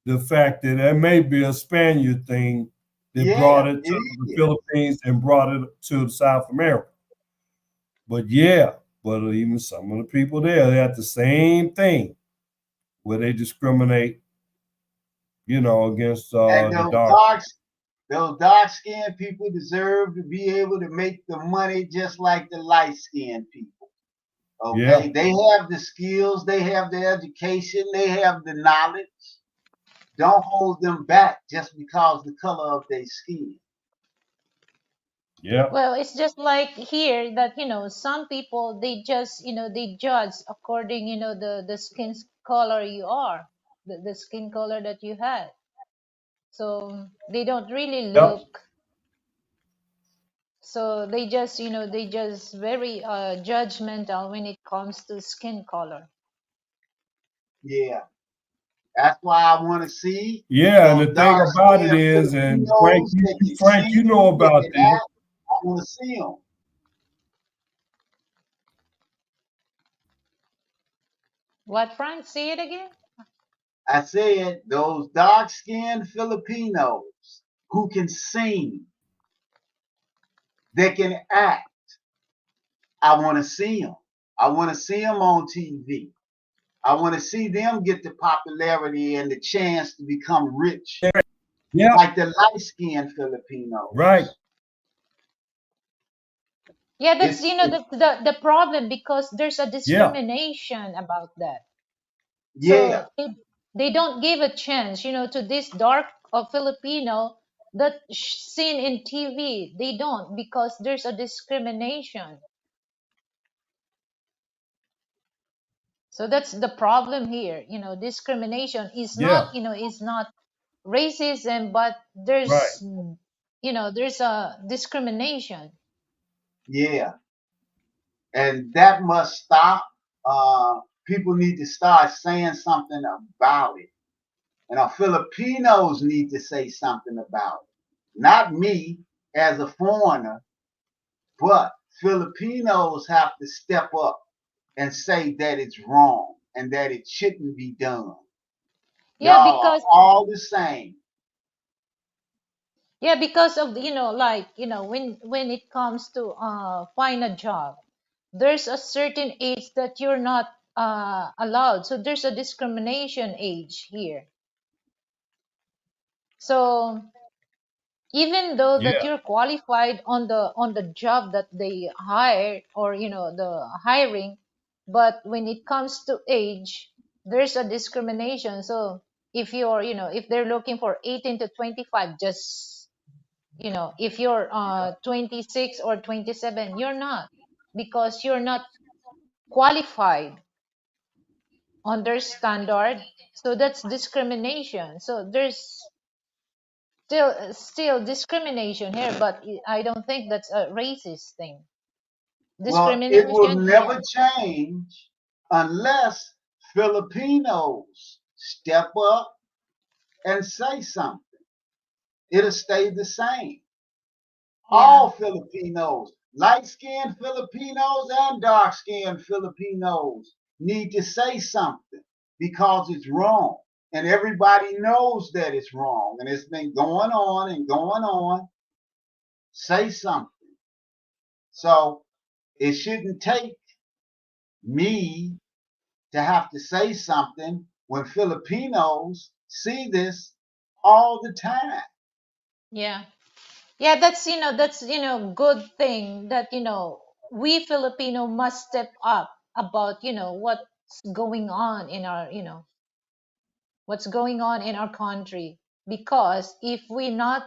the fact that there may be a Spaniard thing that Yeah, brought it it to the is. Philippines and brought it to South America. But yeah, but even some of the people there, they had the same thing where they discriminate, against And the dark. those dark skinned people deserve to be able to make the money just like the light skinned people. Yeah, Okay, they have the skills, they have the education, they have the knowledge. Don't hold them back just because the color of their skin. yeah, Well, it's just like here that, some people, they just, they judge according, the skin color you are, the skin color that you had. So they don't really yep, look. So they just very judgmental when it comes to skin color. Yeah, that's why I want to see yeah. And those the thing dark about it skinned is, and Frank, Filipinos that can Frank, you know sing, that about can this. act. I want to see them. What, Frank? Say it again. I said those dark skinned Filipinos who can sing, that can act. I want to see them. I want to see them on TV. I want to see them get the popularity and the chance to become rich, Yeah, like the light skinned right. Filipinos. Yeah, that's It's the problem, because there's a Yeah, discrimination about that. yeah, So they don't give a chance, to this dark Filipino that seen in TV. They don't, because there's a discrimination. So that's the problem here. Discrimination yeah, is not racism, but right. there's a discrimination. yeah, and that must stop. People need to start saying something about it. And our Filipinos need to say something about it. Not me as a foreigner, but Filipinos have to step up and say that it's wrong and that it shouldn't be done. Yeah, Y'all are because all the same. of like when it comes to find a job, there's a certain age that you're not allowed. So there's a discrimination age here. So even though that Yeah, you're qualified on the job that they hire, or the hiring, but when it comes to age, there's a discrimination. So if they're looking for 18 to 25, just if you're 26 or 27, you're not, because you're not qualified on their standard. So that's discrimination. So there's still discrimination here, but I don't think that's a racist thing. Well, it will Discrimination, yeah. never change unless Filipinos step up and say something. It'll stay the same. Yeah. All Filipinos, light skinned Filipinos and dark skinned Filipinos, need to say something because it's wrong. And everybody knows that it's wrong. And it's been going on and going on. Say something. So it shouldn't take me to have to say something when Filipinos see this all the time. Yeah. Yeah, that's good thing that we Filipino must step up about what's going on in our what's going on in our country, because if we not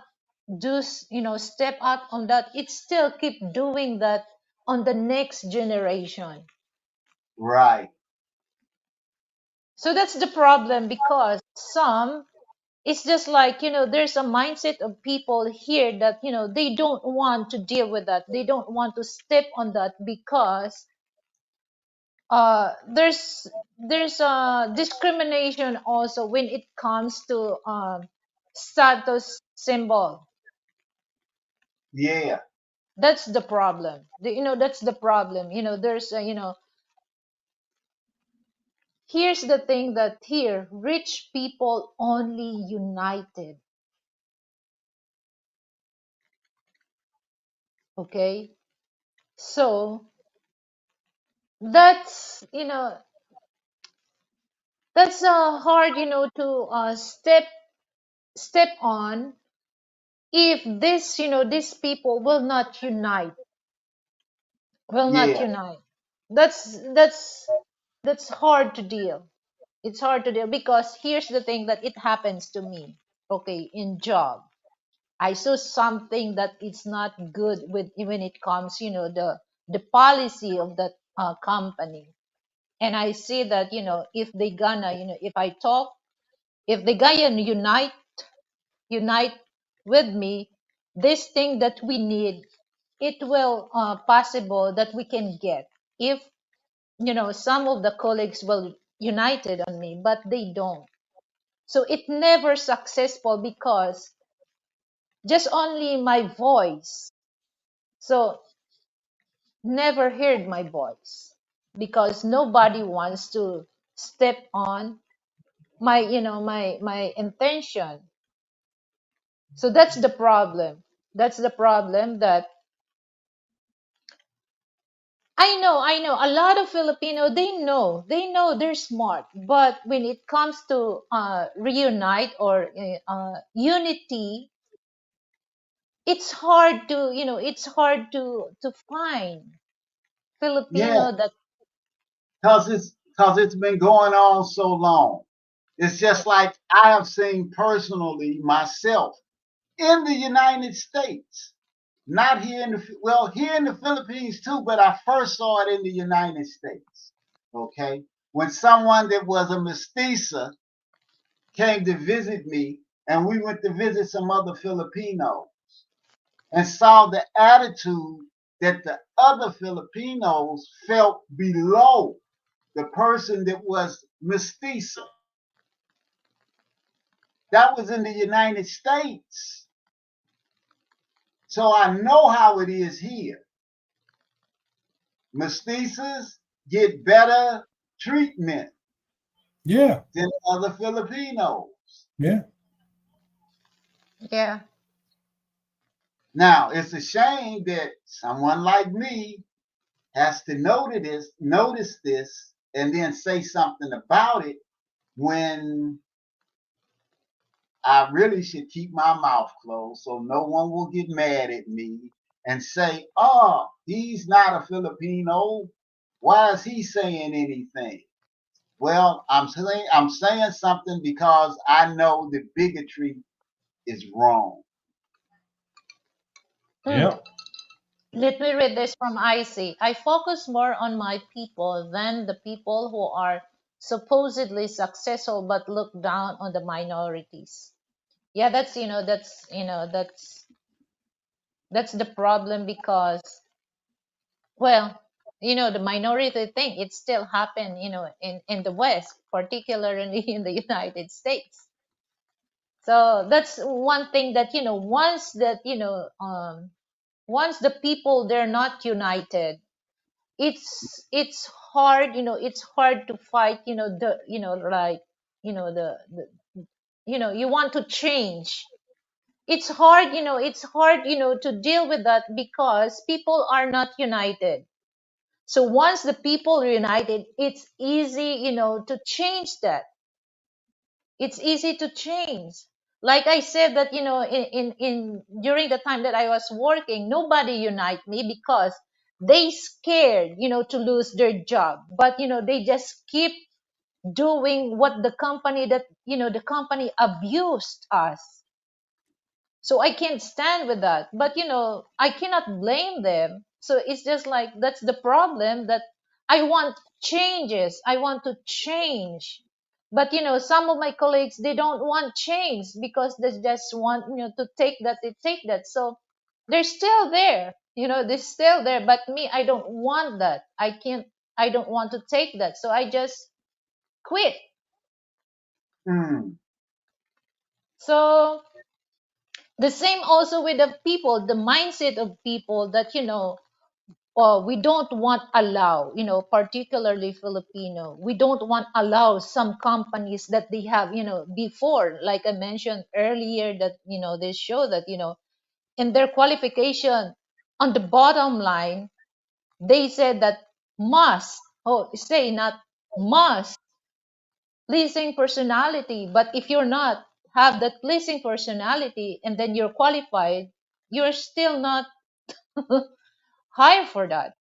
do step up on that, it still keep doing that on the next generation. Right. So that's the problem, because some, it's just like there's a mindset of people here that they don't want to deal with that, they don't want to step on that, because there's discrimination also when it comes to status symbol. Yeah. That's the problem. That's the problem. There's here's the thing, that here rich people only united. Okay, so that's that's hard to step on if this these people will not Yeah. unite. That's hard to deal. It's hard to deal, because here's the thing, that it happens to me. Okay, in job, I saw something that it's not good with when it comes the policy of that company. And I see that if they gonna if I talk, if they gonna unite with me, this thing that we need, it will possible that we can get if some of the colleagues will united on me, but they don't. So it never successful, because just only my voice. So never heard my voice, because nobody wants to step on my my intention. So that's the problem. That's the problem, that I know a lot of Filipino, they know they're smart, but when it comes to reunite or unity, it's hard to it's hard to find Yeah. Filipino that. Cause it's been going on so long. It's just like I have seen personally myself in the United States. Not here in the well, here in the Philippines too, but I first saw it in the United States. Okay, when someone that was a mestiza came to visit me, and we went to visit some other Filipinos, and saw the attitude that the other Filipinos felt below the person that was mestiza. That was in the United States. So I know how it is here. Mestizas get better treatment Yeah, than other Filipinos. yeah, Yeah. Now, it's a shame that someone like me has to notice this, and then say something about it when I really should keep my mouth closed so no one will get mad at me and say, oh, he's not a Filipino. Why is he saying anything? Well, I'm saying something because I know that bigotry is wrong. Hmm. yeah, Let me read this from IC. I focus more on my people than the people who are supposedly successful but look down on the minorities. Yeah, that's the problem, because well, the minority thing, it still happen, in the West, particularly in the United States. So that's one thing, that once the people they're not united, it's hard, it's hard to fight, the like the you want to change. It's hard, to deal with that, because people are not united. So once the people are united, it's easy, to change that. It's easy to change. Like I said that, in during the time that I was working, nobody unite me because they scared, to lose their job. But, they just keep doing what the company abused us. So I can't stand with that. But, I cannot blame them. So it's just like that's the problem, that I want changes. I want to change. But, some of my colleagues, they don't want change because they just want, to take that, they take that. So they're still there. They're still there. But me, I don't want that. I don't want to take that. So I just quit. Hmm. So the same also with the people, the mindset of people that, we don't want allow, particularly Filipino, we don't want allow some companies that they have, before, like I mentioned earlier, that, they show that, in their qualification, on the bottom line, they said that must, say not must, pleasing personality. But if you're not have that pleasing personality and then you're qualified, you're still not hired for that.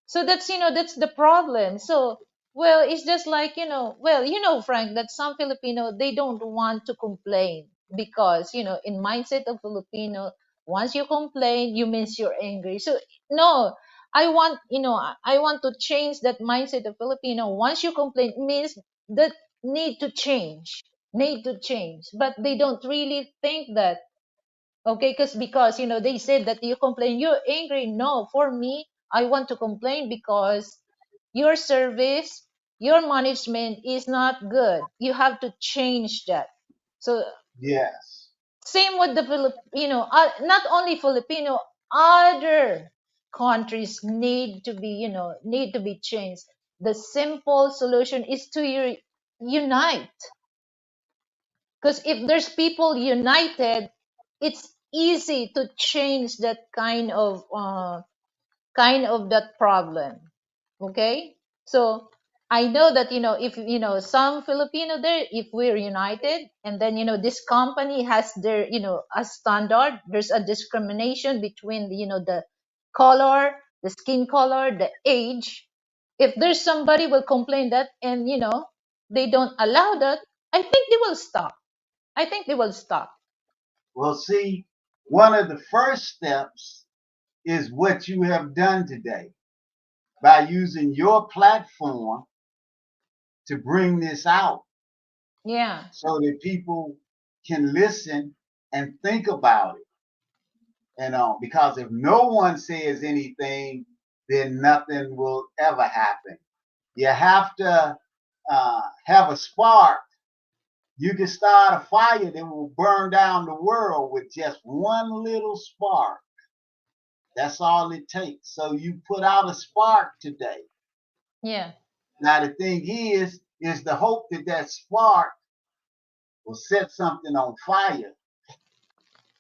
So that's the problem. So, well, it's just like, well, Frank, that some Filipino, they don't want to complain because, in mindset of Filipino, once you complain, you means you're angry. So no, I want to change that mindset of Filipino. Once you complain, means that need to change, but they don't really think that. Okay, because they said that you complain, you're angry. No, for me, I want to complain because your service, your management is not good. You have to change that. So Yes. same with the Filipino, not only Filipino, other countries need to be changed. The simple solution is to unite, because if there's people united, it's easy to change that kind of that problem. Okay, so I know that, if some Filipino there, if we're united, and then this company has their, a standard, there's a discrimination between the color, the skin color, the age. If there's somebody will complain that, and they don't allow that, I think they will stop. I think they will stop. Well, see, one of the first steps is what you have done today by using your platform to bring this out Yeah. so that people can listen and think about it. Because if no one says anything, then nothing will ever happen. You have to have a spark. You can start a fire that will burn down the world with just one little spark. That's all it takes. So you put out a spark today. Yeah. Now the thing is the hope that that spark will set something on fire.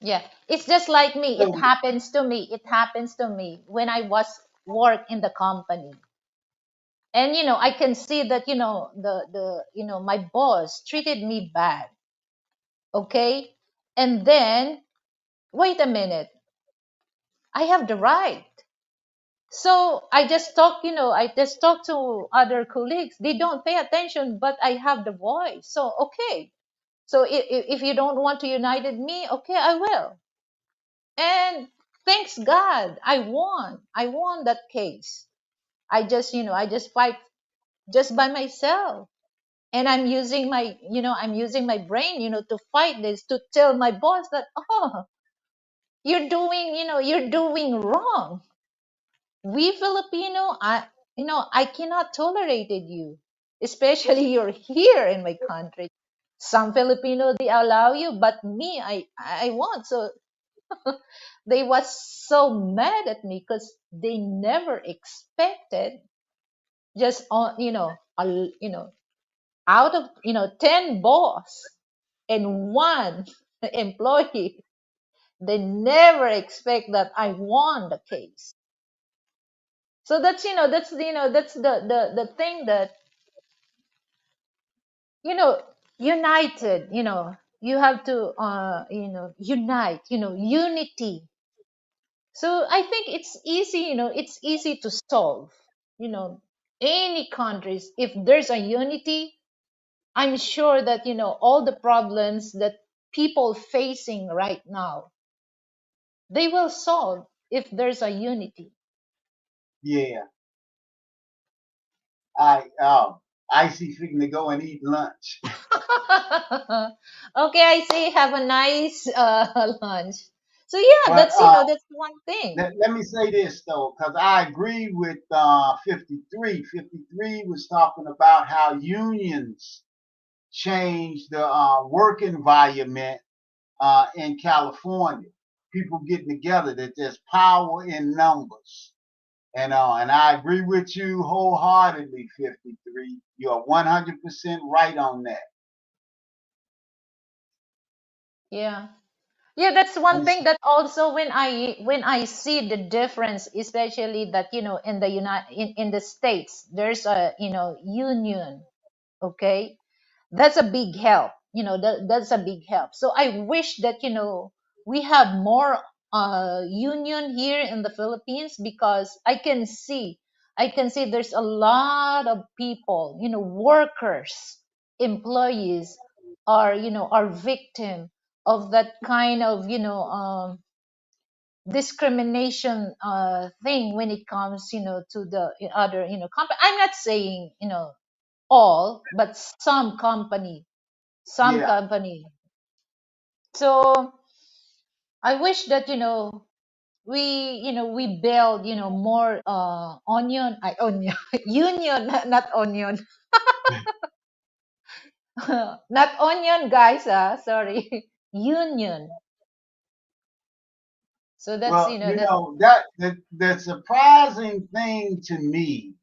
Yeah, it's just like me. It So happens to me. It happens to me when I was work in the company. And I can see that my boss treated me bad. Okay? And then wait a minute. I have the right. So I just talk to other colleagues. They don't pay attention, but I have the voice. So okay. So if you don't want to united me, okay, I will. And thanks God, I won. I won that case. I just fight just by myself. And I'm using my brain, to fight this, to tell my boss that, oh, you're doing wrong. We Filipino, I cannot tolerate you, especially you're here in my country. Some Filipino, they allow you, but me, I won't. So they was so mad at me because they never expected, just on out of 10 boss and one employee, they never expect that I won the case. So that's the thing that, you know united, you have to unite, unity. So I think it's easy, it's easy to solve, you know any countries. If there's a unity, I'm sure that all the problems that people facing right now, they will solve if there's a unity. Yeah, I see fitting to go and eat lunch. Okay, I say have a nice lunch. So yeah, But that's one thing. let me say this though, because I agree with 53. 53 was talking about how unions change the work environment in California. People getting together, that there's power in numbers. And I agree with you wholeheartedly, 53. You're 100% right on that. Yeah. Yeah, that's one And thing that also when I see the difference, especially that in the in the States, there's a union. Okay, that's a big help. That's a big help. So I wish that we have more union here in the Philippines, because I can see there's a lot of people, workers, employees, are victim of that kind of discrimination thing when it comes to the other company. I'm not saying all, but some yeah, company. So I wish that we build more onion union, not onion. Not onion, guys, sorry. Union. So that's well, that. that the surprising thing to me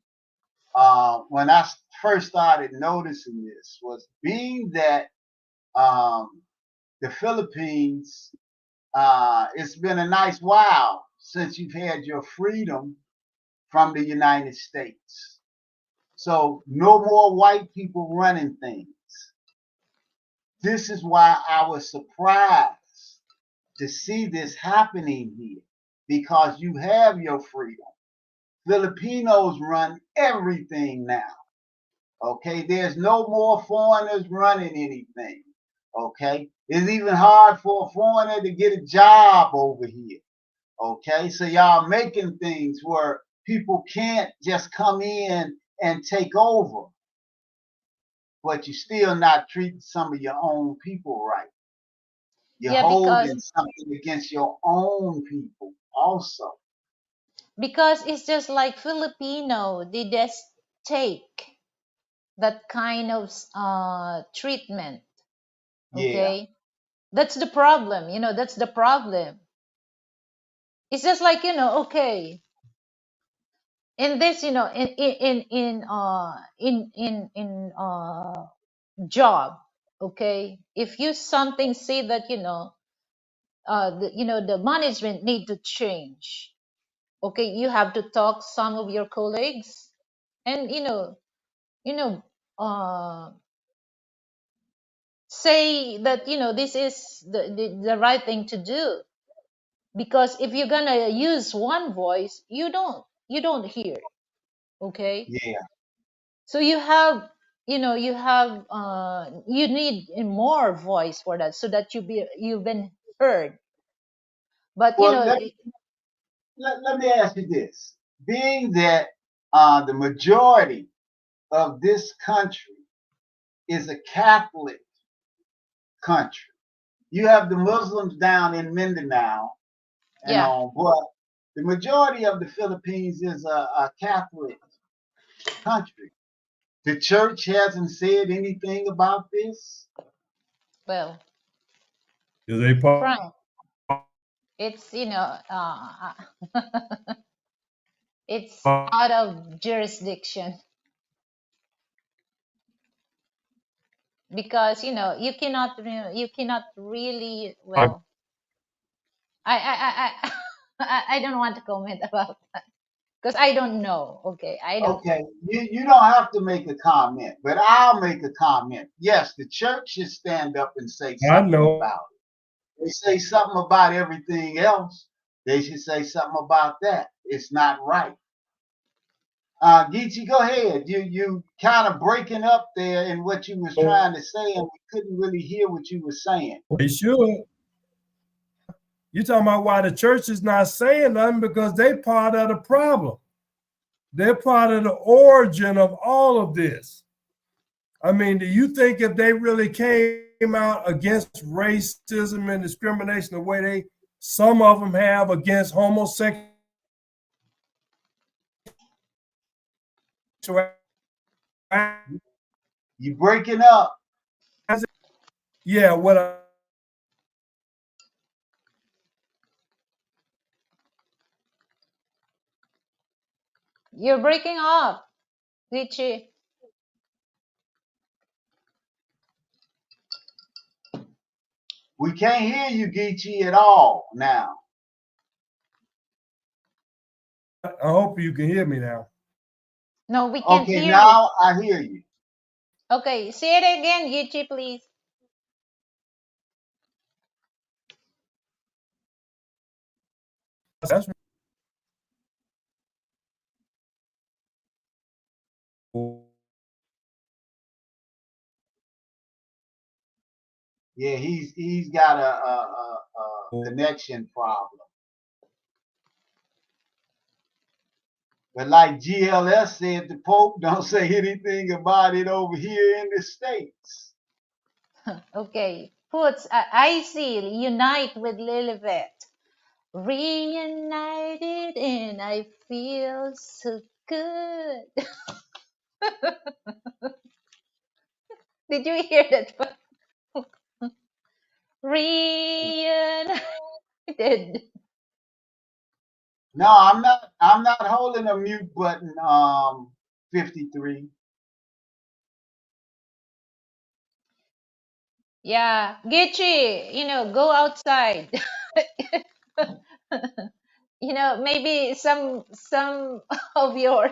when I first started noticing this was being that um, the Philippines, it's been a nice while since you've had your freedom from the United States. So no more white people running things. This is why I was surprised to see this happening here, because you have your freedom. Filipinos run everything now. Okay, there's no more foreigners running anything. Okay, it's even hard for a foreigner to get a job over here. Okay, so y'all making things where people can't just come in and take over, but you're still not treating some of your own people right. You're Yeah, because holding something against your own people also. it's just like Filipino, they just take that kind of treatment. Yeah, Okay, that's the problem. That's the problem. It's just like okay, in this job. Okay, if you something say that the management need to change. Okay, you have to talk some of your colleagues, and you know uh say that this is the right thing to do. Because if you're gonna use one voice, you don't hear. Okay, yeah. so you need more voice for that, so that you've been heard. But Well, let me ask you this. Being that the majority of this country is a Catholic country, you have the Muslims down in Mindanao and yeah, all, but the majority of the Philippines is a Catholic country. The church hasn't said anything about this. well, Is a Frank, it's it's out of jurisdiction. Because you cannot really, well, I I don't want to comment about that. because I don't know. Okay, I don't know. Okay, you don't have to make a comment, but I'll make a comment. Yes, the church should stand up and say I something know. about it. They say something about everything else. They should say something about that. It's not right. Geechee, go ahead. You kind of breaking up there in what you was trying to say, and we couldn't really hear what you were saying. They should. You talking about why the church is not saying nothing because they part of the problem. They're part of the origin of all of this. I mean, do you think if they really came out against racism and discrimination the way some of them have against homosexuality? You breaking up. Yeah, what You're breaking up, Richie. We can't hear you, Geechee, at all now. I hope you can hear me now. No, we can't Okay, hear you. now I hear you. Okay, say it again, Richie, please. That's Yeah, he's got a connection problem. But like GLS said, the Pope don't say anything about it over here in the States. Okay, puts I see unite with Lilibeth. Reunited and I feel so good. Did you hear that one? Reunited. No, I'm not holding a mute button, 53. Yeah, Gitchy, go outside. Maybe some of your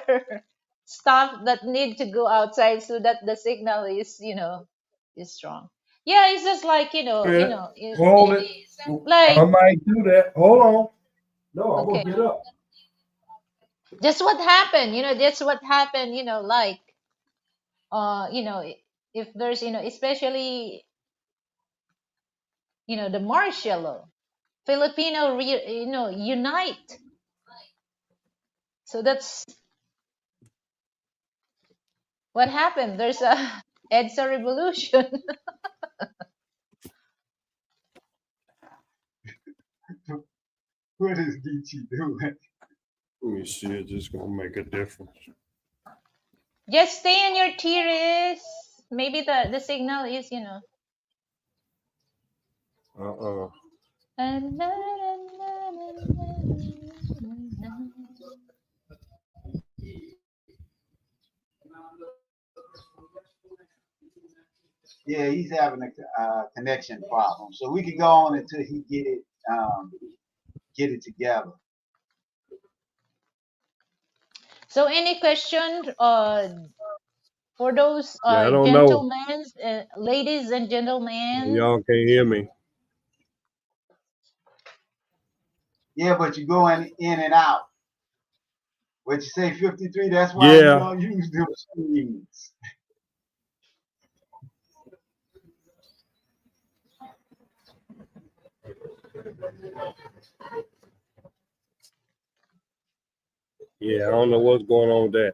stuff that need to go outside so that the signal is strong. Yeah, it's just like hold it. I like might do that. Hold on. No, I'm okay, gonna get up. just what happened. That's what happened. Like if there's especially the martial law, Filipino unite. So that's what happened. There's a EDSA revolution. What is Geechee doing? Let me see. It's just gonna make a difference. Just stay in your terrace. Maybe the signal is. Uh-uh. Yeah, he's having a connection problem. So we could go on until he get it together. So any question for those Yeah, I don't know. gentlemen, ladies and gentlemen? Y'all can't hear me. Yeah, but you're going in and out. What you say, 53? That's why you Yeah. don't use them screens. Yeah, I don't know what's going on with that.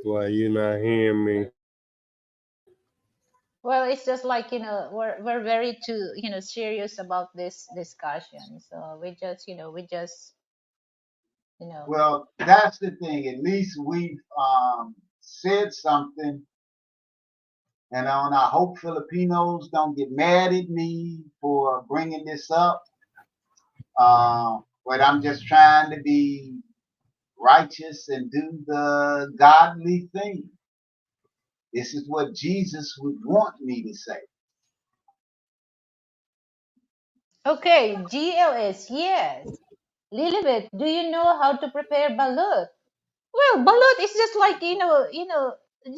Why you not hearing me? Well, it's just like we're very too serious about this discussion. So we just you know Well, that's the thing. At least we've said something, and I hope Filipinos don't get mad at me for bringing this up. But I'm just trying to be righteous and do the godly thing. This is what Jesus would want me to say. Okay, GLS, yes. Lilibet, do you know how to prepare balut? Well, balut is just like,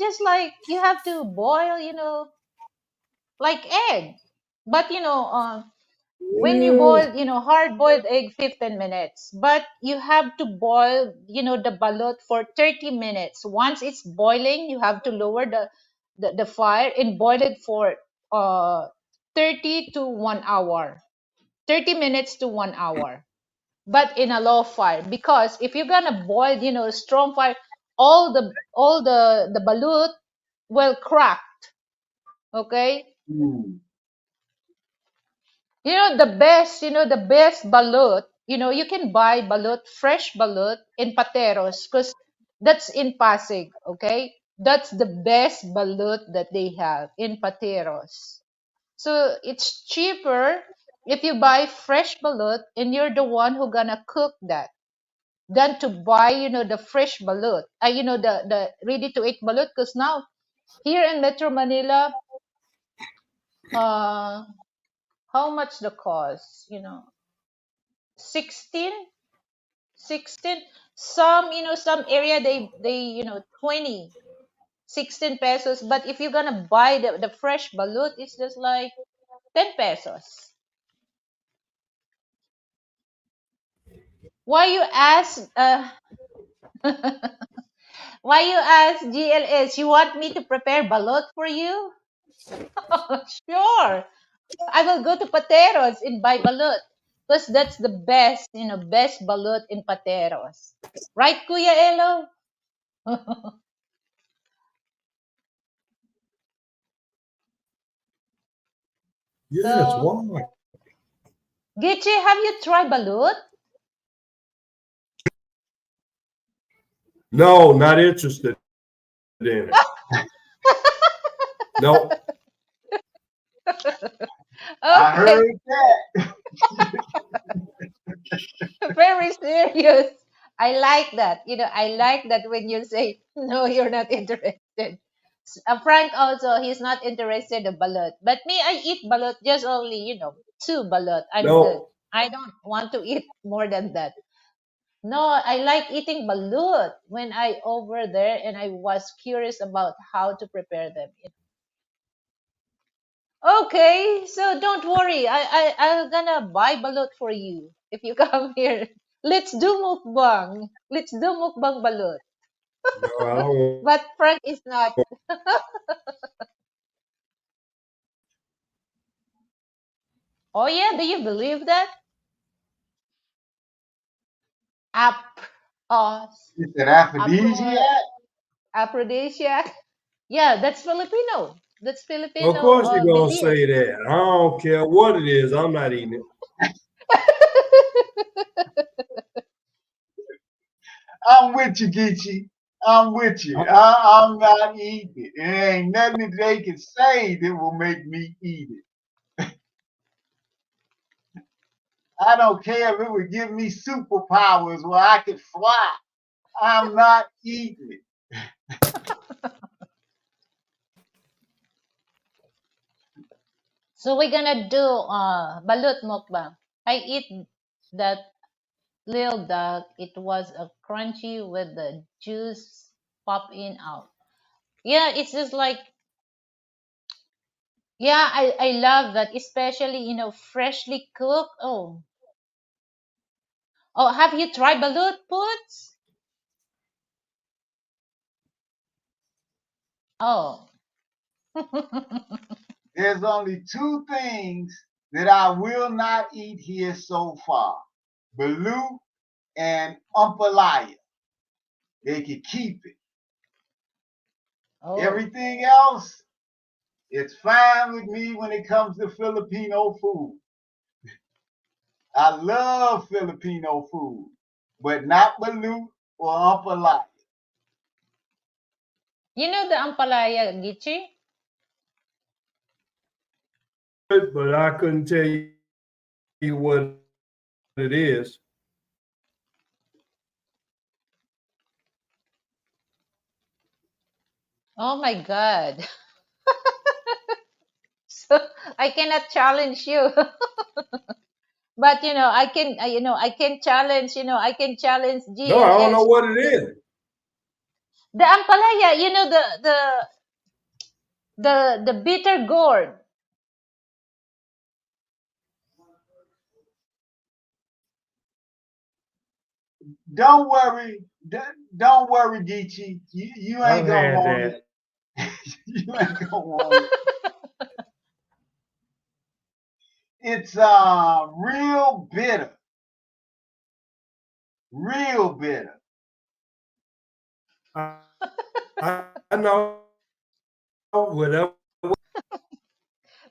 just like you have to boil, like egg. But, when you Mm, boil, hard boiled egg 15 minutes, but you have to boil, the balut for 30 minutes. Once it's boiling, you have to lower the fire and boil it for uh 30 to 1 hour. 30 minutes to 1 hour. But in a low fire, because if you're gonna boil, strong fire, all the balut will crack. Okay, Mm. the best balut, you can buy balut, fresh balut in Pateros, because that's in Pasig. Okay, that's the best balut that they have in Pateros. So it's cheaper if you buy fresh balut and you're the one who gonna cook that, than to buy, the fresh balut, the ready to eat balut. Because now here in Metro Manila, uh, how much the cost? 16, 16. Some area they 20, 16 pesos. But if you're gonna buy the fresh balut, it's just like 10 pesos. Why you ask? Why you ask GLS? You want me to prepare balut for you? Sure. I will go to Pateros and buy balut, because that's the best, best balut in Pateros. Right, Kuya Elo? yes, So, why? Gichi, have you tried balut? No, not interested in it. No. I Okay, heard that. very serious. I like that. I like that when you say, no, you're not interested. Frank also, he's not interested in balut. But me, I eat balut just only, two balut. I'm good. No. I don't want to eat more than that. No, I like eating balut when I over there and I was curious about how to prepare them. Okay, so don't worry. I'm gonna buy balut for you if you come here. Let's do mukbang. Let's do mukbang balut. No, I don't But Frank is not. Oh yeah, do you believe that? Ap It's an apro aphrodisiac. aphrodisiac. Yeah, that's Filipino. That's Of Filipino course you're gonna belief. say that. I don't care what it is. I'm not eating it. I'm with you, Geechee. I'm with you. I'm not eating it. It ain't nothing that they can say that will make me eat it. I don't care if it would give me superpowers where I could fly. I'm not eating it. So we're gonna do balut mukbang. I eat that little duck. It was a crunchy with the juice pop in out. Yeah, it's just like, yeah, I love that, especially freshly cooked. Oh, have you tried balut puts? Oh, There's only two things that I will not eat here so far: Baloo and Umpalaya. They can keep it. oh. Everything else, it's fine with me when it comes to Filipino food. I love Filipino food, but not Baloo or Umpalaya. You know the ampalaya, Gichi? But I couldn't tell you what it is. Oh my God. So I cannot challenge you. But I can, I can challenge, I can challenge No, I don't know GLS. what it is. The ampalaya, the bitter gourd. Don't worry. Don't worry, Geechee. You I've ain't gonna had want that. it. You ain't gonna want it. It's real bitter. Real bitter. I, I know whatever.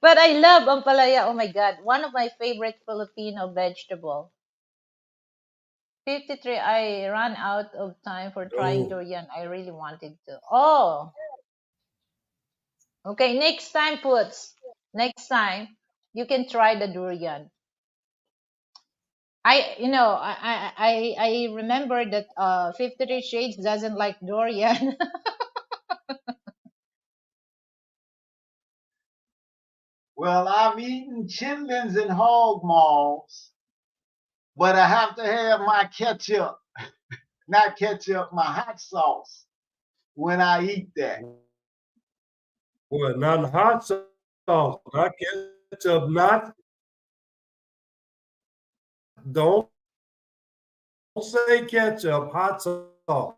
But I love ampalaya. Oh my God, one of my favorite Filipino vegetable. 53. I ran out of time for trying Oh, durian. I really wanted to. Oh, okay. Next time, Puts. Next time, you can try the durian. I remember that 53 Shades doesn't like durian. Well, I've eaten chitlins and hog maws, but I have to have my ketchup, not ketchup, my hot sauce when I eat that. well, not hot sauce, not ketchup, not. Don't say ketchup, hot sauce.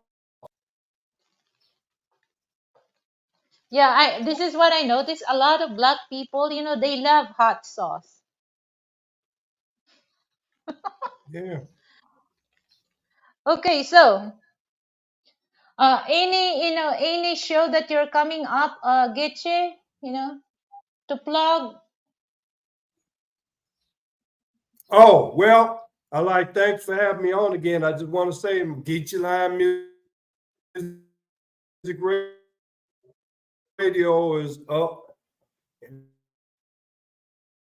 Yeah, this is what I noticed. A lot of black people, they love hot sauce. Yeah. Okay, so any show that you're coming up, Getche, to plug. Oh, well, I like, thanks for having me on again. I just want to say Geechee Line Music Radio is up.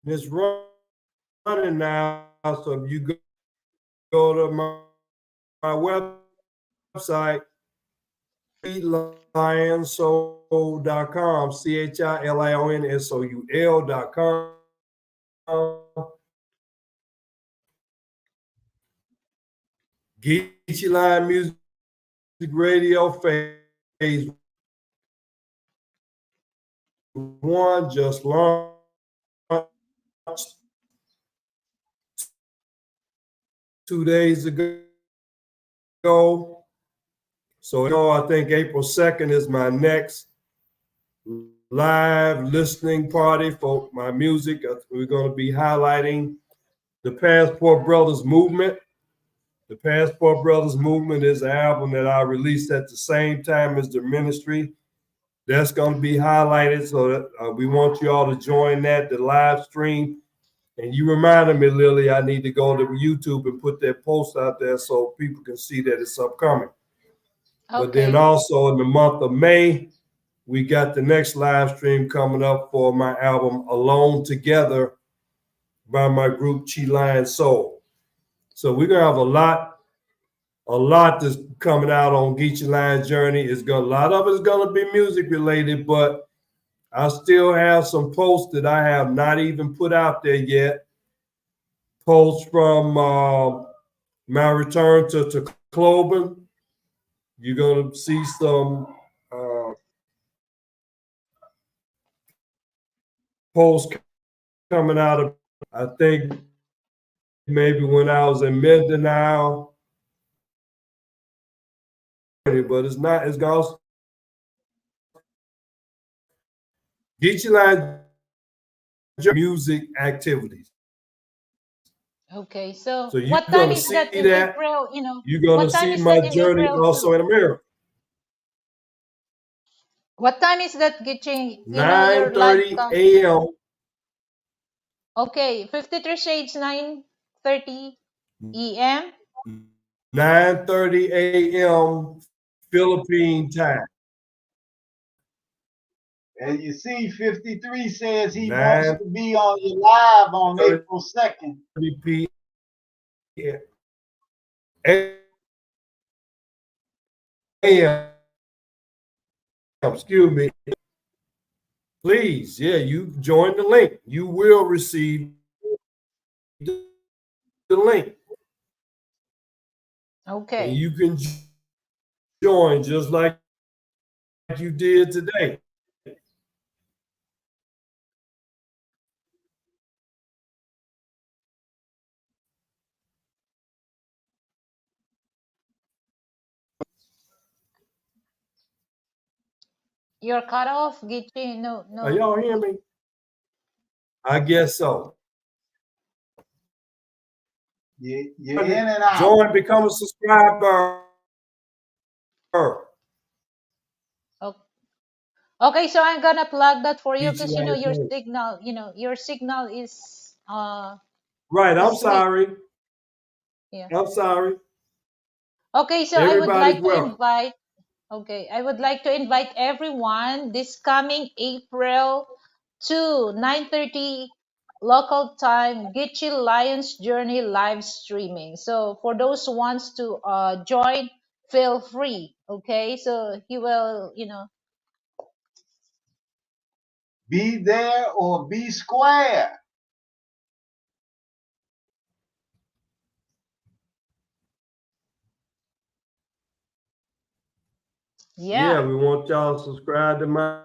It's running now. So if you go to my website, chilionssoul.com, chilionssoul.com. Geechee Line Music Radio Phase 1 just launched 2 days ago. So I think April 2nd is my next live listening party for my music. We're going to be highlighting the Passport Brothers movement. The Passport Brothers movement is an album that I released at the same time as the ministry. That's going to be highlighted. So that, we want you all to join that, the live stream. And you reminded me, Lily, I need to go to YouTube and put that post out there so people can see that it's upcoming. But then Okay. also in the month of May, we got the next live stream coming up for my album Alone Together by my group Chi Lion Soul. So we're gonna have a lot that's coming out on Geechee Lion's journey. A lot of it is gonna be music related, but I still have some posts that I have not even put out there yet. Posts from my return to Cloven. You're gonna see some posts coming out of, I think maybe when I was in Mindanao, but it's not. It's gonna get you like music activities. Okay. So So you're what time gonna is see that in that. April? You're gonna What time see is my that in journey April also too? in America. What time is that Getche? Nine Your live thirty come. a.m. Okay, 53 Shades 9:30 EM. 9:30 a.m. Philippine time. And you see, 53 says he wants to 9:30 be on your live on April 2nd. p.m. Excuse me. Please, yeah, you join the link. You will receive the link, and Okay. you can join just like you did today. You're cut off, Gitchy. No, Are no. y'all hear me? I guess so. You're in and out. Join, become a subscriber. Oh, okay, so I'm gonna plug that for you Teach you because how to do. your signal Right, I'm is weak. sorry. Yeah. I'm sorry. Okay, so I would Everybody's like to welcome. invite. Okay, I would like to invite everyone this coming April to 9:30 local time Gitchy Lions Journey live streaming. So for those who wants to join, feel free. Okay, so he will, Be there or be square. yeah. Yeah, we want y'all to subscribe to my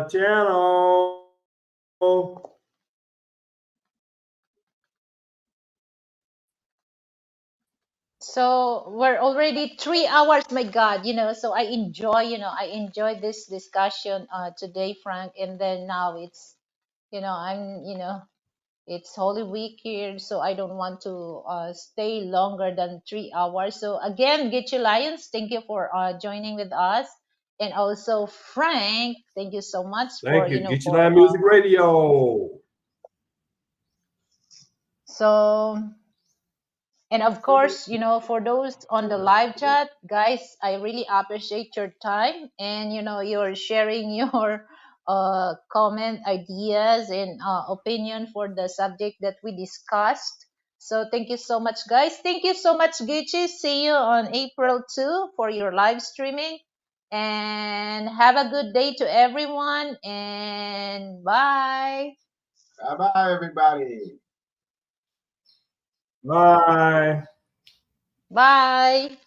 channel. So we're already 3 hours. My God, so I enjoy this discussion today, Frank. And then now it's, it's Holy Week here, so I don't want to stay longer than 3 hours. So again, Get Your Lions, thank you for joining with us, and also Frank, thank you so much for Thank you. Get your Live Music Radio. so. And of course, for those on the live chat, guys, I really appreciate your time and you're sharing your comment, ideas, and opinion for the subject that we discussed. So thank you so much, guys. Thank you so much, Gucci. See you on April 2 for your live streaming. And have a good day to everyone. And bye. Bye bye, everybody. Bye. Bye.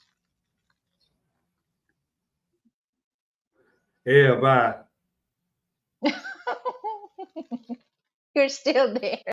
Yeah, bye. You're still there.